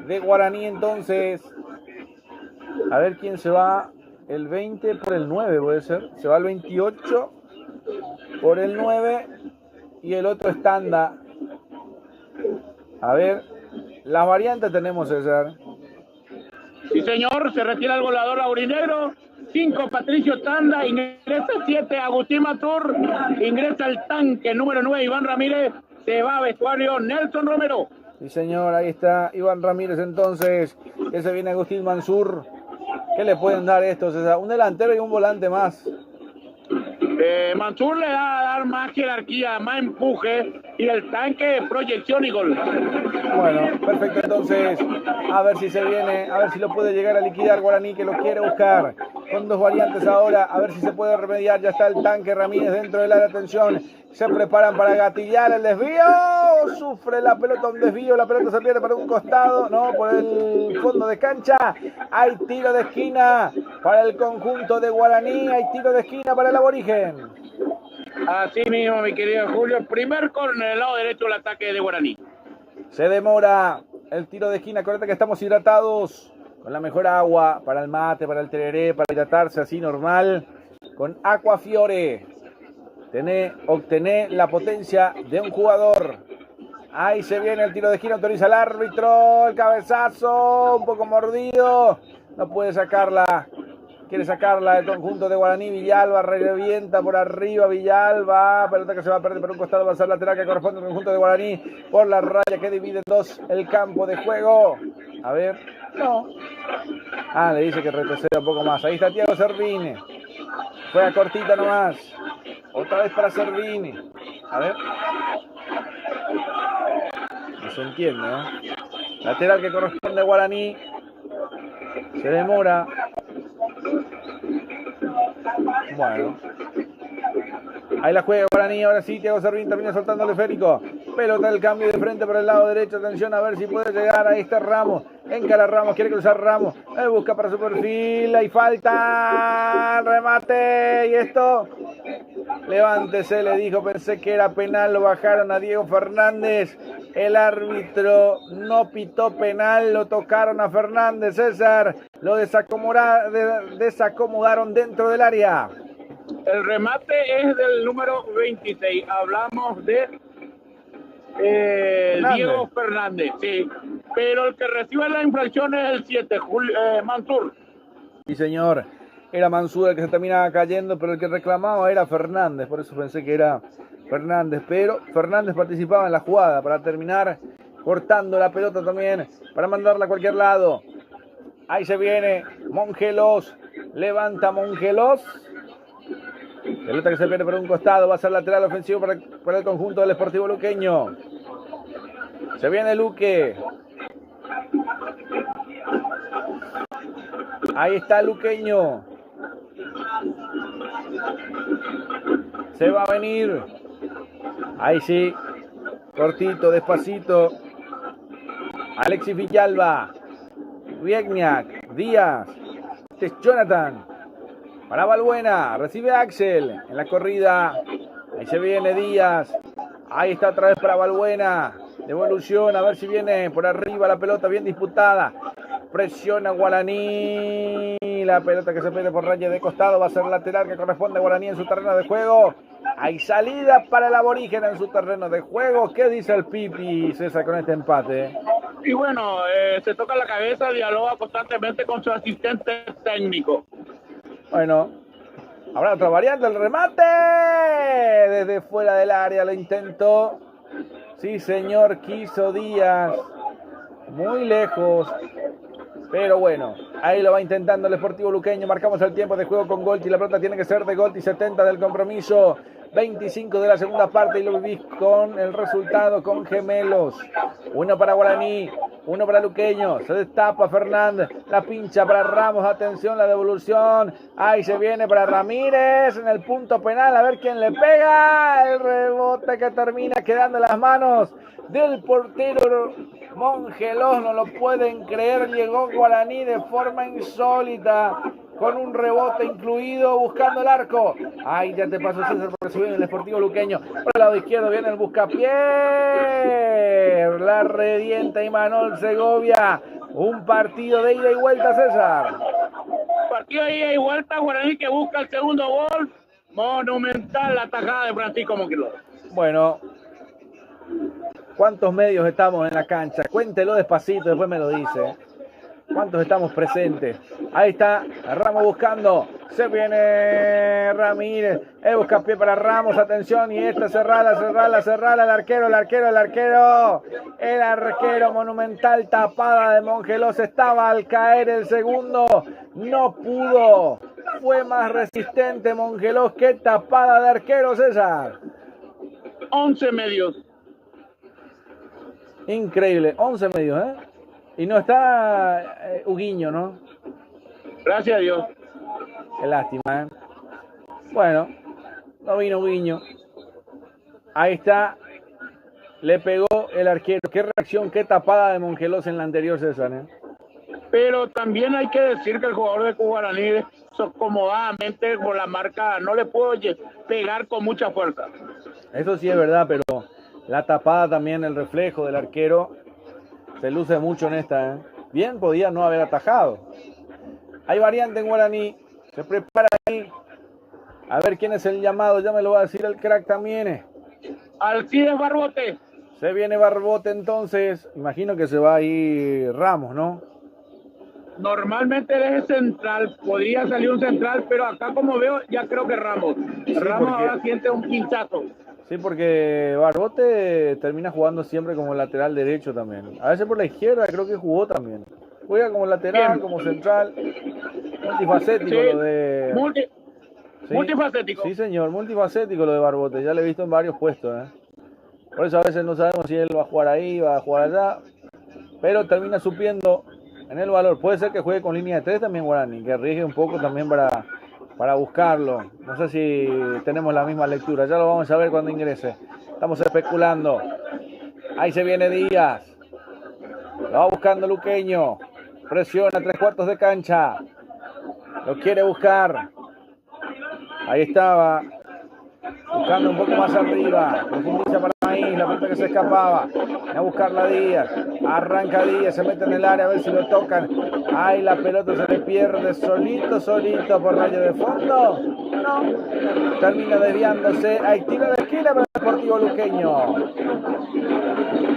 de Guaraní entonces. A ver quién se va, el 20 por el 9 puede ser. Se va el 28 por el 9 y el otro estándar. A ver, las variantes tenemos, César. Sí, señor, se retira el goleador aurinegro. 5, Patricio Tanda, ingresa 7, Agustín Matur, ingresa el tanque número 9, Iván Ramírez, se va a vestuario Nelson Romero. Sí, señor, ahí está Iván Ramírez entonces, ese viene Agustín Mansur. ¿Qué le pueden dar estos? Un delantero y un volante más. Mansur le va a dar más jerarquía, más empuje y el tanque proyección y gol. Bueno, perfecto, entonces a ver si se viene, a ver si lo puede llegar a liquidar Guaraní, que lo quiere buscar con dos variantes ahora, a ver si se puede remediar. Ya está el tanque Ramírez dentro del área de atención, se preparan para gatillar el desvío, sufre la pelota, un desvío, la pelota se pierde por un costado, no, por el fondo de cancha. Hay tiro de esquina para el conjunto de Guaraní, hay tiro de esquina para el aborigen. Así mismo, mi querido Julio, primer córner del lado derecho del ataque de Guaraní. Se demora el tiro de esquina, acuérdate que estamos hidratados con la mejor agua para el mate, para el tereré, para hidratarse así normal, con Aquafiore. Obtener la potencia de un jugador. Ahí se viene el tiro de esquina, autoriza el árbitro, el cabezazo, un poco mordido, no puede sacarla. Quiere sacarla el conjunto de Guaraní. Villalba revienta por arriba. Villalba, pelota que se va a perder por un costado. Va a ser lateral que corresponde al conjunto de Guaraní. Por la raya que divide en dos el campo de juego. A ver, no. Le dice que retroceda un poco más. Ahí está Thiago Servini. Fue a cortita nomás. Otra vez para Servini. A ver. No se entiende, ¿eh? Lateral que corresponde a Guaraní. Se demora. Bueno. Ahí la juega Guaraní. Ahora sí, Thiago Servín termina soltando el esférico. Pelota del cambio de frente por el lado derecho. Atención a ver si puede llegar. Ahí está Ramos. Encara Ramos. Quiere cruzar Ramos. Busca para su perfil. Hay falta. Remate. Y esto. Levántese, le dijo. Pensé que era penal. Lo bajaron a Diego Fernández. El árbitro no pitó penal. Lo tocaron a Fernández. César. Lo desacomodaron dentro del área. El remate es del número 26. Hablamos de Diego Fernández, sí. Pero el que recibe la infracción es el 7, Mansur. Sí, señor. Era Mansur el que se terminaba cayendo, pero el que reclamaba era Fernández. Por eso pensé que era Fernández. Pero Fernández participaba en la jugada para terminar cortando la pelota también, para mandarla a cualquier lado. Ahí se viene Mongelos. Levanta Mongelos. Pelota que se pierde por un costado. Va a ser lateral ofensivo para el conjunto del Sportivo Luqueño. Se viene Luque. Ahí está Luqueño. Se va a venir. Ahí sí. Cortito, despacito. Alexis Villalba. Viegnac. Díaz. Este es Jonathan. Para Balbuena, recibe Axel en la corrida. Ahí se viene Díaz. Ahí está otra vez para Balbuena. Devolución, a ver si viene por arriba la pelota bien disputada. Presiona Guaraní. La pelota que se pierde por raya de costado va a ser lateral que corresponde a Guaraní en su terreno de juego. Hay salida para el aborigen en su terreno de juego. ¿Qué dice el Pipi, César, con este empate? Y bueno, se toca la cabeza, dialoga constantemente con su asistente técnico. Bueno, habrá otra variante, el remate. Desde fuera del área lo intentó. Sí, señor, quiso Díaz. Muy lejos. Pero bueno, ahí lo va intentando el Sportivo Luqueño. Marcamos el tiempo de juego con Golti. La pelota tiene que ser de Golti. 70 del compromiso. 25 de la segunda parte y lo vivís con el resultado con gemelos. Uno para Guaraní, uno para Luqueño. Se destapa Fernández, la pincha para Ramos. Atención, la devolución. Ahí se viene para Ramírez en el punto penal. A ver quién le pega. El rebote que termina quedando en las manos del portero Mongelos. No lo pueden creer. Llegó Guaraní de forma insólita, con un rebote incluido, buscando el arco. Ahí ya te pasó César, porque se viene el Sportivo Luqueño. Por el lado izquierdo viene el buscapié. La revienta Imanol Segovia. Un partido de ida y vuelta, César. Partido de ida y vuelta. Guaraní que busca el segundo gol. Monumental la tajada de Francisco Mongelos. Bueno, ¿cuántos medios estamos en la cancha? Cuéntelo despacito, después me lo dice. ¿Cuántos estamos presentes? Ahí está Ramos buscando. Se viene Ramírez. Busca pie para Ramos. Atención. Y esta cerrada. El arquero. El arquero monumental. Tapada de Mongelos. Estaba al caer el segundo. No pudo. Fue más resistente Mongelos que tapada de arquero, César. 11 medios. Increíble. 11 medios, ¿eh? Y no está Huguiño, ¿no? Gracias a Dios. Qué lástima, ¿eh? Bueno, no vino Huguiño. Ahí está. Le pegó el arquero. Qué reacción, qué tapada de Mongelos en la anterior, César, ¿eh? Pero también hay que decir que el jugador de Guaraní, acomodadamente por la marca, no le puedo pegar con mucha fuerza. Eso sí es verdad, pero la tapada también, el reflejo del arquero, se luce mucho en esta, ¿eh? Bien podía no haber atajado. Hay variante en Guaraní. Se prepara ahí. A ver quién es el llamado. Ya me lo va a decir el crack también. Alcides Barbote. Se viene Barbote entonces. Imagino que se va a ir Ramos, ¿no? Normalmente él es central. Podría salir un central, pero acá como veo, ya creo que Ramos. Sí, Ramos porque ahora siente un pinchazo. Sí, porque Barbote termina jugando siempre como lateral derecho también. A veces por la izquierda creo que jugó también. Juega como lateral, bien, como central. Multifacético, sí, lo de... ¿Sí? Multifacético. Sí, señor, multifacético lo de Barbote. Ya lo he visto en varios puestos, ¿eh? Por eso a veces no sabemos si él va a jugar ahí, va a jugar allá. Pero termina supiendo en el valor. Puede ser que juegue con línea de 3 también Guaraní, que arriesgue un poco también para buscarlo. No sé si tenemos la misma lectura. Ya lo vamos a ver cuando ingrese. Estamos especulando. Ahí se viene Díaz. Lo va buscando Luqueño. Presiona 3/4 de cancha. Lo quiere buscar. Ahí estaba. Buscando un poco más arriba. Profundiza para Maíz. La pelota que se escapaba. A buscarla Díaz. Arranca Díaz. Se mete en el área a ver si lo tocan. Ahí la pelota se le pierde solito por rayo de fondo. No. Termina desviándose. Hay tiro de esquina para el Deportivo Luqueño.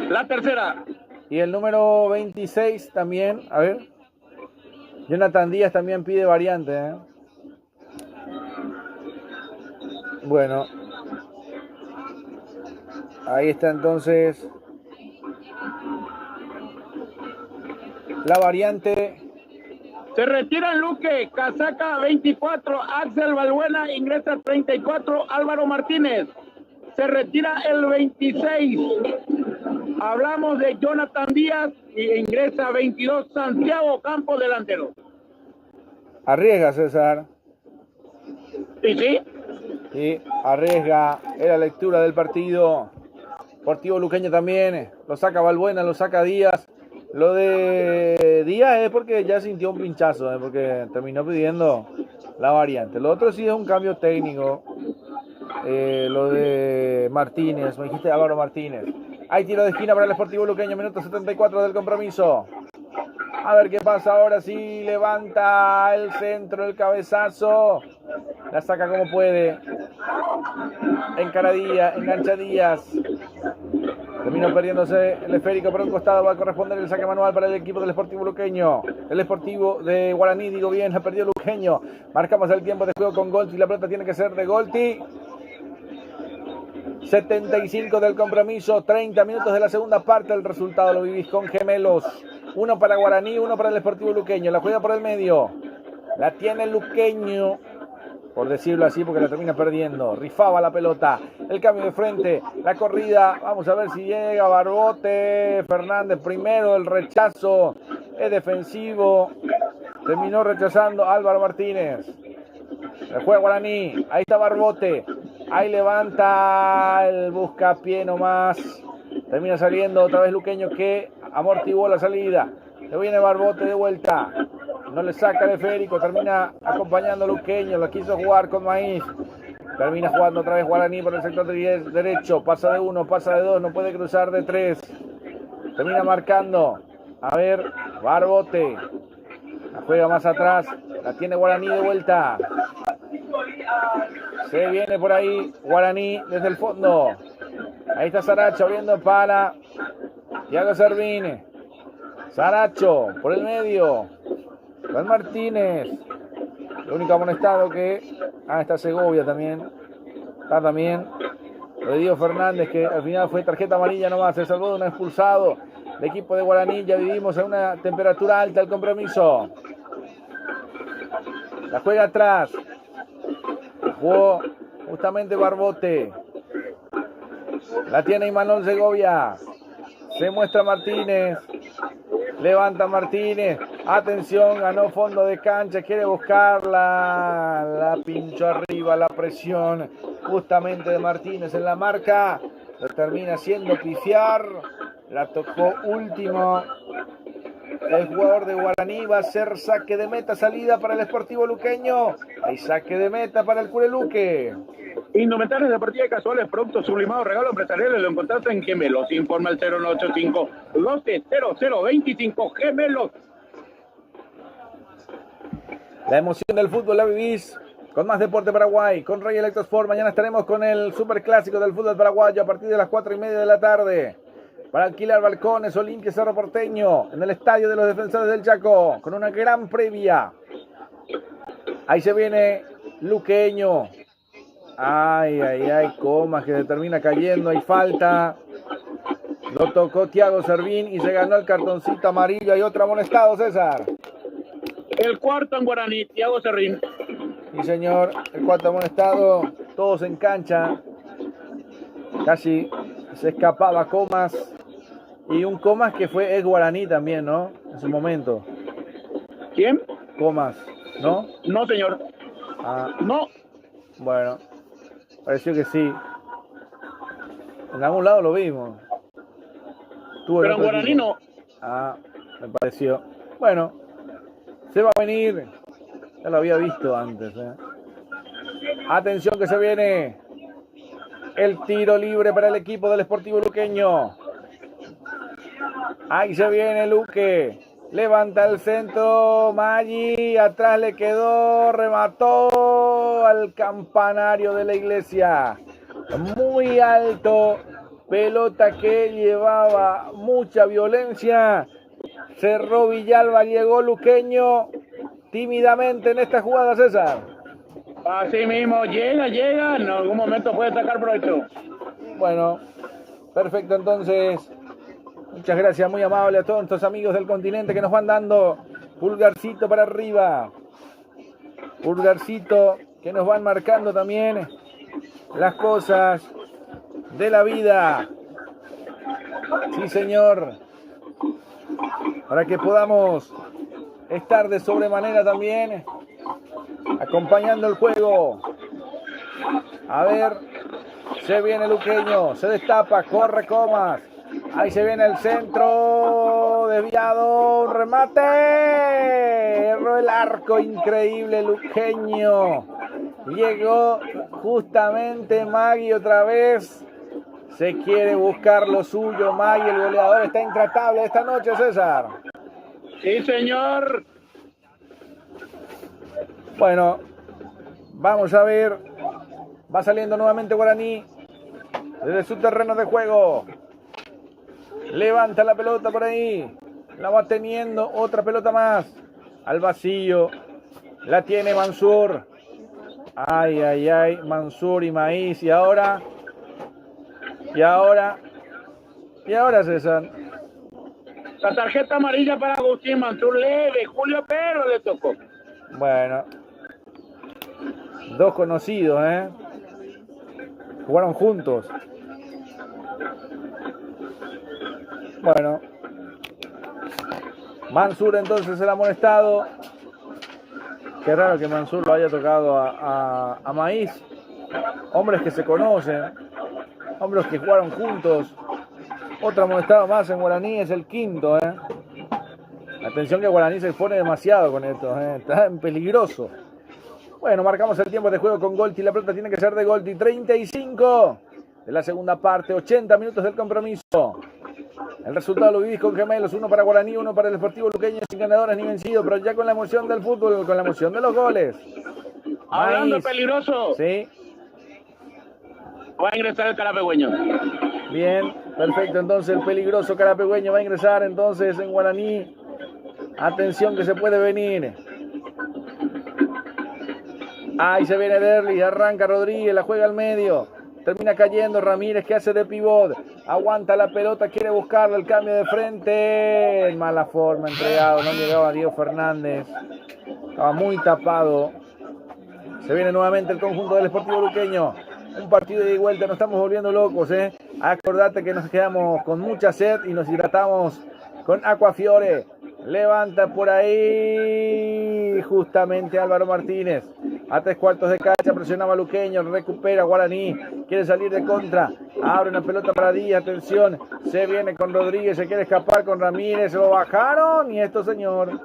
La tercera. Y el número 26 también. A ver. Jonathan Díaz también pide variante. Bueno. Ahí está entonces la variante. Se retiran Luque, casaca 24, Axel Balbuena, ingresa 34, Álvaro Martínez. Se retira el 26. Hablamos de Jonathan Díaz y ingresa 22, Santiago Campos, delantero. Arriesga César. ¿Y sí? Sí, arriesga. Es la lectura del partido. Deportivo Luqueño también. Lo saca Balbuena, lo saca Díaz. Lo de Díaz es porque ya sintió un pinchazo, porque terminó pidiendo la variante. Lo otro sí es un cambio técnico. Lo de Martínez, me dijiste Álvaro Martínez. Hay tiro de esquina para el Deportivo Luqueño, minuto 74 del compromiso. A ver qué pasa ahora, sí levanta el centro, el cabezazo. La saca como puede. Encaradilla, engancha Díaz. Terminó perdiéndose el esférico por un costado. Va a corresponder el saque manual para el equipo del Sportivo Luqueño. El Sportivo de Guaraní, digo bien, ha perdido Luqueño. Marcamos el tiempo de juego con Golti. La pelota tiene que ser de Golti. 75 del compromiso. 30 minutos de la segunda parte. El resultado lo vivís con gemelos. Uno para Guaraní, uno para el Sportivo Luqueño. La juega por el medio. La tiene el Luqueño, por decirlo así, porque la termina perdiendo. Rifaba la pelota. El cambio de frente. La corrida. Vamos a ver si llega Barbote. Fernández primero. El rechazo es defensivo. Terminó rechazando Álvaro Martínez. El juega Guaraní. Ahí está Barbote. Ahí levanta el buscapié nomás. Termina saliendo otra vez Luqueño, que amortiguó la salida. Le viene Barbote de vuelta. No le saca el esférico. Termina acompañando a Luqueño. Lo quiso jugar con Maíz. Termina jugando otra vez Guaraní por el sector derecho. Pasa de 1, pasa de 2. No puede cruzar de 3. Termina marcando. A ver, Barbote. La juega más atrás. La tiene Guaraní de vuelta. Se viene por ahí Guaraní desde el fondo. Ahí está Saracho abriendo para Thiago Servín. Saracho por el medio. Juan Martínez. El único amonestado que... está Segovia también. Está también. Lo de Diego Fernández, que al final fue tarjeta amarilla nomás. Se salvó de un expulsado. El equipo de Guaraní, ya vivimos en una temperatura alta el compromiso. La juega atrás. Jugó justamente Barbote. La tiene Imanol Segovia. Se muestra Martínez. Levanta Martínez. Atención, ganó fondo de cancha. Quiere buscarla. La pinchó arriba, la presión justamente de Martínez en la marca. Lo termina haciendo pifiar. La tocó último. El jugador de Guaraní. Va a ser saque de meta, salida para el Sportivo Luqueño. Hay saque de meta para el Cureluque. Indumentaria deportiva y casuales, productos sublimados, regalos empresariales, lo encontraste en Gemelos. Informa el 0985 120025 Gemelos. La emoción del fútbol la vivís con Más Deporte Paraguay, con Rey Electrosport. Mañana estaremos con el superclásico del fútbol paraguayo a partir de las 4:30 de la tarde. Para alquilar balcones, Olimpia Cerro Porteño, en el estadio de los Defensores del Chaco, con una gran previa. Ahí se viene Luqueño. Ay, Comas que se termina cayendo, hay falta. Lo tocó Thiago Servín y se ganó el cartoncito amarillo. Hay otro amonestado, César. El cuarto en Guaraní, Thiago Servín. Sí, señor, el cuarto amonestado, todos en cancha. Casi se escapaba Comas. Y un Comas que fue ex Guaraní también, ¿no? En su momento. ¿Quién? Comas, ¿no? No, señor. No. Bueno, pareció que sí. En algún lado lo vimos. Pero en Guaraní no. Me pareció. Bueno, se va a venir. Ya lo había visto antes. Atención que se viene. El tiro libre para el equipo del Sportivo Luqueño. Ahí se viene Luque. Levanta el centro. Maggi. Atrás le quedó. Remató al campanario de la iglesia. Muy alto. Pelota que llevaba mucha violencia. Cerró Villalba. Llegó Luqueño. Tímidamente en esta jugada, César. Así mismo. Llega. En algún momento puede sacar provecho. Bueno. Perfecto, entonces. Muchas gracias, muy amable a todos nuestros amigos del continente que nos van dando pulgarcito para arriba. Pulgarcito que nos van marcando también las cosas de la vida. Sí, señor. Para que podamos estar de sobremanera también acompañando el juego. A ver, se viene Luqueño, se destapa, corre Comas. Ahí se viene el centro, desviado, un remate, erró el arco, increíble Luqueño. Llegó justamente Maggi otra vez, se quiere buscar lo suyo Maggi, el goleador está intratable esta noche, César. Sí, señor. Bueno, vamos a ver, va saliendo nuevamente Guaraní desde su terreno de juego. Levanta la pelota por ahí. La va teniendo. Otra pelota más. Al vacío. La tiene Mansur. Ay. Mansur y Maíz. Y ahora, César. La tarjeta amarilla para Agustín Mansur. Leve, Julio, pero le tocó. Bueno. Dos conocidos, Jugaron juntos. Bueno, Mansur entonces el amonestado. Qué raro que Mansur lo haya tocado a Maíz. Hombres que se conocen, hombres que jugaron juntos. Otro amonestado más en Guaraní, es el quinto. Atención que Guaraní se expone demasiado con esto, está peligroso. Bueno, marcamos el tiempo de juego con Golti. La pelota tiene que ser de Golti. 35 de la segunda parte, 80 minutos del compromiso. El resultado lo vivís con gemelos, uno para Guaraní, uno para el Sportivo Luqueño, sin ganadores ni vencidos, pero ya con la emoción del fútbol, con la emoción de los goles. Hablando peligroso. Sí. Va a ingresar el carapegüeño. Bien, perfecto, entonces el peligroso carapegüeño va a ingresar entonces en Guaraní. Atención que se puede venir. Ahí se viene Derlis, arranca Rodríguez, la juega al medio. Termina cayendo Ramírez, que hace de pivot. Aguanta la pelota, quiere buscarle el cambio de frente. En mala forma, entregado. No llegaba Diego Fernández. Estaba muy tapado. Se viene nuevamente el conjunto del Sportivo Luqueño. Un partido de ida y vuelta, nos estamos volviendo locos, Acordate que nos quedamos con mucha sed y nos hidratamos con Aquafiore. Levanta por ahí justamente Álvaro Martínez. A 3/4 de cancha presionaba Luqueño, recupera Guaraní, quiere salir de contra, abre una pelota para Díaz, atención, se viene con Rodríguez, se quiere escapar con Ramírez, se lo bajaron y esto, señor,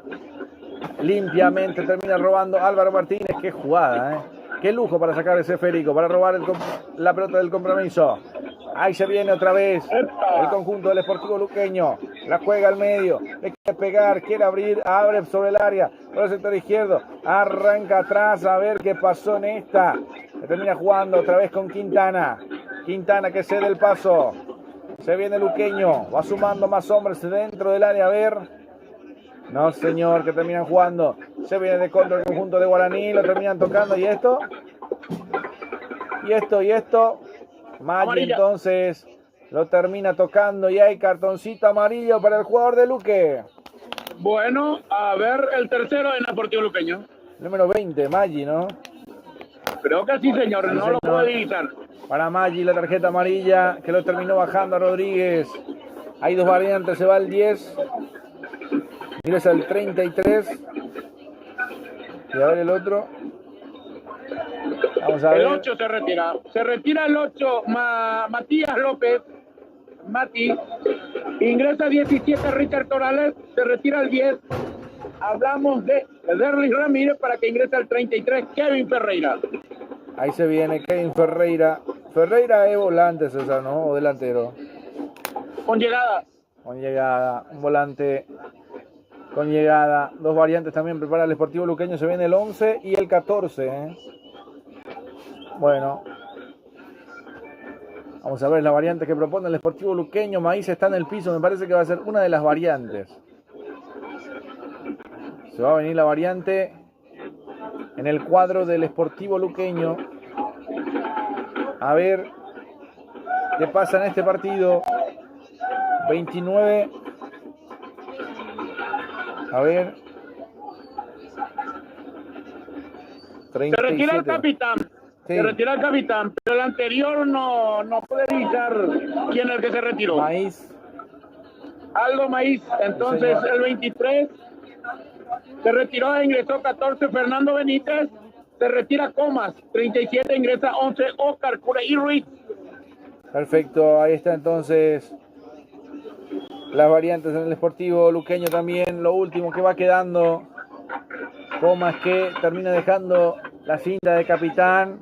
limpiamente termina robando Álvaro Martínez. Qué jugada, qué lujo para sacar ese esférico, para robar la pelota del compromiso. Ahí se viene otra vez el conjunto del Sportivo Luqueño. La juega al medio. Le quiere pegar, quiere abrir, abre sobre el área. Por el sector izquierdo. Arranca atrás a ver qué pasó en esta. Se termina jugando otra vez con Quintana. Quintana que cede el paso. Se viene Luqueño. Va sumando más hombres dentro del área. A ver. No, señor, que terminan jugando. Se viene de contra el conjunto de Guaraní. Lo terminan tocando. ¿Y esto? Y esto. Maggi entonces lo termina tocando y hay cartoncito amarillo para el jugador de Luque. Bueno, a ver el tercero en el Sportivo Luqueño. Número 20, Maggi, ¿no? Creo que sí, señor, Sí, no señor. lo puedo divisar. Para Maggi la tarjeta amarilla que lo terminó bajando a Rodríguez. Hay dos variantes, se va el 10. Ingresa el 33. Y a ver el otro. Vamos a ver. El 8 se retira. Se retira el 8, Matías López. Mati. Ingresa 17 Richard Torales. Se retira el 10. Hablamos de Derlis Ramírez para que ingrese al 33 Kevin Ferreira. Ahí se viene Kevin Ferreira. Ferreira es volante, César, ¿no? O delantero. Con llegada. Con llegada. Un volante con llegada. Dos variantes también prepara el Sportivo Luqueño. Se viene el 11 y el 14. Bueno. Vamos a ver las variantes que propone el Sportivo Luqueño. Maíz está en el piso. Me parece que va a ser una de las variantes. Se va a venir la variante en el cuadro del Sportivo Luqueño. A ver qué pasa en este partido. 29. A ver. 37. Se retira el capitán. Sí. Se retira el capitán, pero el anterior no puede divisar quién es el que se retiró. Maíz. Aldo Maíz. Entonces Sí, el 23 se retiró e ingresó 14 Fernando Benítez. Se retira Comas. 37 ingresa 11 Oscar Cureí Ruiz. Perfecto, ahí está entonces las variantes en el Sportivo Luqueño también. Lo último que va quedando. Comas que termina dejando la cinta de capitán.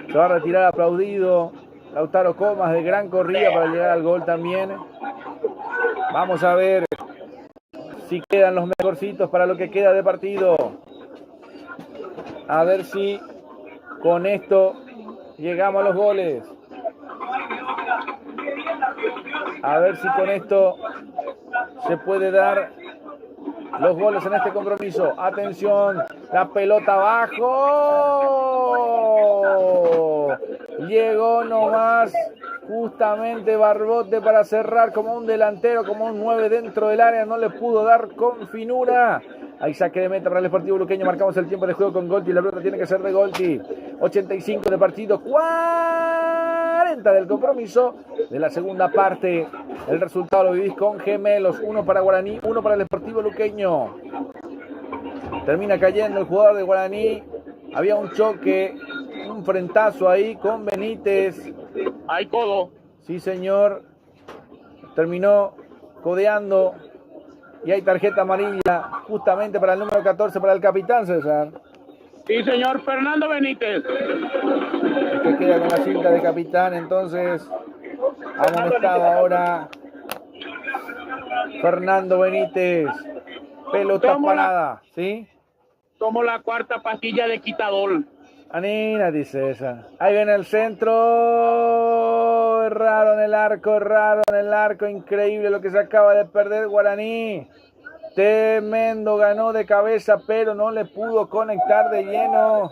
Se va a retirar aplaudido. Lautaro Comas de gran corrida para llegar al gol también. Vamos a ver si quedan los mejorcitos para lo que queda de partido. A ver si con esto llegamos a los goles. A ver si con esto se puede dar los goles en este compromiso. Atención, la pelota abajo. Llegó nomás justamente Barbote para cerrar como un delantero, como un 9 dentro del área. No le pudo dar con finura. Hay saque de meta para el Sportivo Luqueño. Marcamos el tiempo de juego con Golti. La pelota tiene que ser de Golti. 85 de partido. 40 del compromiso de la segunda parte. El resultado lo vivís con gemelos. Uno para Guaraní, uno para el Sportivo Luqueño. Termina cayendo el jugador de Guaraní. Había un choque, un frentazo ahí con Benítez. Hay codo. Sí, señor. Terminó codeando. Y hay tarjeta amarilla justamente para el número 14, para el capitán, César. Sí, señor Fernando Benítez. El que queda con la cinta de capitán, entonces amonestado ahora Fernando Benítez. Pelota parada, ¿sí? Como la cuarta pastilla de Quitadol. Anina, dice esa. Ahí viene el centro. Erraron el arco. Increíble lo que se acaba de perder Guaraní. Tremendo, ganó de cabeza, pero no le pudo conectar de lleno.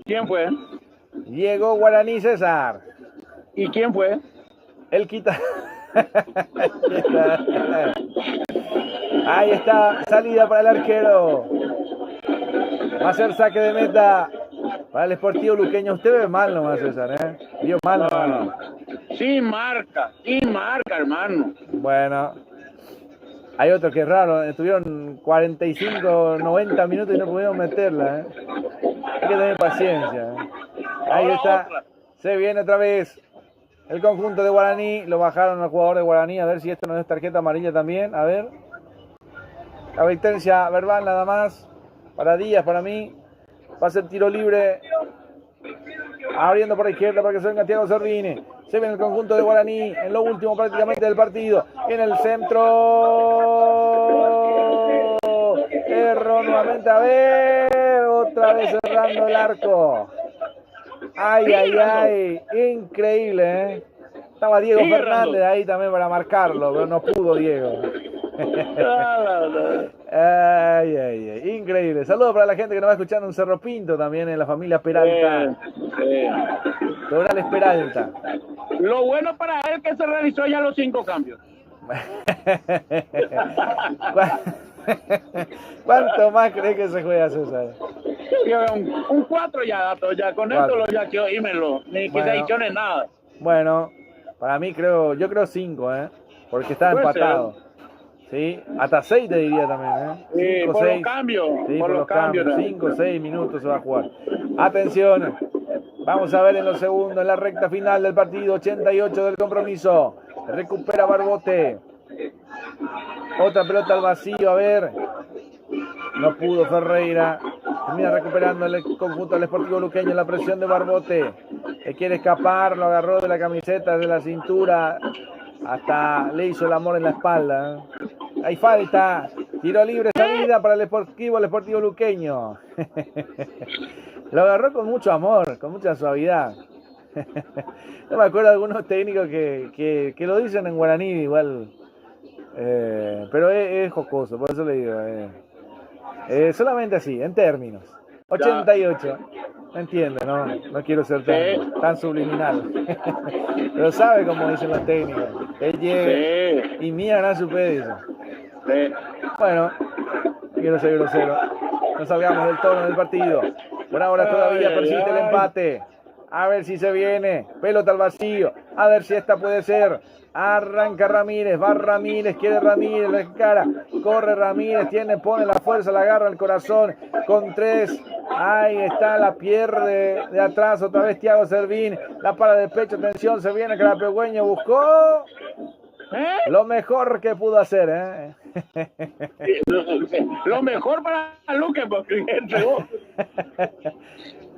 ¿Quién fue? Llegó Guaraní, César. ¿Y quién fue? El quita. Ahí está, salida para el arquero. Va a ser saque de meta para el Sportivo Luqueño. Usted ve mal nomás, César, ¿eh? Vio mal nomás. Sí marca, hermano. Bueno, hay otro que es raro. Estuvieron 45, 90 minutos y no pudieron meterla, ¿eh? Hay que tener paciencia, ¿eh? Ahí está. Se viene otra vez el conjunto de Guaraní. Lo bajaron al jugador de Guaraní. A ver si esto no es tarjeta amarilla también. A ver. Advertencia verbal nada más. Para Díaz, para mí. Va a ser tiro libre. Abriendo por la izquierda para que se venga Thiago Servini. Se viene el conjunto de Guaraní en lo último prácticamente del partido. En el centro. Erró nuevamente. A ver. Otra vez cerrando el arco. Ay, ay, ay. Increíble, ¿eh? Estaba Diego Fernández ahí también para marcarlo, pero no pudo Diego. Ay, ay, ay. Increíble. Saludos para la gente que nos va escuchando en Cerro Pinto también, en la familia Peralta. Torales Peralta. Lo bueno para él que se realizó ya los 5 cambios. ¿Cuánto más crees que se juega, César? Un 4 ya, dato, ya con esto lo ya quiero ímelo, ni que se adicione nada. Bueno, para mí yo creo 5, porque está empatado. Sí, hasta 6 te diría también, Sí, 5, por 6. los cambios. Sí, por los cambios. 5, 6 minutos se va a jugar. Atención, vamos a ver en los segundos, en la recta final del partido, 88 del compromiso. Recupera Barbote. Otra pelota al vacío, a ver. No pudo Ferreira. Termina recuperando el conjunto del Sportivo Luqueño. La presión de Barbote. Que quiere escapar, lo agarró de la camiseta, de la cintura. Hasta le hizo el amor en la espalda. Hay falta. Tiro libre, salida para el Sportivo Luqueño. Lo agarró con mucho amor, con mucha suavidad. No me acuerdo de algunos técnicos que lo dicen en guaraní igual. Pero es jocoso, por eso le digo. Solamente así, en términos. 88. No entiende, no quiero ser tan subliminal. Pero sabe cómo dicen los técnicos. Él llega y mía a su pedazo. Bueno, no quiero ser grosero. No salgamos del tono del partido. Por ahora todavía persiste el empate. A ver si se viene. Pelota al vacío. A ver si esta puede ser. Arranca Ramírez. Va Ramírez. Quiere Ramírez. La cara. Corre Ramírez. Pone la fuerza. La agarra el corazón. Con 3. Ahí está. La pierde de atrás. Otra vez Thiago Servín. La para de pecho. Atención. Se viene Carapegüeño. Buscó lo mejor que pudo hacer. Lo mejor para Luque porque entregó.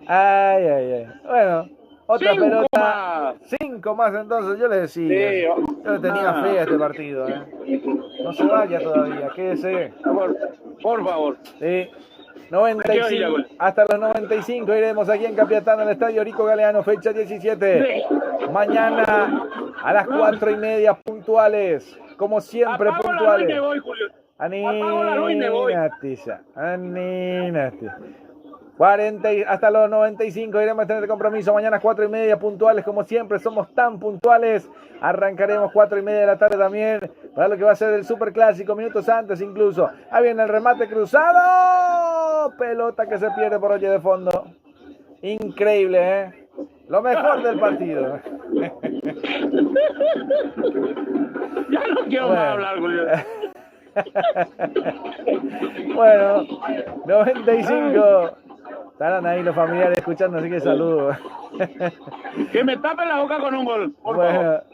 Ay. Bueno, otra 5 pelota. más. 5 más entonces, yo le decía. Sí, yo le tenía fe a este partido. No se vaya todavía, quédese. Por favor. Sí. 95, hasta los 95 iremos aquí en Capiatá, en el Estadio Rico Galeano, fecha 17. Mañana a las 4:30 puntuales, como siempre puntuales. Anínate. 40 hasta los 95 iremos a tener compromiso. Mañana 4:30 puntuales, como siempre, somos tan puntuales. Arrancaremos 4:30 de la tarde también para lo que va a ser el superclásico, minutos antes incluso. Ahí viene el remate cruzado. Pelota que se pierde por oye de fondo. Increíble, Lo mejor del partido. Ya no quiero más hablar, Julio. Bueno, 95. Estarán ahí los familiares escuchando, así que saludos. Que me tape la boca con un gol, por favor.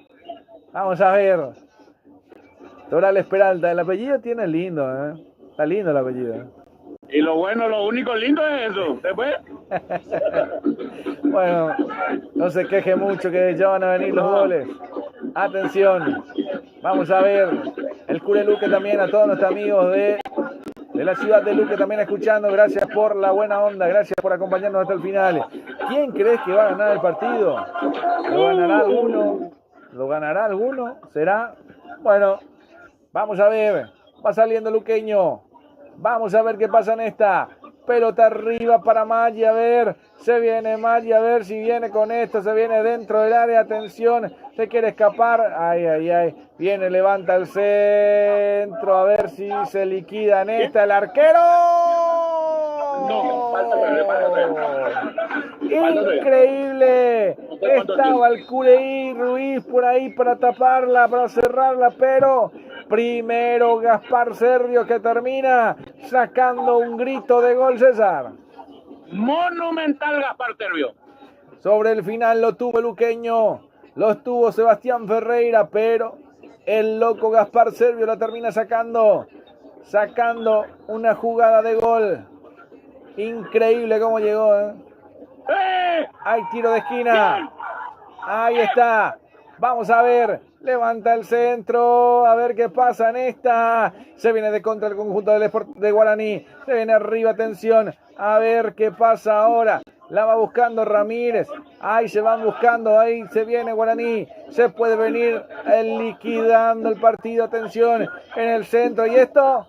Vamos a ver. Toral Esperalta, el apellido tiene lindo, Está lindo el apellido. Y lo único lindo es eso. Después. Bueno, no se queje mucho que ya van a venir los goles. Atención. Vamos a ver. El Cure Luque también, a todos nuestros amigos de la ciudad de Luque también escuchando. Gracias por la buena onda, gracias por acompañarnos hasta el final. ¿Quién crees que va a ganar el partido? ¿Lo ganará alguno? ¿Lo ganará alguno? ¿Será? Bueno, vamos a ver. Va saliendo Luqueño. Vamos a ver qué pasa en esta. Pelota arriba para Maggi, a ver. Se viene Maggi, a ver si viene con esto. Se viene dentro del área, atención. Se quiere escapar. Ay. Viene, levanta el centro. A ver si se liquida en esta. El arquero. No, Increíble. Estaba el Cureí Ruiz por ahí para taparla, para cerrarla, pero primero Gaspar Servio que termina sacando un grito de gol, César. Monumental Gaspar Servio. Sobre el final lo tuvo el luqueño, lo tuvo Sebastián Ferreira, pero el loco Gaspar Servio la termina sacando una jugada de gol. Increíble cómo llegó, Hay tiro de esquina. Ahí está. Vamos a ver. Levanta el centro. A ver qué pasa en esta. Se viene de contra el conjunto de Guaraní. Se viene arriba. Atención. A ver qué pasa ahora. La va buscando Ramírez. Ahí se van buscando. Ahí se viene Guaraní. Se puede venir liquidando el partido. Atención. En el centro. Y esto.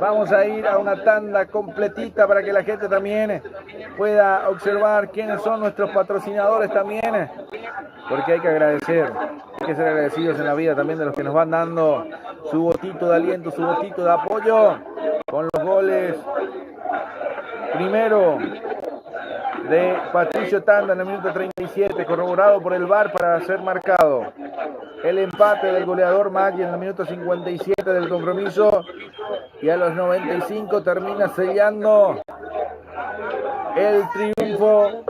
Vamos a ir a una tanda completita para que la gente también pueda observar quiénes son nuestros patrocinadores también, porque hay que agradecer, hay que ser agradecidos en la vida también de los que nos van dando su botito de aliento, su botito de apoyo con los goles. Primero de Patricio Tanda en el minuto 37, corroborado por el VAR para ser marcado. El empate del goleador Maggi en el minuto 57 del compromiso. Y a los 95 termina sellando el triunfo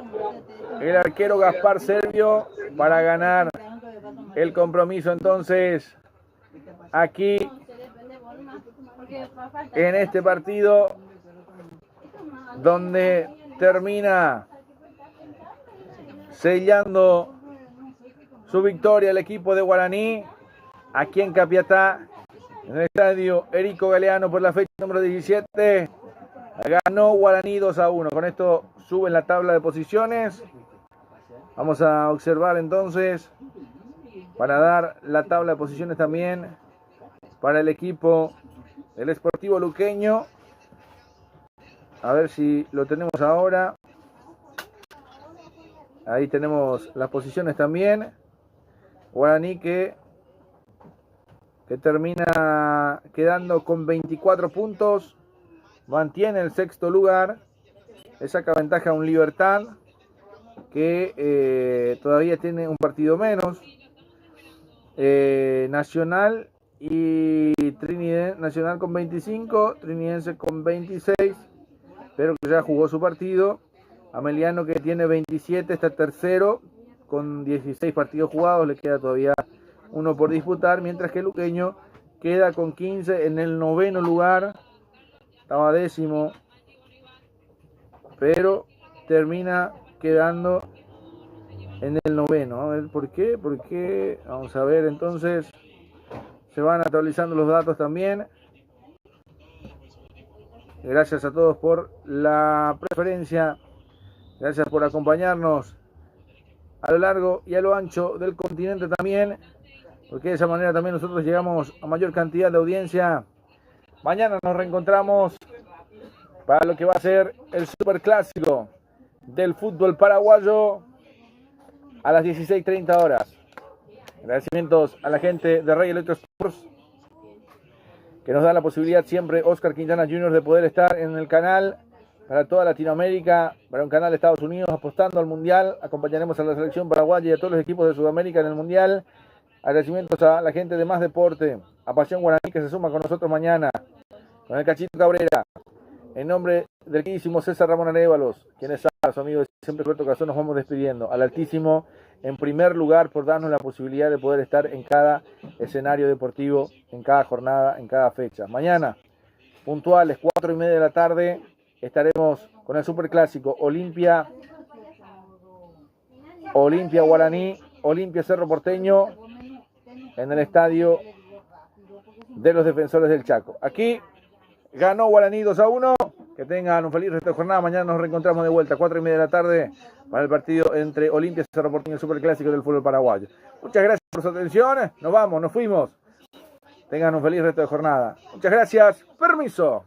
el arquero Gaspar Servio para ganar el compromiso. Entonces, aquí en este partido donde termina sellando su victoria el equipo de Guaraní aquí en Capiatá, en el estadio Erico Galeano por la fecha número 17. Ganó Guaraní 2-1. Con esto suben la tabla de posiciones. Vamos a observar entonces para dar la tabla de posiciones también para el equipo del Sportivo Luqueño. A ver si lo tenemos ahora. Ahí tenemos las posiciones también. Guaraní que termina quedando con 24 puntos. Mantiene el sexto lugar. Le saca ventaja a un Libertad que todavía tiene un partido menos. Nacional y Trinidad. Nacional con 25. Trinidense con 26. Pero que ya jugó su partido. Ameliano, que tiene 27, está tercero con 16 partidos jugados, le queda todavía uno por disputar, mientras que Luqueño queda con 15 en el noveno lugar, estaba décimo, pero termina quedando en el noveno. A ver por qué, vamos a ver entonces, se van actualizando los datos también. Gracias a todos por la preferencia. Gracias por acompañarnos a lo largo y a lo ancho del continente también, porque de esa manera también nosotros llegamos a mayor cantidad de audiencia. Mañana nos reencontramos para lo que va a ser el superclásico del fútbol paraguayo a las 16:30 horas. Agradecimientos a la gente de Rey Electro Sports, que nos da la posibilidad siempre, Oscar Quintana Jr., de poder estar en el canal para toda Latinoamérica, para un canal de Estados Unidos apostando al Mundial. Acompañaremos a la selección paraguaya y a todos los equipos de Sudamérica en el Mundial. Agradecimientos a la gente de Más Deporte, a Pasión Guaraní, que se suma con nosotros mañana, con el Cachito Cabrera. En nombre del queridísimo César Ramón Arévalos, quien es su amigo siempre Roberto Cazón, nos vamos despidiendo. Al Altísimo, en primer lugar, por darnos la posibilidad de poder estar en cada escenario deportivo, en cada jornada, en cada fecha. Mañana, puntuales, 4:30 de la tarde, estaremos con el superclásico Olimpia Guaraní, Olimpia Cerro Porteño, en el estadio de los Defensores del Chaco. Aquí ganó Guaraní 2-1. Que tengan un feliz resto de jornada. Mañana nos reencontramos de vuelta, 4:30 de la tarde, para el partido entre Olimpia y Cerro Porteño, el superclásico del fútbol paraguayo. Muchas gracias por su atención. Nos vamos, nos fuimos. Tengan un feliz resto de jornada. Muchas gracias. Permiso.